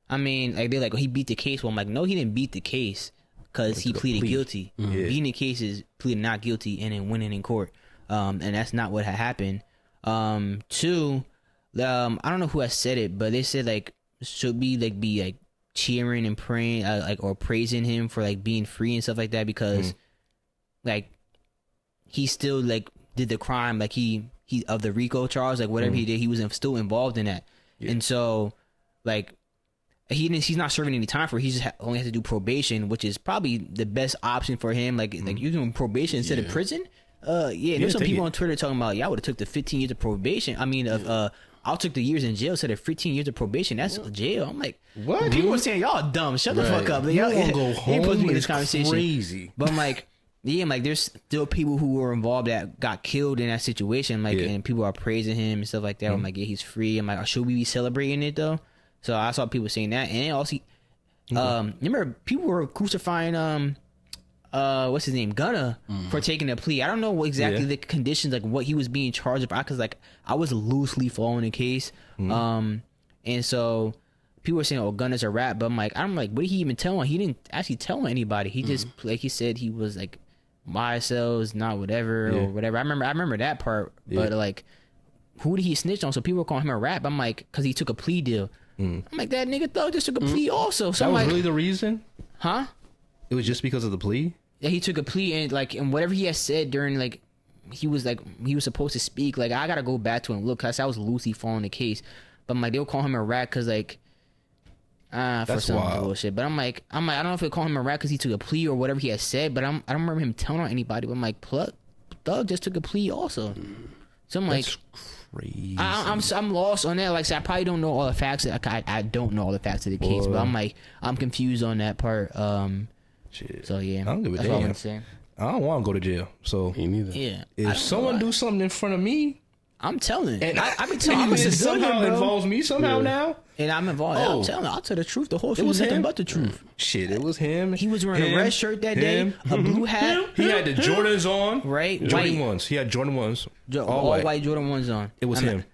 I mean, like, they're like, oh, he beat the case. Well, I'm like, no, he didn't beat the case because he pleaded guilty. Mm-hmm. Beating the case is pleading not guilty and then winning in court. And that's not what had happened. Two, I don't know who has said it, but they said like should be like cheering and praying like or praising him for like being free and stuff like that because like he still like did the crime, like he of the RICO charge, like whatever he did, he was still involved in that. And so like he's not serving any time for it. He just only has to do probation, which is probably the best option for him. Like you're doing probation instead of prison. There's some people on Twitter talking about, I would have took the 15 years of probation. I mean, I'll took the years in jail instead of 15 years of probation. That's jail. I'm like, what? People are saying y'all dumb. Shut the fuck up. Y'all gonna go home. Supposed to be in this conversation. Crazy. But I'm like, there's still people who were involved that got killed in that situation. Like, and people are praising him and stuff like that. I'm like, he's free. I'm like, should we be celebrating it though? So I saw people saying that, and also, remember people were crucifying what's his name, Gunna, for taking a plea. I don't know what exactly the conditions, like what he was being charged about, because like I was loosely following the case, and so people were saying, "Oh, Gunna's a rat," but I'm like, what did he even tell him? He didn't actually tell anybody. He just like he said he was like myself, not whatever or whatever. I remember that part, but like, who did he snitch on? So people were calling him a rat. But I'm like, because he took a plea deal. I'm like, that nigga Thug just took a plea also. So that was like, really the reason? Huh? It was just because of the plea? Yeah, he took a plea and whatever he had said during like he was supposed to speak. Like I gotta go back to and look because I was loosely following the case. But I'm like, they'll call him a rat because like for some bullshit. But I'm like I don't know if they call him a rat because he took a plea or whatever he had said. But I don't remember him telling on anybody. But I'm like, Thug just took a plea also. So I'm like, crazy. I'm lost on that. Like, so I probably don't know all the facts. I don't know all the facts of the case, but I'm like, I'm confused on that part. Shit. So yeah, I don't give a that's damn. all I'm saying. I don't want to go to jail. So me neither. Yeah, if someone do something in front of me, I'm telling. And I be telling. I'm a civilian, somehow bro. involves me somehow now. And I'm involved. I'm telling. I'll tell the truth. The whole truth. was Nothing him? but the truth. Shit, it was him. He was wearing a red shirt that day, a blue hat. He had the Jordans on. Right, Jordan white. ones. He had Jordan ones. All white Jordan ones on. It was him.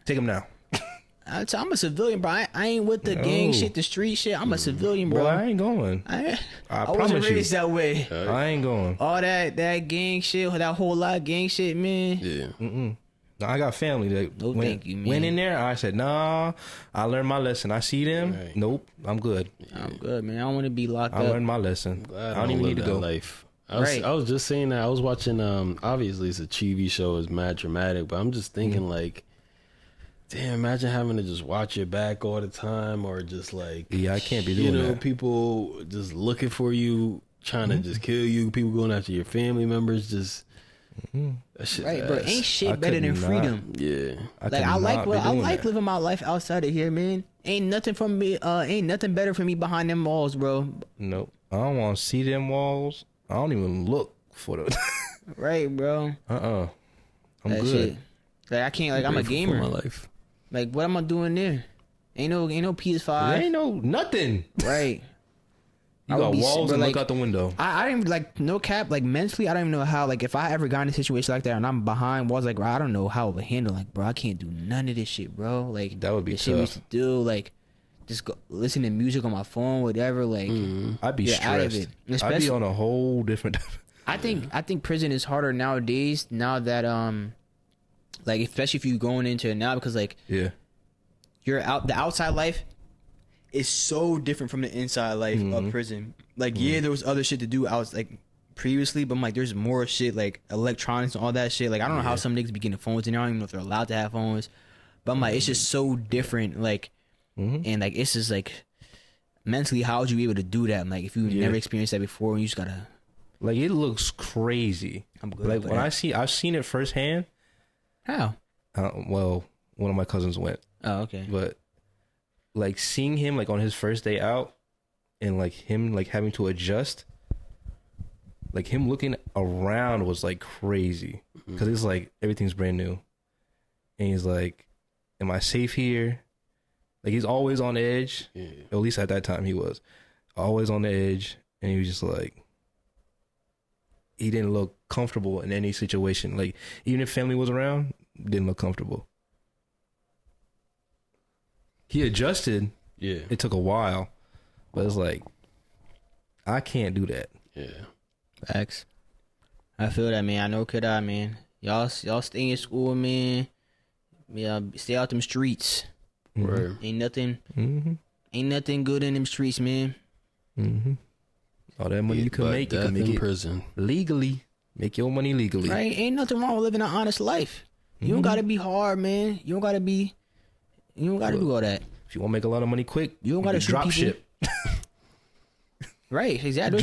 Take him now. I'm a civilian, bro. I ain't with the gang shit, the street shit. I'm a civilian, bro. Boy, I ain't going. I promise wasn't you. raised that way. I ain't going. All that gang shit, that whole lot of gang shit, man. Yeah. No, I got family that thank you, man. went in there. I said, nah, I learned my lesson. I see them. Right. Nope, I'm good. I'm good, man. I don't want to be locked up. I learned my lesson. I don't even need to go. Life. I was just saying that. I was watching, obviously it's a TV show, it's mad dramatic, but I'm just thinking like, damn, imagine having to just watch your back all the time or just like... Yeah, I can't be doing that. People just looking for you, trying to just kill you, people going after your family members, just... That shit's right, bro. Ain't shit better than freedom. Yeah. I like living my life outside of here, man. Ain't nothing for me. Ain't nothing better for me behind them walls, bro. Nope. I don't want to see them walls. I don't even look for them. Right, bro. I'm that good. Shit. Like I can't. Like I'm a gamer. For my life. Like what am I doing there? Ain't no PS5. There ain't no nothing. Right. You got walls and like, look out the window. I didn't like no cap. Like mentally, I don't even know how. Like if I ever got in a situation like that and I'm behind walls, like bro, I don't know how I would handle. Like bro, I can't do none of this shit, bro. Like that would be the tough. shit we used to do, like just go listen to music on my phone, whatever. Like I'd be stressed. out of it. I'd be on a whole different. I think prison is harder nowadays. Now that like especially if you're going into it now because like you're out the outside life is so different from the inside life of prison. Like there was other shit to do. I was like previously, but I'm like, there's more shit like electronics and all that shit. Like, I don't know how some niggas be getting phones and I don't even know if they're allowed to have phones. But I'm like, it's just so different. Like, and like, it's just like mentally, how would you be able to do that? I'm like, if you never experienced that before, and you just gotta. Like, it looks crazy. I'm good. Like when I've seen it firsthand. How? Well, one of my cousins went. Oh, okay. But like seeing him like on his first day out, and like him like having to adjust, like him looking around was like crazy because it's like everything's brand new, and he's like, "Am I safe here?" Like he's always on edge. Yeah. At least at that time he was always on the edge, and he was just like. He didn't look comfortable in any situation. Like, even if family was around, didn't look comfortable. He adjusted. Yeah. It took a while. But it's like, I can't do that. Yeah. Facts. I feel that, man. I know could I, man. Y'all stay in school, man. Yeah, stay out them streets. Right. Ain't nothing good in them streets, man. All that money you can make, you can make it prison legally. Make your money legally. Right? Ain't nothing wrong with living an honest life. You don't gotta be hard, man. You don't gotta do all that. If you want to make a lot of money quick, you don't gotta drop ship. Right, exactly.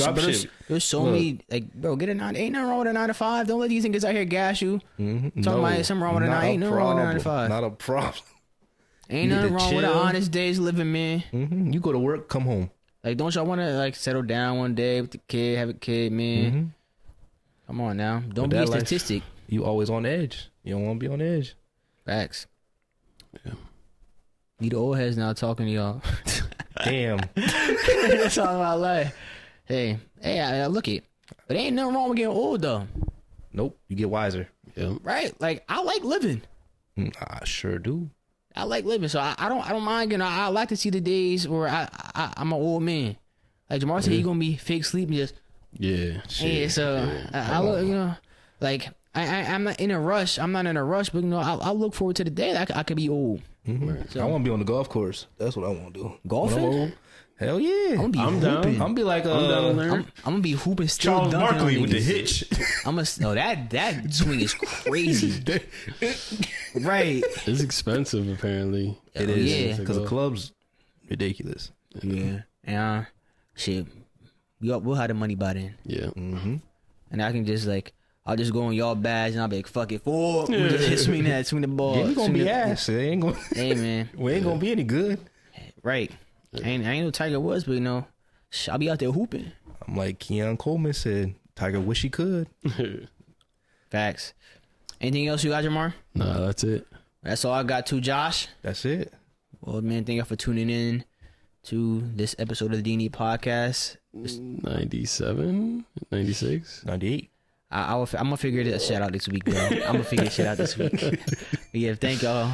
There's so many, like, bro, get a 9. Ain't nothing wrong with a 9 to 5. Don't let these niggas out here gas you. Talking about something wrong with a 9. Ain't nothing wrong with a 9 to 5. Not a problem. Ain't nothing wrong with an honest day's living, man. You go to work, come home. Like, don't y'all want to, like, settle down one day with the kid, have a kid, man? Come on now. Don't be a statistic. You always on edge. You don't want to be on edge. Facts. Yeah. Need the old heads now talking to y'all. Damn. That's all I like. Hey, I look it. But ain't nothing wrong with getting old, though. Nope. You get wiser. Yeah. Right? Like, I like living. I sure do. I like living, so I don't mind. I like to see the days where I'm an old man. Like Jamar said, he gonna be fake sleeping, just So I look, like I'm not in a rush. I'm not in a rush, but I look forward to the day that I could be old. So, I want to be on the golf course. That's what I want to do. Golfing? Hell yeah! I'm gonna be hooping. I'm gonna be like I'm gonna be hooping still. Charles Barkley with the hitch. That swing is crazy. Right? It's expensive apparently. It is. Yeah, because the club's ridiculous. Yeah. Shit. We'll have the money by then. Yeah. And I can just I'll just go on y'all badge and I'll be like, fuck it, four. We just swing the ball. Yeah, we gonna be ass. It ain't gonna. Hey man, we ain't gonna be any good. Right. I ain't no Tiger Woods, but I'll be out there hooping. I'm like Keon Coleman said, Tiger wish he could. Facts. Anything else you got, Jamar? Nah, that's it. That's all I got too, Josh. That's it. Well, man, thank you for tuning in to this episode of the D&D podcast. 97, 96, 98. I'm gonna figure this shit out this week, bro. I'm gonna figure this shit out this week. But yeah, thank y'all.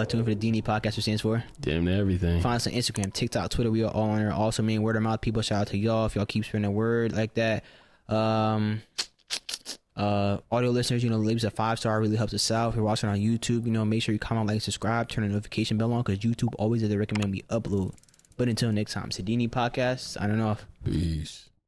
Tuning for the D&D podcast, which stands for damn near everything. Find us on Instagram, TikTok, Twitter. We are all on there. Also, man, word of mouth people. Shout out to y'all if y'all keep spreading the word like that. Audio listeners, leave us a 5-star, really helps us out. If you're watching on YouTube, make sure you comment, like, subscribe, turn the notification bell on, because YouTube always does recommend we upload. But until next time, it's the D&D podcast. Signing off. Peace.